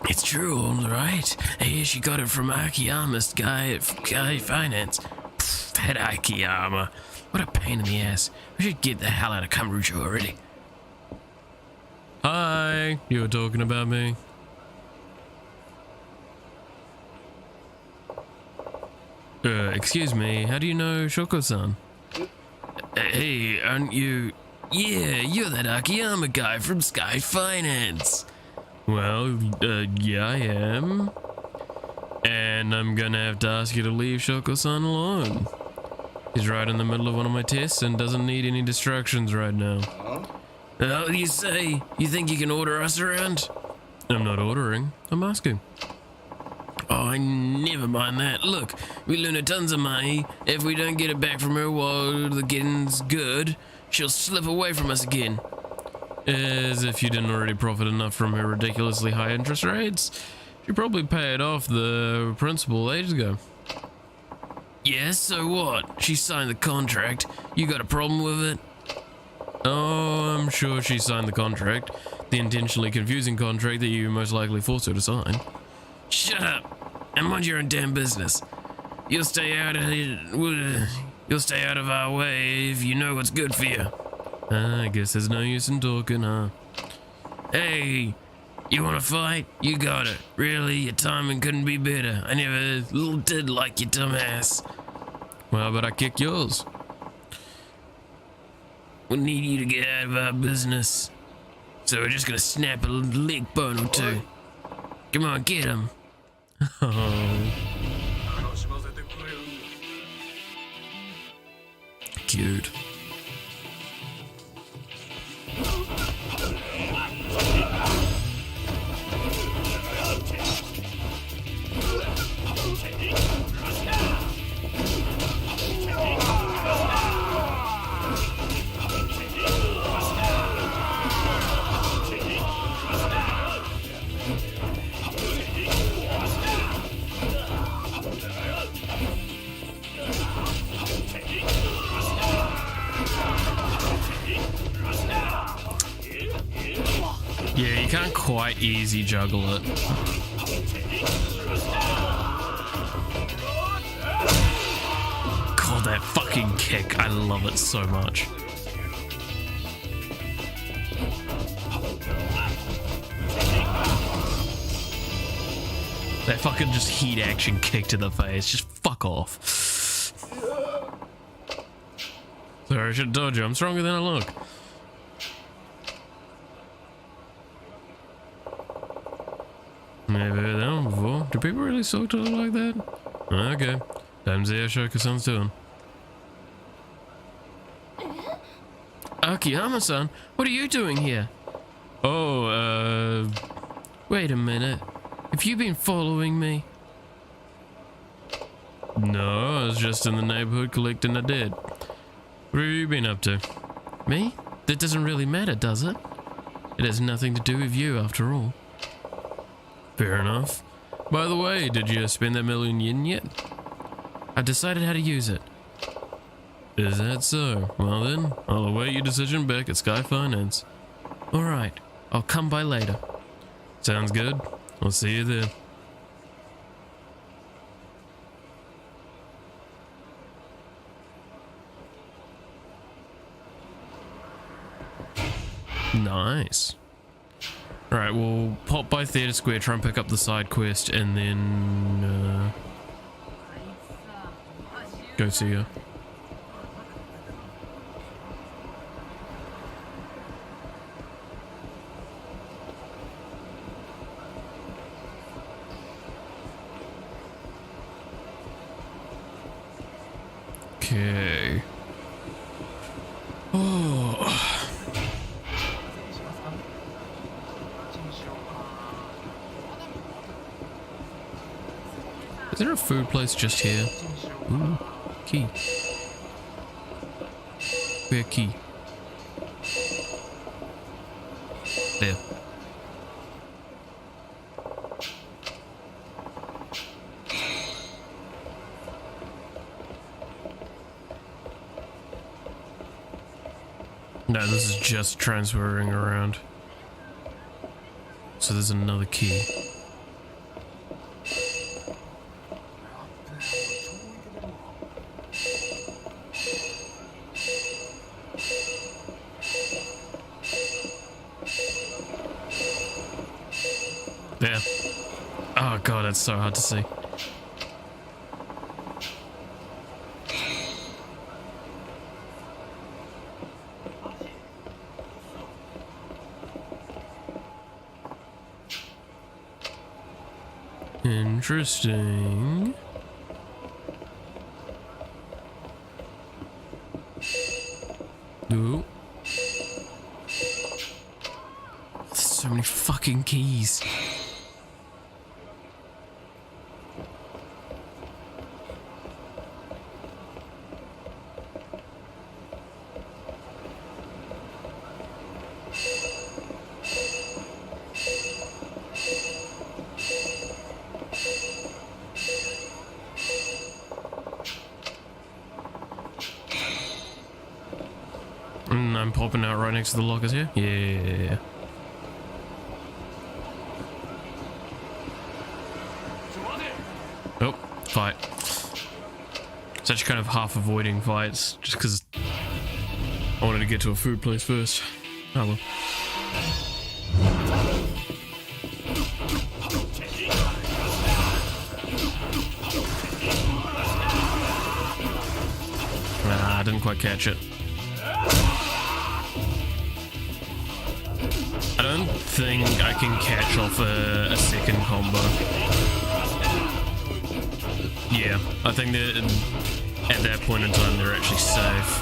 It's true, alright. Hey, she got it from Akiyama's guy at FYI Finance. Pfft, that Akiyama. What a pain in the ass. We should get the hell out of Kamurocho already. Hi, you were talking about me? Excuse me, how do you know Shoko-san? Hey, aren't you... Yeah, you're that Akiyama guy from FYI Finance. Well, yeah, I am. And I'm gonna have to ask you to leave Shoko-san alone. He's right in the middle of one of my tests and doesn't need any distractions right now. What do you say? You think you can order us around? I'm not ordering, I'm asking. Oh, never mind that. Look, we loan her tons of money. If we don't get it back from her while the getting's good, she'll slip away from us again. As if you didn't already profit enough from her ridiculously high interest rates. You probably paid off the principal ages ago. Yes, so what? She signed the contract. You got a problem with it? Oh, I'm sure she signed the contract. The intentionally confusing contract that you most likely forced her to sign. Shut up and mind your own damn business. You'll stay out of our way if you know what's good for you. I guess there's no use in talking, huh? Hey, you wanna fight? You got it. Really, your timing couldn't be better. I never did like you, dumbass. Well, but I kick yours. We need you to get out of our business. So we're just gonna snap a leg bone or two. Come on, get him. Oh, cute. Yeah, you can't quite easy juggle it. God, that fucking kick. I love it so much. That fucking just heat action kick to the face. Just fuck off. Sorry, I should have told you. I'm stronger than I look. Never heard that one before. Do people really talk to her like that? Okay. Time to see how Shoko-san's doing. Akiyama-san, what are you doing here? Oh, wait a minute. Have you been following me? No, I was just in the neighborhood collecting a dead. What have you been up to? Me? That doesn't really matter, does it? It has nothing to do with you, after all. Fair enough. By the way, did you spend that million yen yet? I decided how to use it. Is that so? Well then, I'll await your decision back at Sky Finance. Alright, I'll come by later. Sounds good. I'll see you there. Nice. Alright, we'll pop by Theatre Square, try and pick up the side quest, and then go see her. Okay. Oh. Is there a food place just here? Ooh, key. Where key? There. No, this is just transferring around. So there's another key. There. Oh god, that's so hard to see. Interesting. Ooh. There's so many fucking keys. I'm popping out right next to the lockers here. Yeah. Oh, fight. It's actually kind of half avoiding fights just because I wanted to get to a food place first. Oh well. Nah, I didn't quite catch it. I don't think I can catch off a second combo. Yeah, I think that at that point in time they're actually safe.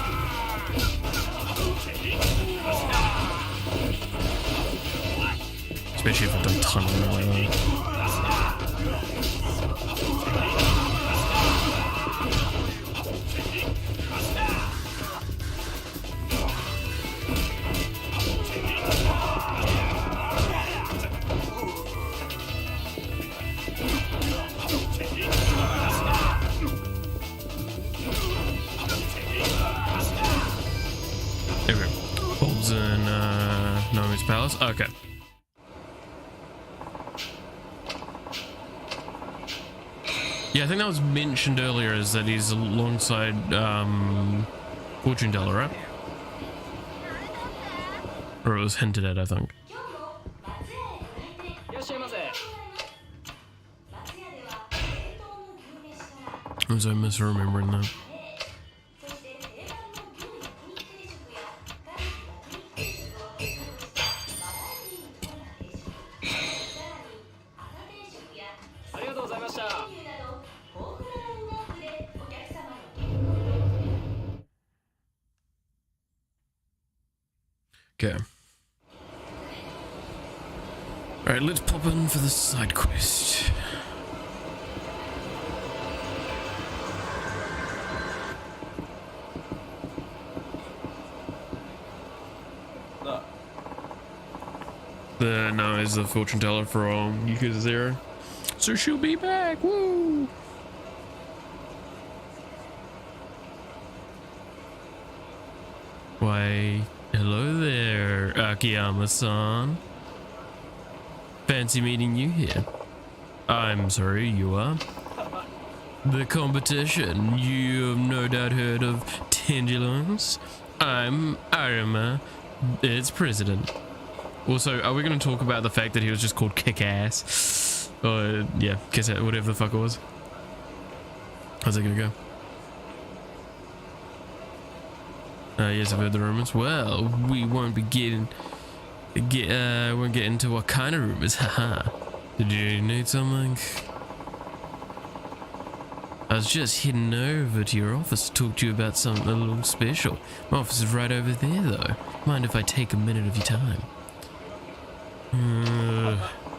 Especially if I've done tunneling like that. Okay. Holds in Nomi's Palace. Okay. Yeah, I think that was mentioned earlier, is that he's alongside Fortune Teller, right? Or it was hinted at, I think. Was I misremembering that? Okay. Alright, let's pop in for the side quest. No, is the fortune teller for Yakuza 0. So she'll be back, woo! Why, hello there, Akiyama-san. Fancy meeting you here. I'm sorry, you are? The competition. You have no doubt heard of Tenjilons. I'm Arima, its president. Also, are we going to talk about the fact that he was just called Kick-Ass? Or, yeah, whatever the fuck it was. How's it going to go? Yes, I've heard the rumors. Well, we won't be won't get into what kind of rumors, haha. Did you need something? I was just heading over to your office to talk to you about something a little special. My office is right over there, though. Mind if I take a minute of your time?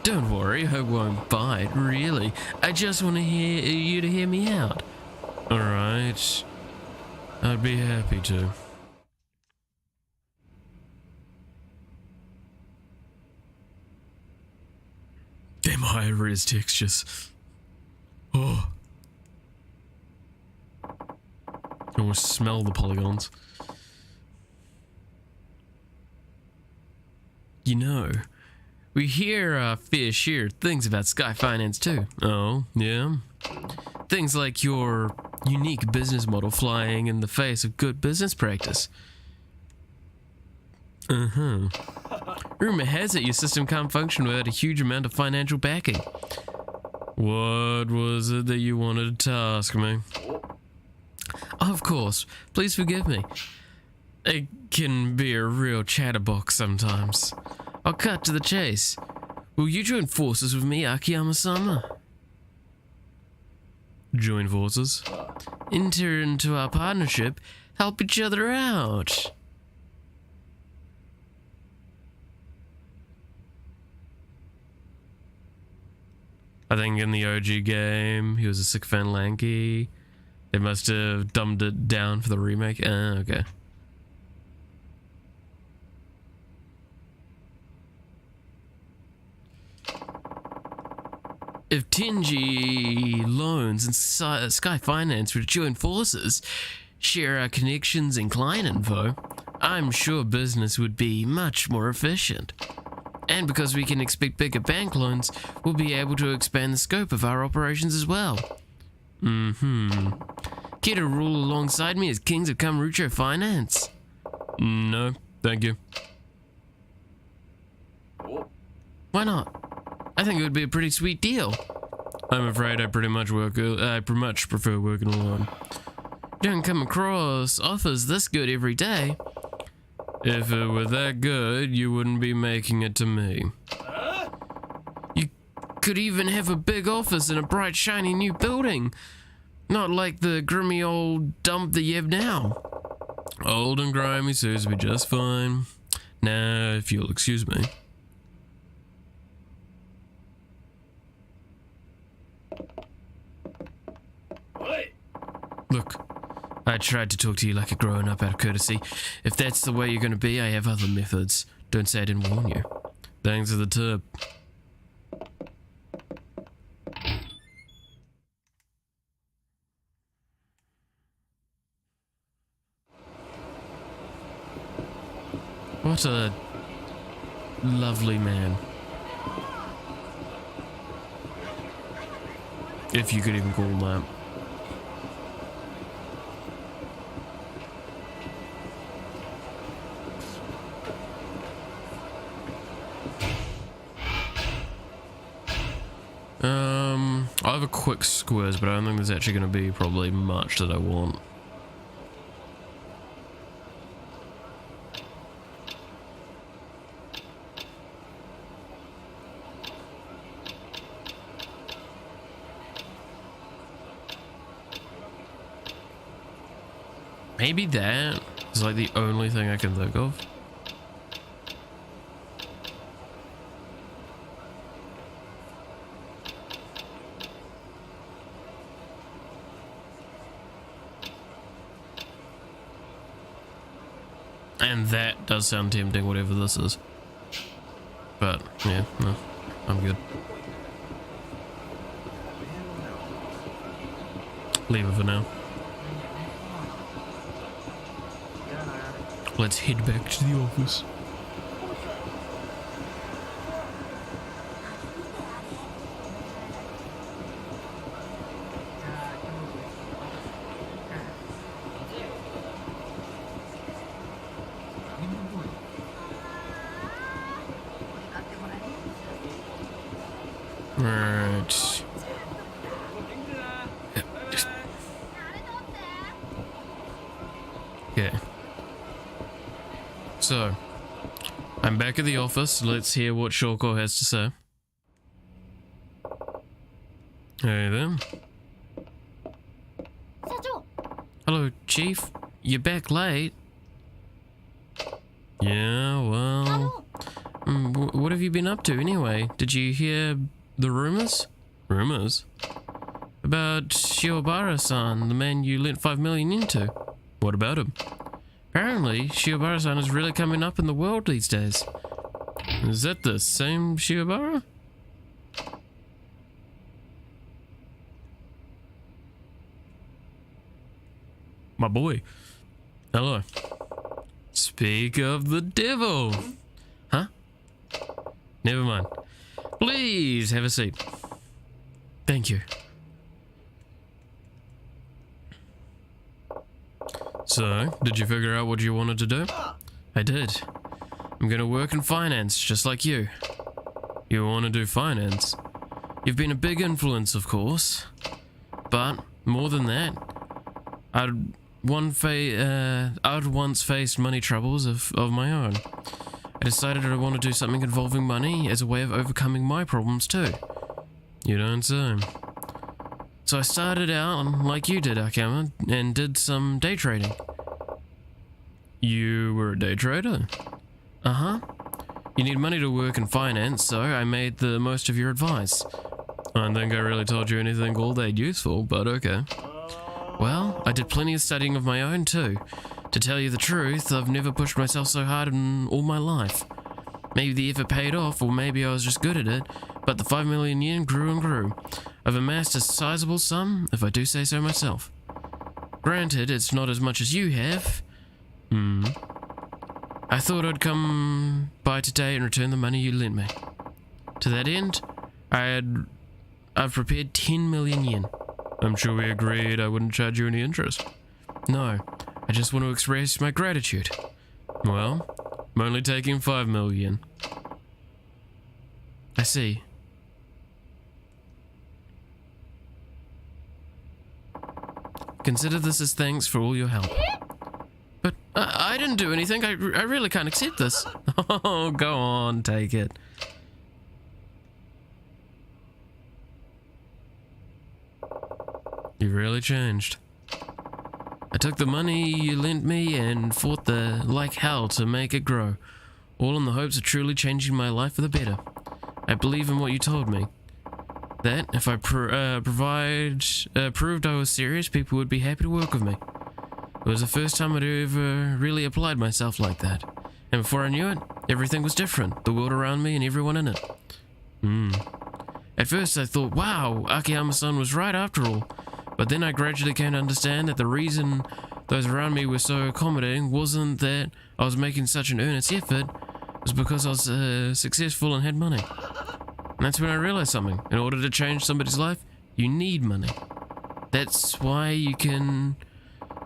Don't worry, I won't bite, really. I just want to hear you to hear me out. Alright. I'd be happy to. Damn high-res textures. Oh. I almost smell the polygons. You know, we hear our fair share of things about Sky Finance too. Oh, yeah? Things like your unique business model flying in the face of good business practice. Uh-huh. Rumor has it your system can't function without a huge amount of financial backing. What was it that you wanted to ask me? Of course. Please forgive me. It can be a real chatterbox sometimes. I'll cut to the chase. Will you join forces with me, Akiyama-sama? Join forces? Enter into our partnership, help each other out. I think in the OG game, he was a sick fan lanky. They must have dumbed it down for the remake. Okay. If Tenji Loans and Sky Finance were to join forces, share our connections and client info, I'm sure business would be much more efficient. And because we can expect bigger bank loans, we'll be able to expand the scope of our operations as well. Care to rule alongside me as kings of Kamurocho Finance? No, thank you. Why not? I think it would be a pretty sweet deal. I'm afraid I pretty much prefer working alone. Don't come across offers this good every day. If it were that good, you wouldn't be making it to me. You could even have a big office in a bright, shiny new building. Not like the grimy old dump that you have now. Old and grimy suits be just fine. Now, if you'll excuse me. Look, I tried to talk to you like a grown-up out of courtesy. If that's the way you're gonna be, I have other methods. Don't say I didn't warn you. Thanks for the tip. What a lovely man. If you could even call him that. I have a quick squiz, but I don't think there's actually going to be probably much that I want. Maybe that is like the only thing I can think of. And that does sound tempting, whatever this is. But, yeah, no, I'm good. Leave it for now. Let's head back to the office. Right. Okay. So, I'm back at the office. Let's hear what Shoko has to say. Hey there. Hello, Chief. You're back late. Yeah, well... what have you been up to anyway? Did you hear the rumors? Rumors? About Shiobara-san, the man you lent 5 million into. What about him? Apparently, Shiobara-san is really coming up in the world these days. Is that the same Shiobara? My boy. Hello. Speak of the devil. Huh? Never mind. Please have a seat. Thank you. So, did you figure out what you wanted to do? I did. I'm gonna work in finance, just like you. You want to do finance? You've been a big influence, of course. But, more than that, I'd once faced money troubles of my own. I decided I want to do something involving money as a way of overcoming my problems too. You don't say. So I started out like you did, Akama, and did some day trading. You were a day trader? Uh-huh. You need money to work in finance, so I made the most of your advice. I don't think I really told you anything all that useful, but okay. Well, I did plenty of studying of my own too. To tell you the truth, I've never pushed myself so hard in all my life. Maybe the effort paid off, or maybe I was just good at it, but the 5 million yen grew and grew. I've amassed a sizable sum, if I do say so myself. Granted, it's not as much as you have. I thought I'd come by today and return the money you lent me. To that end, I've prepared 10 million yen. I'm sure we agreed I wouldn't charge you any interest. No, I just want to express my gratitude. Well, I'm only taking 5 million. I see. Consider this as thanks for all your help. But I didn't do anything. I really can't accept this. Oh, go on, take it. You really changed. I took the money you lent me and fought like hell to make it grow, all in the hopes of truly changing my life for the better. I believe in what you told me. That if I proved I was serious, people would be happy to work with me. It was the first time I'd ever really applied myself like that. And before I knew it, everything was different. The world around me and everyone in it. At first I thought, wow, Akiyama-san was right after all. But then I gradually came to understand that the reason those around me were so accommodating wasn't that I was making such an earnest effort. It was because I was successful and had money. And that's when I realized something. In order to change somebody's life, you need money. That's why you can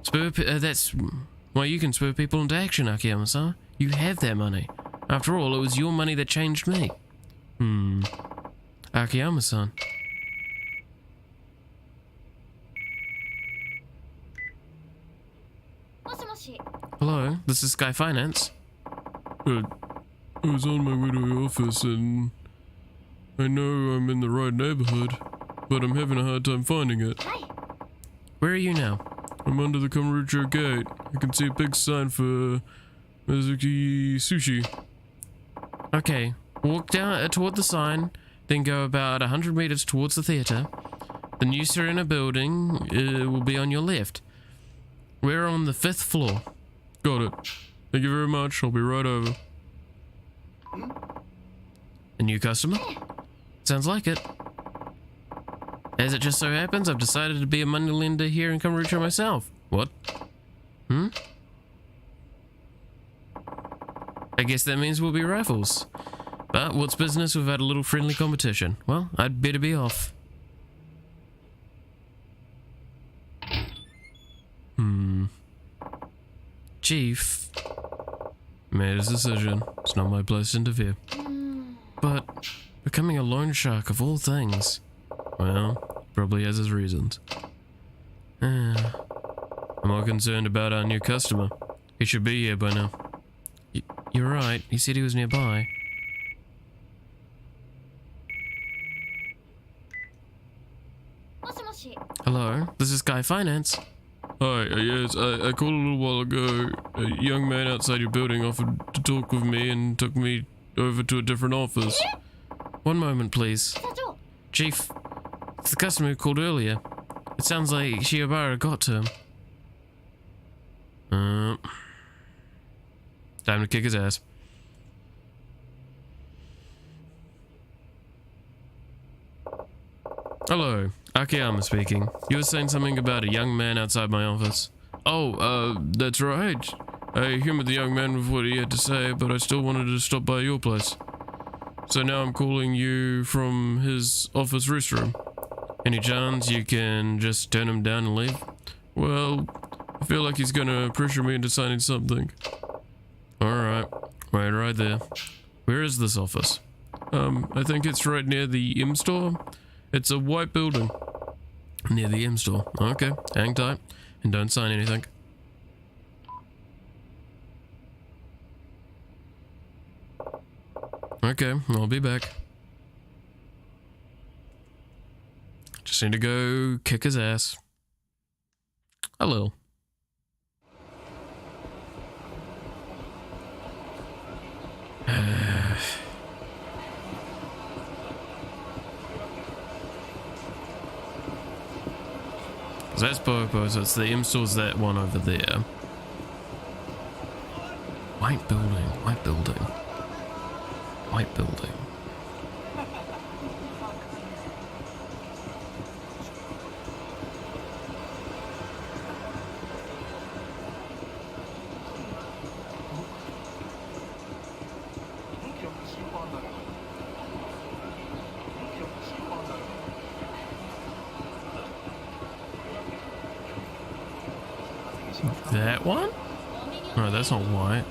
spur people into action, Akiyama-san. You have that money. After all, it was your money that changed me. Akiyama-san. Hello, this is Sky Finance. I was on my way to the office and I know I'm in the right neighborhood, but I'm having a hard time finding it. Where are you now? I'm under the Kamurocho gate. I can see a big sign for Mizuki Sushi. Okay, walk down toward the sign, then go about 100 meters towards the theater. The new Serena building will be on your left. We're on the 5th floor. Got it. Thank you very much. I'll be right over. A new customer? Sounds like it. As it just so happens, I've decided to be a money lender here in Kamurocho myself. What? I guess that means we'll be rivals. But what's business without a little friendly competition? Well, I'd better be off. Chief made his decision. It's not my place to interfere. But becoming a loan shark of all things, well, probably has his reasons. I'm more concerned about our new customer. He should be here by now. You're right, he said he was nearby. Hello, this is Sky Finance. Hi, yes, I called a little while ago. A young man outside your building offered to talk with me and took me over to a different office. One moment, please. Chief, it's the customer who called earlier. It sounds like Shiobara got to him. Time to kick his ass. Hello, Akiyama speaking. You were saying something about a young man outside my office. Oh, that's right. I humored the young man with what he had to say, but I still wanted to stop by your place. So now I'm calling you from his office restroom. Any chance you can just turn him down and leave? Well, I feel like he's gonna pressure me into signing something. Alright, wait right there. Where is this office? I think it's right near the M store. It's a white building. Near the M store. Okay, hang tight and don't sign anything. Okay, I'll be back. Just need to go kick his ass. A little. That's Popo, so it's the M store's that one over there. White building, white building. White building. That one? No, that's not white.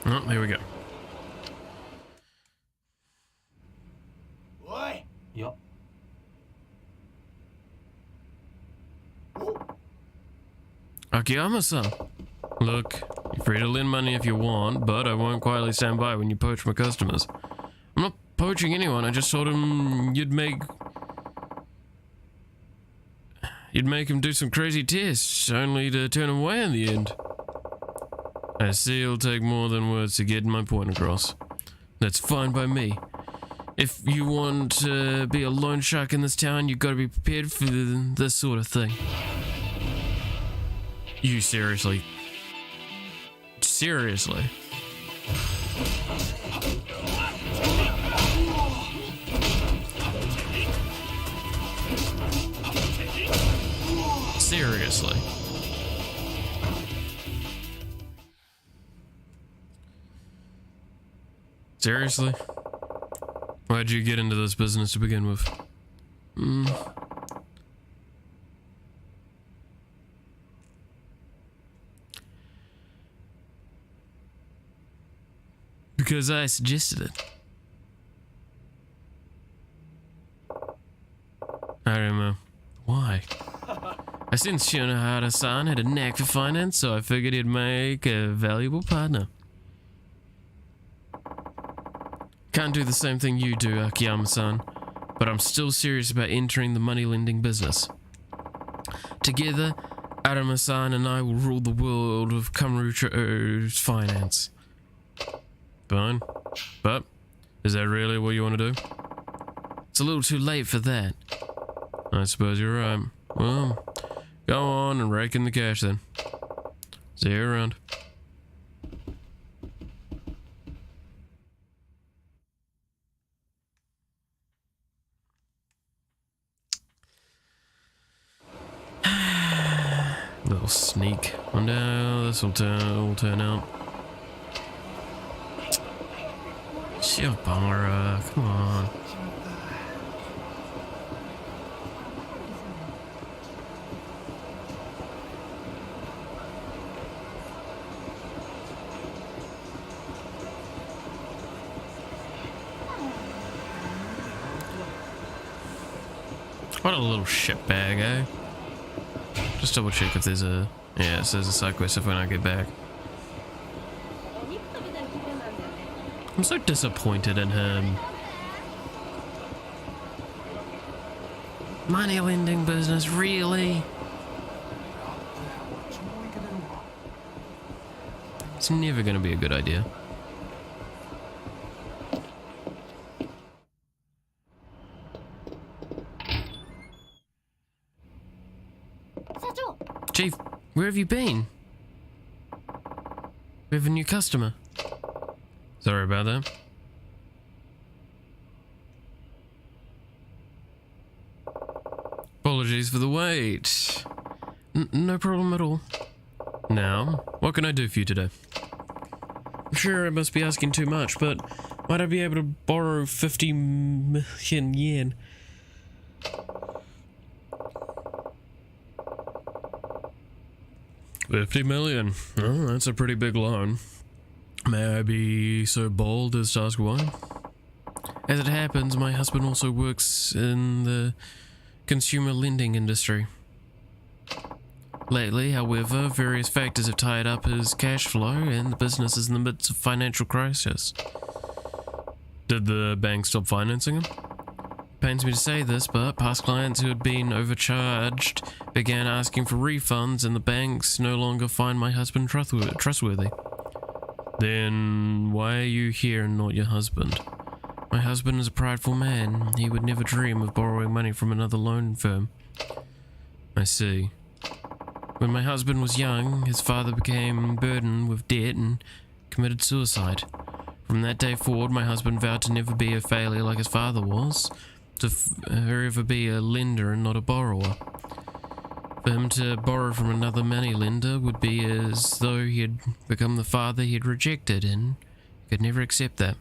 Oh, here we go. おい。いや Akiyama-san, look, you're free to lend money if you want, but I won't quietly stand by when you poach my customers. I'm not poaching anyone, I just told him you'd make him do some crazy tests, only to turn him away in the end. I see it'll take more than words to get my point across. That's fine by me. If you want to be a loan shark in this town, you've got to be prepared for this sort of thing. You seriously? Seriously? Seriously? Seriously? Why'd you get into this business to begin with? Because I suggested it. I don't know. Why? I sensed Shinohara-san had a knack for finance, so I figured he'd make a valuable partner. Can't do the same thing you do, Akiyama-san, but I'm still serious about entering the money lending business. Together, Arama-san and I will rule the world of Kamurocho's finance. Fine, but is that really what you want to do? It's a little too late for that. I suppose you're right. Well, go on and rake in the cash then. See you around. Little sneak. Wonder how this will turn out. Shiobara, come on. What a little shitbag, eh? Just double check if there's a... Yeah, it says a side quest if when I get back. I'm so disappointed in him. Money lending business, really? It's never gonna be a good idea. Chief, where have you been? We have a new customer. Sorry about that. Apologies for the wait. No problem at all. Now, what can I do for you today? I'm sure I must be asking too much, but might I be able to borrow 50 million yen? $50 million. Oh, that's a pretty big loan. May I be so bold as to ask why? As it happens, my husband also works in the consumer lending industry. Lately, however, various factors have tied up his cash flow and the business is in the midst of financial crisis. Did the bank stop financing him? Pains me to say this, but past clients who had been overcharged began asking for refunds and the banks no longer find my husband trustworthy. Then why are you here and not your husband? My husband is a prideful man. He would never dream of borrowing money from another loan firm. I see. When my husband was young, his father became burdened with debt and committed suicide. From that day forward, my husband vowed to never be a failure like his father was, to forever be a lender and not a borrower. For him to borrow from another money lender would be as though he had become the father he had rejected and could never accept that.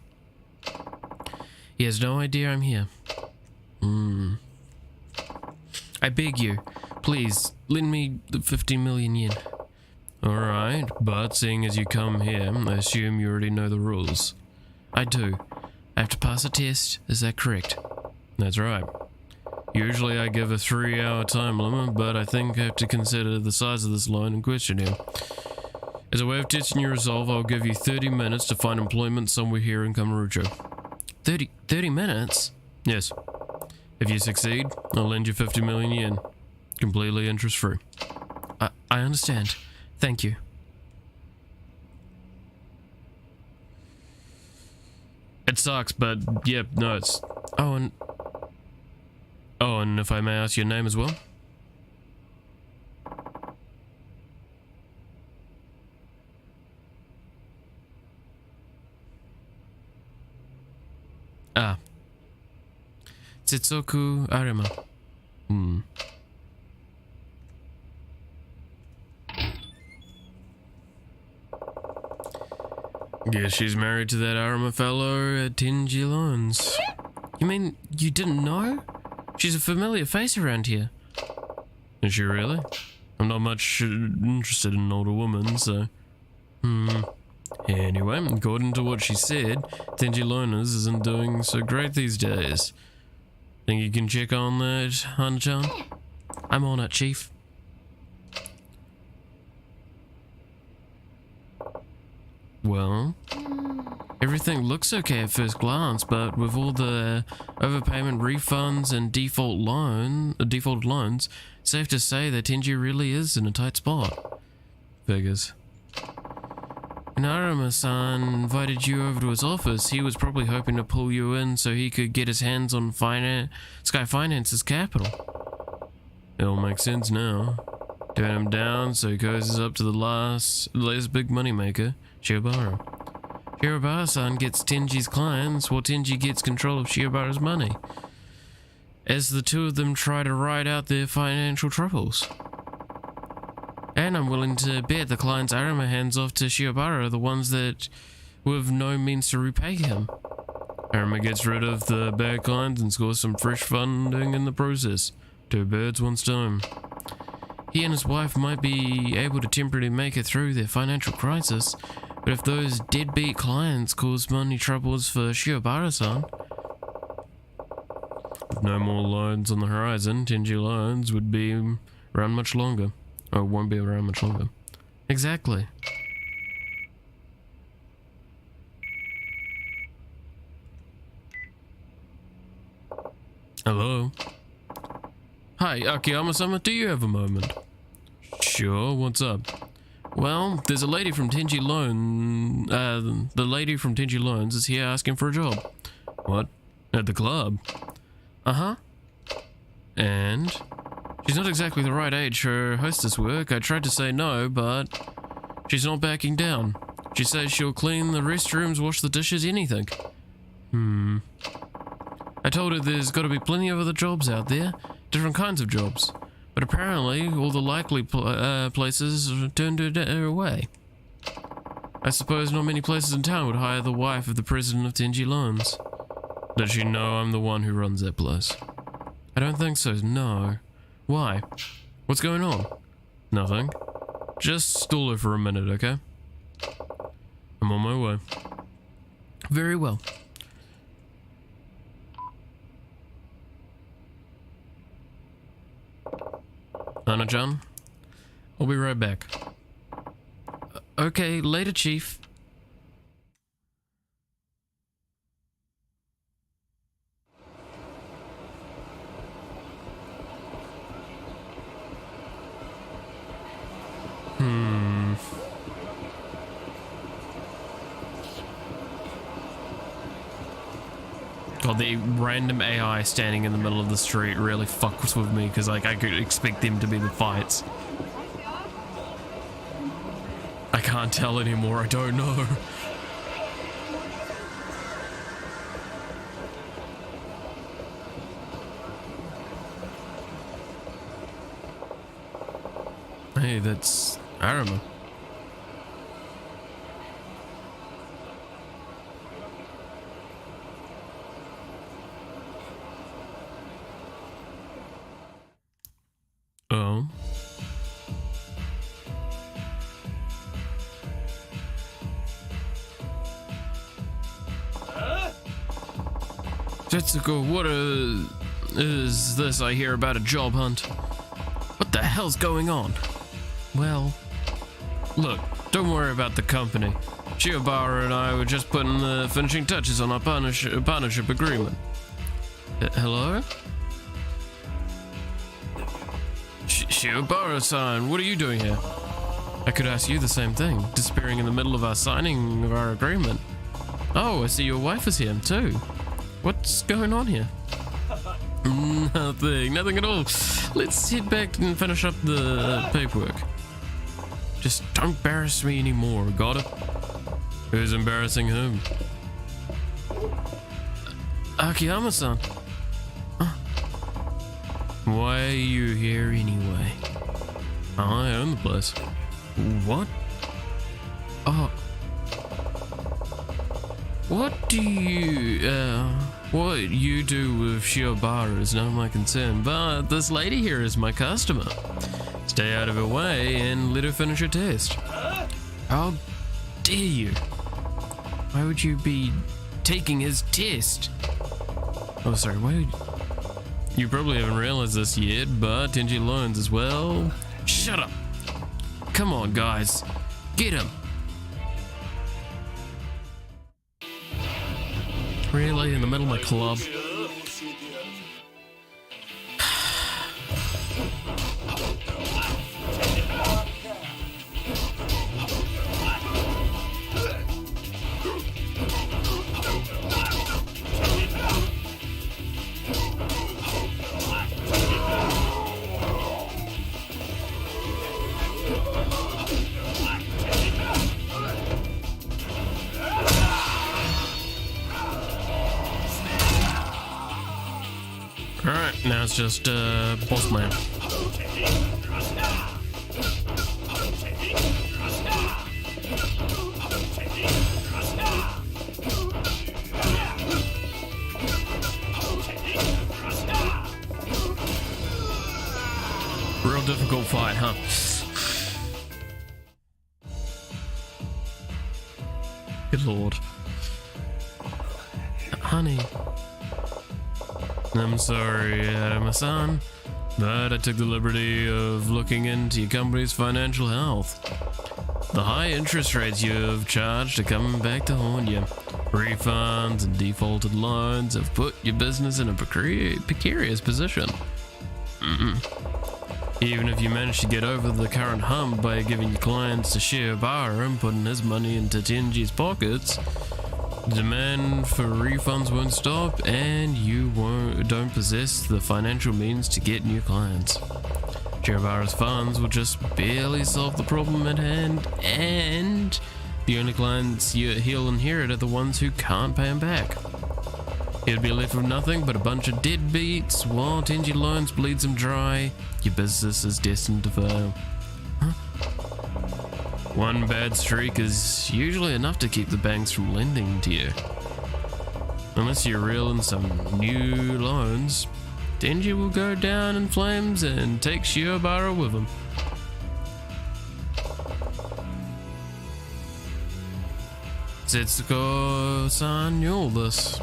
He has no idea I'm here. I beg you, please, lend me the 50 million yen. Alright, but seeing as you come here, I assume you already know the rules. I do. I have to pass a test, is that correct? That's right. Usually I give a 3-hour time limit, but I think I have to consider the size of this loan in question here. As a way of testing your resolve, I'll give you 30 minutes to find employment somewhere here in Kamurocho. 30 minutes? Yes. If you succeed, I'll lend you 50 million yen. Completely interest-free. I understand. Thank you. It sucks, but yeah, no, it's... Oh, and if I may ask your name as well? Ah. Setsuko Arima. Guess she's married to that Arima fellow at Tenji Loans. You mean you didn't know? She's a familiar face around here. Is she really? I'm not much interested in an older woman, so... Anyway, according to what she said, Tenji Loaners isn't doing so great these days. Think you can check on that, Hana-chan? I'm on it, Chief. Well, everything looks okay at first glance, but with all the overpayment refunds and defaulted loans, it's safe to say that Tenji really is in a tight spot. Figures. When Arima-san invited you over to his office, he was probably hoping to pull you in so he could get his hands on Sky Finance's capital. It all makes sense now. Turn him down so he goes up to the latest big moneymaker, Shiobara. Shiobara-san gets Tenji's clients, while Tenji gets control of Shiobara's money, as the two of them try to ride out their financial troubles. And I'm willing to bet the clients Arima hands off to Shiobara are the ones that with no means to repay him. Arima gets rid of the bad clients and scores some fresh funding in the process. 2 birds, 1 stone. He and his wife might be able to temporarily make it through their financial crisis, but if those deadbeat clients cause money troubles for Shiobara-san, with no more loans on the horizon, Tenji Loans would be around much longer. Or won't be around much longer. Exactly. Hello? Hi, Akiyama-sama, do you have a moment? Sure, what's up? Well, there's a lady from Tenji the lady from Tenji Loans is here asking for a job. What? At the club? Uh-huh. And? She's not exactly the right age for hostess work. I tried to say no, but she's not backing down. She says she'll clean the restrooms, wash the dishes, anything. I told her there's got to be plenty of other jobs out there, different kinds of jobs. But apparently, all the likely places turned her away. I suppose not many places in town would hire the wife of the president of Tenji Loans. Does she know I'm the one who runs that place? I don't think so, no. Why? What's going on? Nothing. Just stall her for a minute, okay? I'm on my way. Very well. Hana-chan, I'll be right back. Okay, later, Chief. God, the random AI standing in the middle of the street really fucks with me because like I could expect them to be the fights. I can't tell anymore, I don't know. Hey, that's Arima. Oh. Tetsuko, what is this I hear about a job hunt? What the hell's going on? Well, look, don't worry about the company. Shiobara and I were just putting the finishing touches on our partnership agreement. Hello? Shiobara-san, what are you doing here? I could ask you the same thing, disappearing in the middle of our signing of our agreement. Oh, I see your wife is here too. What's going on here? Nothing at all. Let's head back and finish up the paperwork. Just don't embarrass me anymore, got it? Who's embarrassing whom? Akiyama-san. Why are you here anyway? I own the place. What? Oh. What you do with Shiobara is none of my concern, but this lady here is my customer. Stay out of her way and let her finish her test. How dare you? Why would you be taking his test? Oh, sorry, why would you probably haven't realized this yet, but Tenji learns as well. Shut up! Come on, guys. Get him! Really? In the middle of my club? Alright, now it's just boss man. Real difficult fight, huh? Good lord. Honey. I'm sorry, Adama-san, but I took the liberty of looking into your company's financial health. The high interest rates you have charged are coming back to haunt you. Refunds and defaulted loans have put your business in a precarious position. Even if you manage to get over the current hump by giving your clients to Shiobara and putting his money into Tenji's pockets, the demand for refunds won't stop, and you don't possess the financial means to get new clients. Shiobara's funds will just barely solve the problem at hand, and the only clients he'll inherit are the ones who can't pay him back. He'll be left with nothing but a bunch of deadbeats while Tenji Loans bleeds him dry. Your business is destined to fail. One bad streak is usually enough to keep the banks from lending to you. Unless you're reeling some new loans, Tenji will go down in flames and take Shiobara with him. Setsuko-san knew this.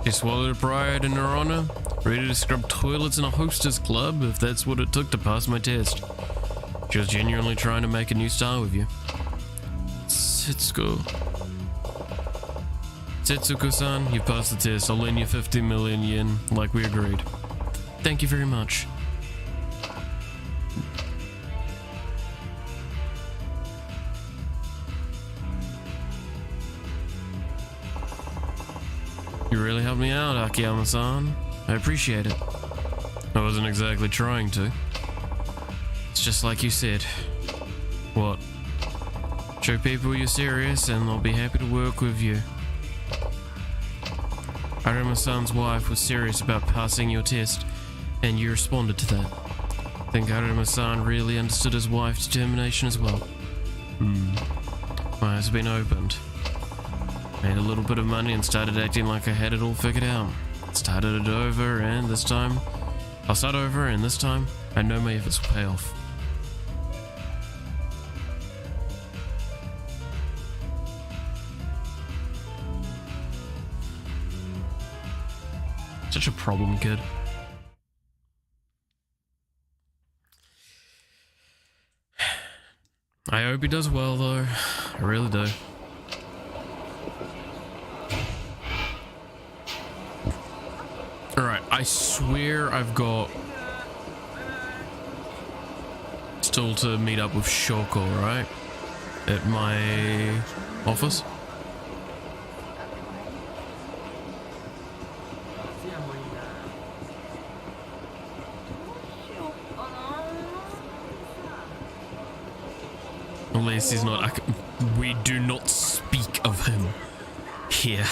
She swallowed her pride and her honor, ready to scrub toilets in a hostess club if that's what it took to pass my test. She was genuinely trying to make a new start with you. Setsuko-san, you passed the test. I'll lend you 50 million yen, like we agreed. Thank you very much. You really helped me out, Akiyama-san. I appreciate it. I wasn't exactly trying to. It's just like you said. What? Show people you're serious and they'll be happy to work with you. Arima-san's wife was serious about passing your test, and you responded to that. I think Arima-san really understood his wife's determination as well. My eyes have been opened. Made a little bit of money and started acting like I had it all figured out. Started it over, and this time I'll start over, and this time I know my efforts will pay off. Such a problem kid. I hope he does well though. I really do. Alright, I swear I've got still to meet up with Shoko, right? At my office. Unless he's not, we do not speak of him here.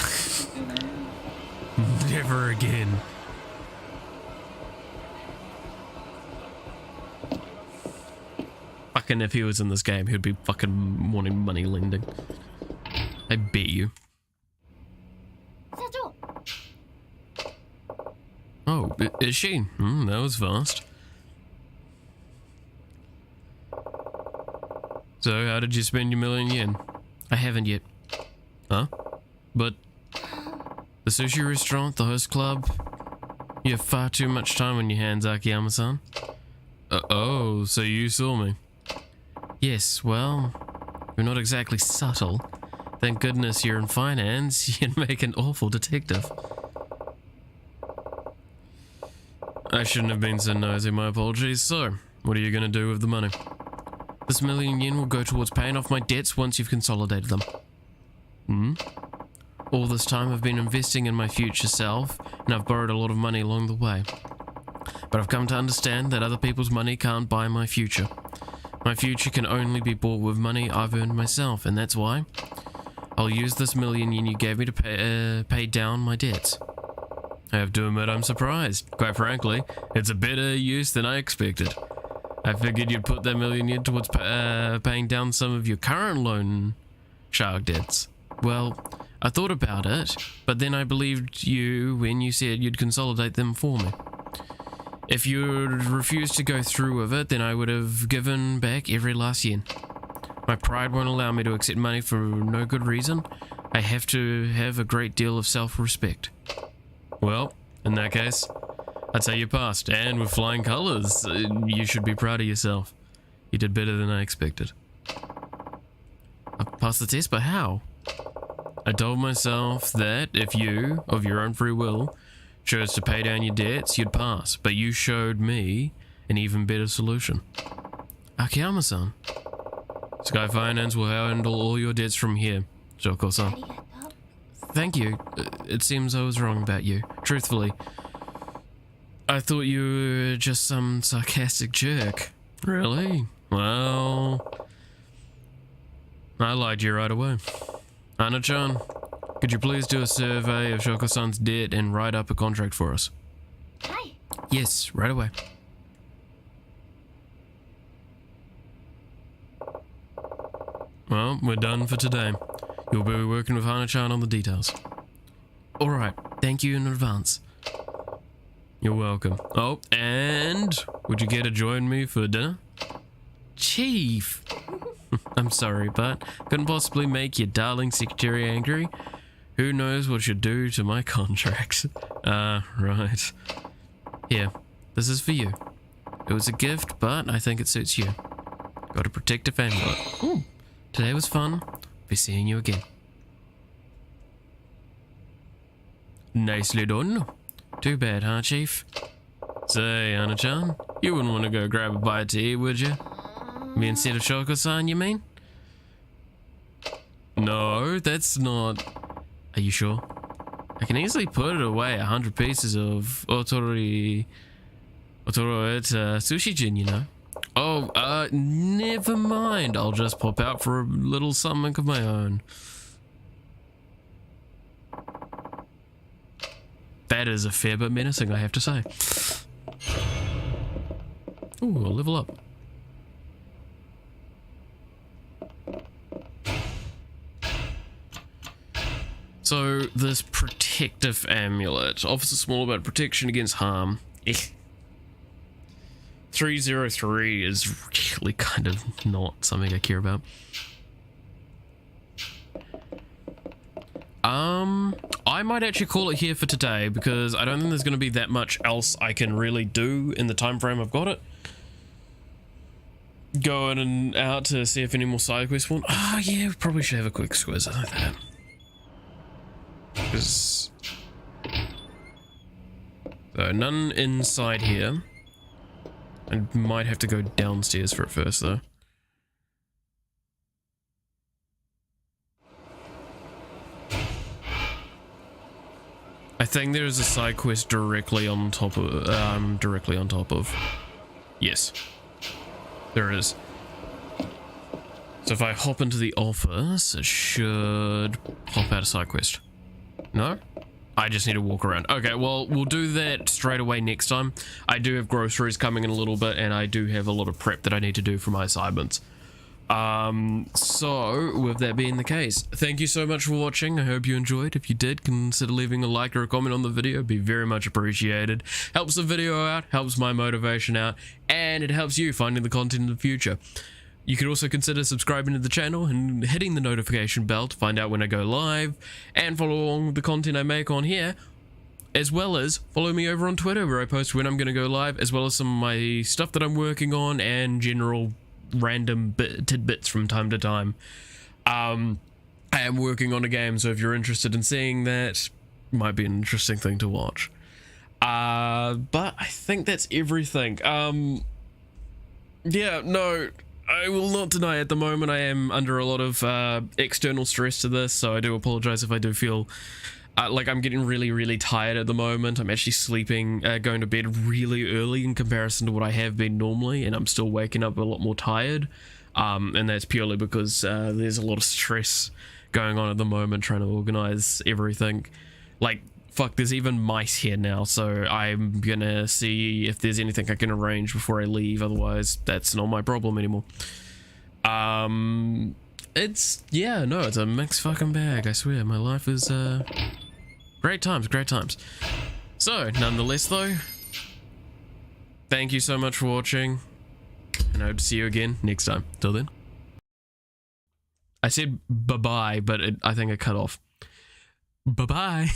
Never again. Fucking if he was in this game, he'd be fucking wanting money lending. I bet you. Oh, is she? That was fast. So, how did you spend your million yen? I haven't yet. Huh? But the sushi restaurant, the host club, you have far too much time on your hands, Akiyama-san. Oh, so you saw me. Yes, well, you're not exactly subtle. Thank goodness you're in finance. You'd make an awful detective. I shouldn't have been so nosy, my apologies. So, what are you going to do with the money? This million yen will go towards paying off my debts once you've consolidated them. All this time I've been investing in my future self, and I've borrowed a lot of money along the way. But I've come to understand that other people's money can't buy my future. My future can only be bought with money I've earned myself, and that's why I'll use this million yen you gave me to pay down my debts. I have to admit I'm surprised. Quite frankly, it's a better use than I expected. I figured you'd put that million yen towards paying down some of your current loan shark debts. Well, I thought about it, but then I believed you when you said you'd consolidate them for me. If you'd refused to go through with it, then I would have given back every last yen. My pride won't allow me to accept money for no good reason. I have to have a great deal of self-respect. Well, in that case, I'd say you passed, and with flying colours. You should be proud of yourself. You did better than I expected. I passed the test, but how? I told myself that if you, of your own free will, chose to pay down your debts, you'd pass, but you showed me an even better solution. Akiyama-san. Sky Finance will handle all your debts from here, Shoko-san. Thank you. It seems I was wrong about you. Truthfully, I thought you were just some sarcastic jerk. Really? Well, I lied to you right away. Ana-chan, could you please do a survey of Shoko-san's debt and write up a contract for us? Hi. Yes, right away. Well, we're done for today. You'll be working with Hana-chan on the details. Alright, thank you in advance. You're welcome. Oh, and would you care to join me for dinner? Chief! I'm sorry, but couldn't possibly make your darling secretary angry. Who knows what you'd do to my contract. Right. Here, this is for you. It was a gift, but I think it suits you. Got a protective amulet. Ooh, today was fun. Be seeing you again. Nicely done. Too bad, huh, Chief? Say, Ana-chan, you wouldn't want to go grab a bite to eat, would you? Me instead of Shoko-san, you mean? No, that's not... Are you sure? I can easily put it away 100 pieces of Otoro sushi-jin, you know. Oh, never mind. I'll just pop out for a little something of my own. That is a fair bit menacing, I have to say. Ooh, I'll level up. So, this protective amulet offers a small amount of protection against harm. 303 is really kind of not something I care about. I might actually call it here for today because I don't think there's going to be that much else I can really do in the time frame I've got it. Go in and out to see if any more side quests spawn. Oh yeah, we probably should have a quick squiz like that. Because... So, none inside here. I might have to go downstairs for it first though. I think there is a side quest directly on top of, yes, there is. So if I hop into the office, it should pop out a side quest. No? I just need to walk around. Okay, well, we'll do that straight away next time. I do have groceries coming in a little bit, and I do have a lot of prep that I need to do for my assignments. So with that being the case, thank you so much for watching. I hope you enjoyed. If you did, consider leaving a like or a comment on the video. It'd be very much appreciated. Helps the video out, helps my motivation out, and it helps you finding the content in the future. You could also consider subscribing to the channel and hitting the notification bell to find out when I go live, and follow along with the content I make on here, as well as follow me over on Twitter where I post when I'm going to go live, as well as some of my stuff that I'm working on and general random tidbits from time to time. I am working on a game, so if you're interested in seeing that, might be an interesting thing to watch. But I think that's everything. Yeah, no, I will not deny at the moment I am under a lot of external stress to this, so I do apologize if I do feel like I'm getting really tired at the moment. I'm actually sleeping, going to bed really early in comparison to what I have been normally, and I'm still waking up a lot more tired, and that's purely because there's a lot of stress going on at the moment trying to organize everything. Like, fuck, there's even mice here now, so I'm gonna see if there's anything I can arrange before I leave, otherwise that's not my problem anymore. It's, yeah, no, it's a mixed fucking bag, I swear. My life is, great times, great times. So, nonetheless though, thank you so much for watching, and I hope to see you again next time. Till then. I said bye-bye, but I think I cut off. Bye-bye.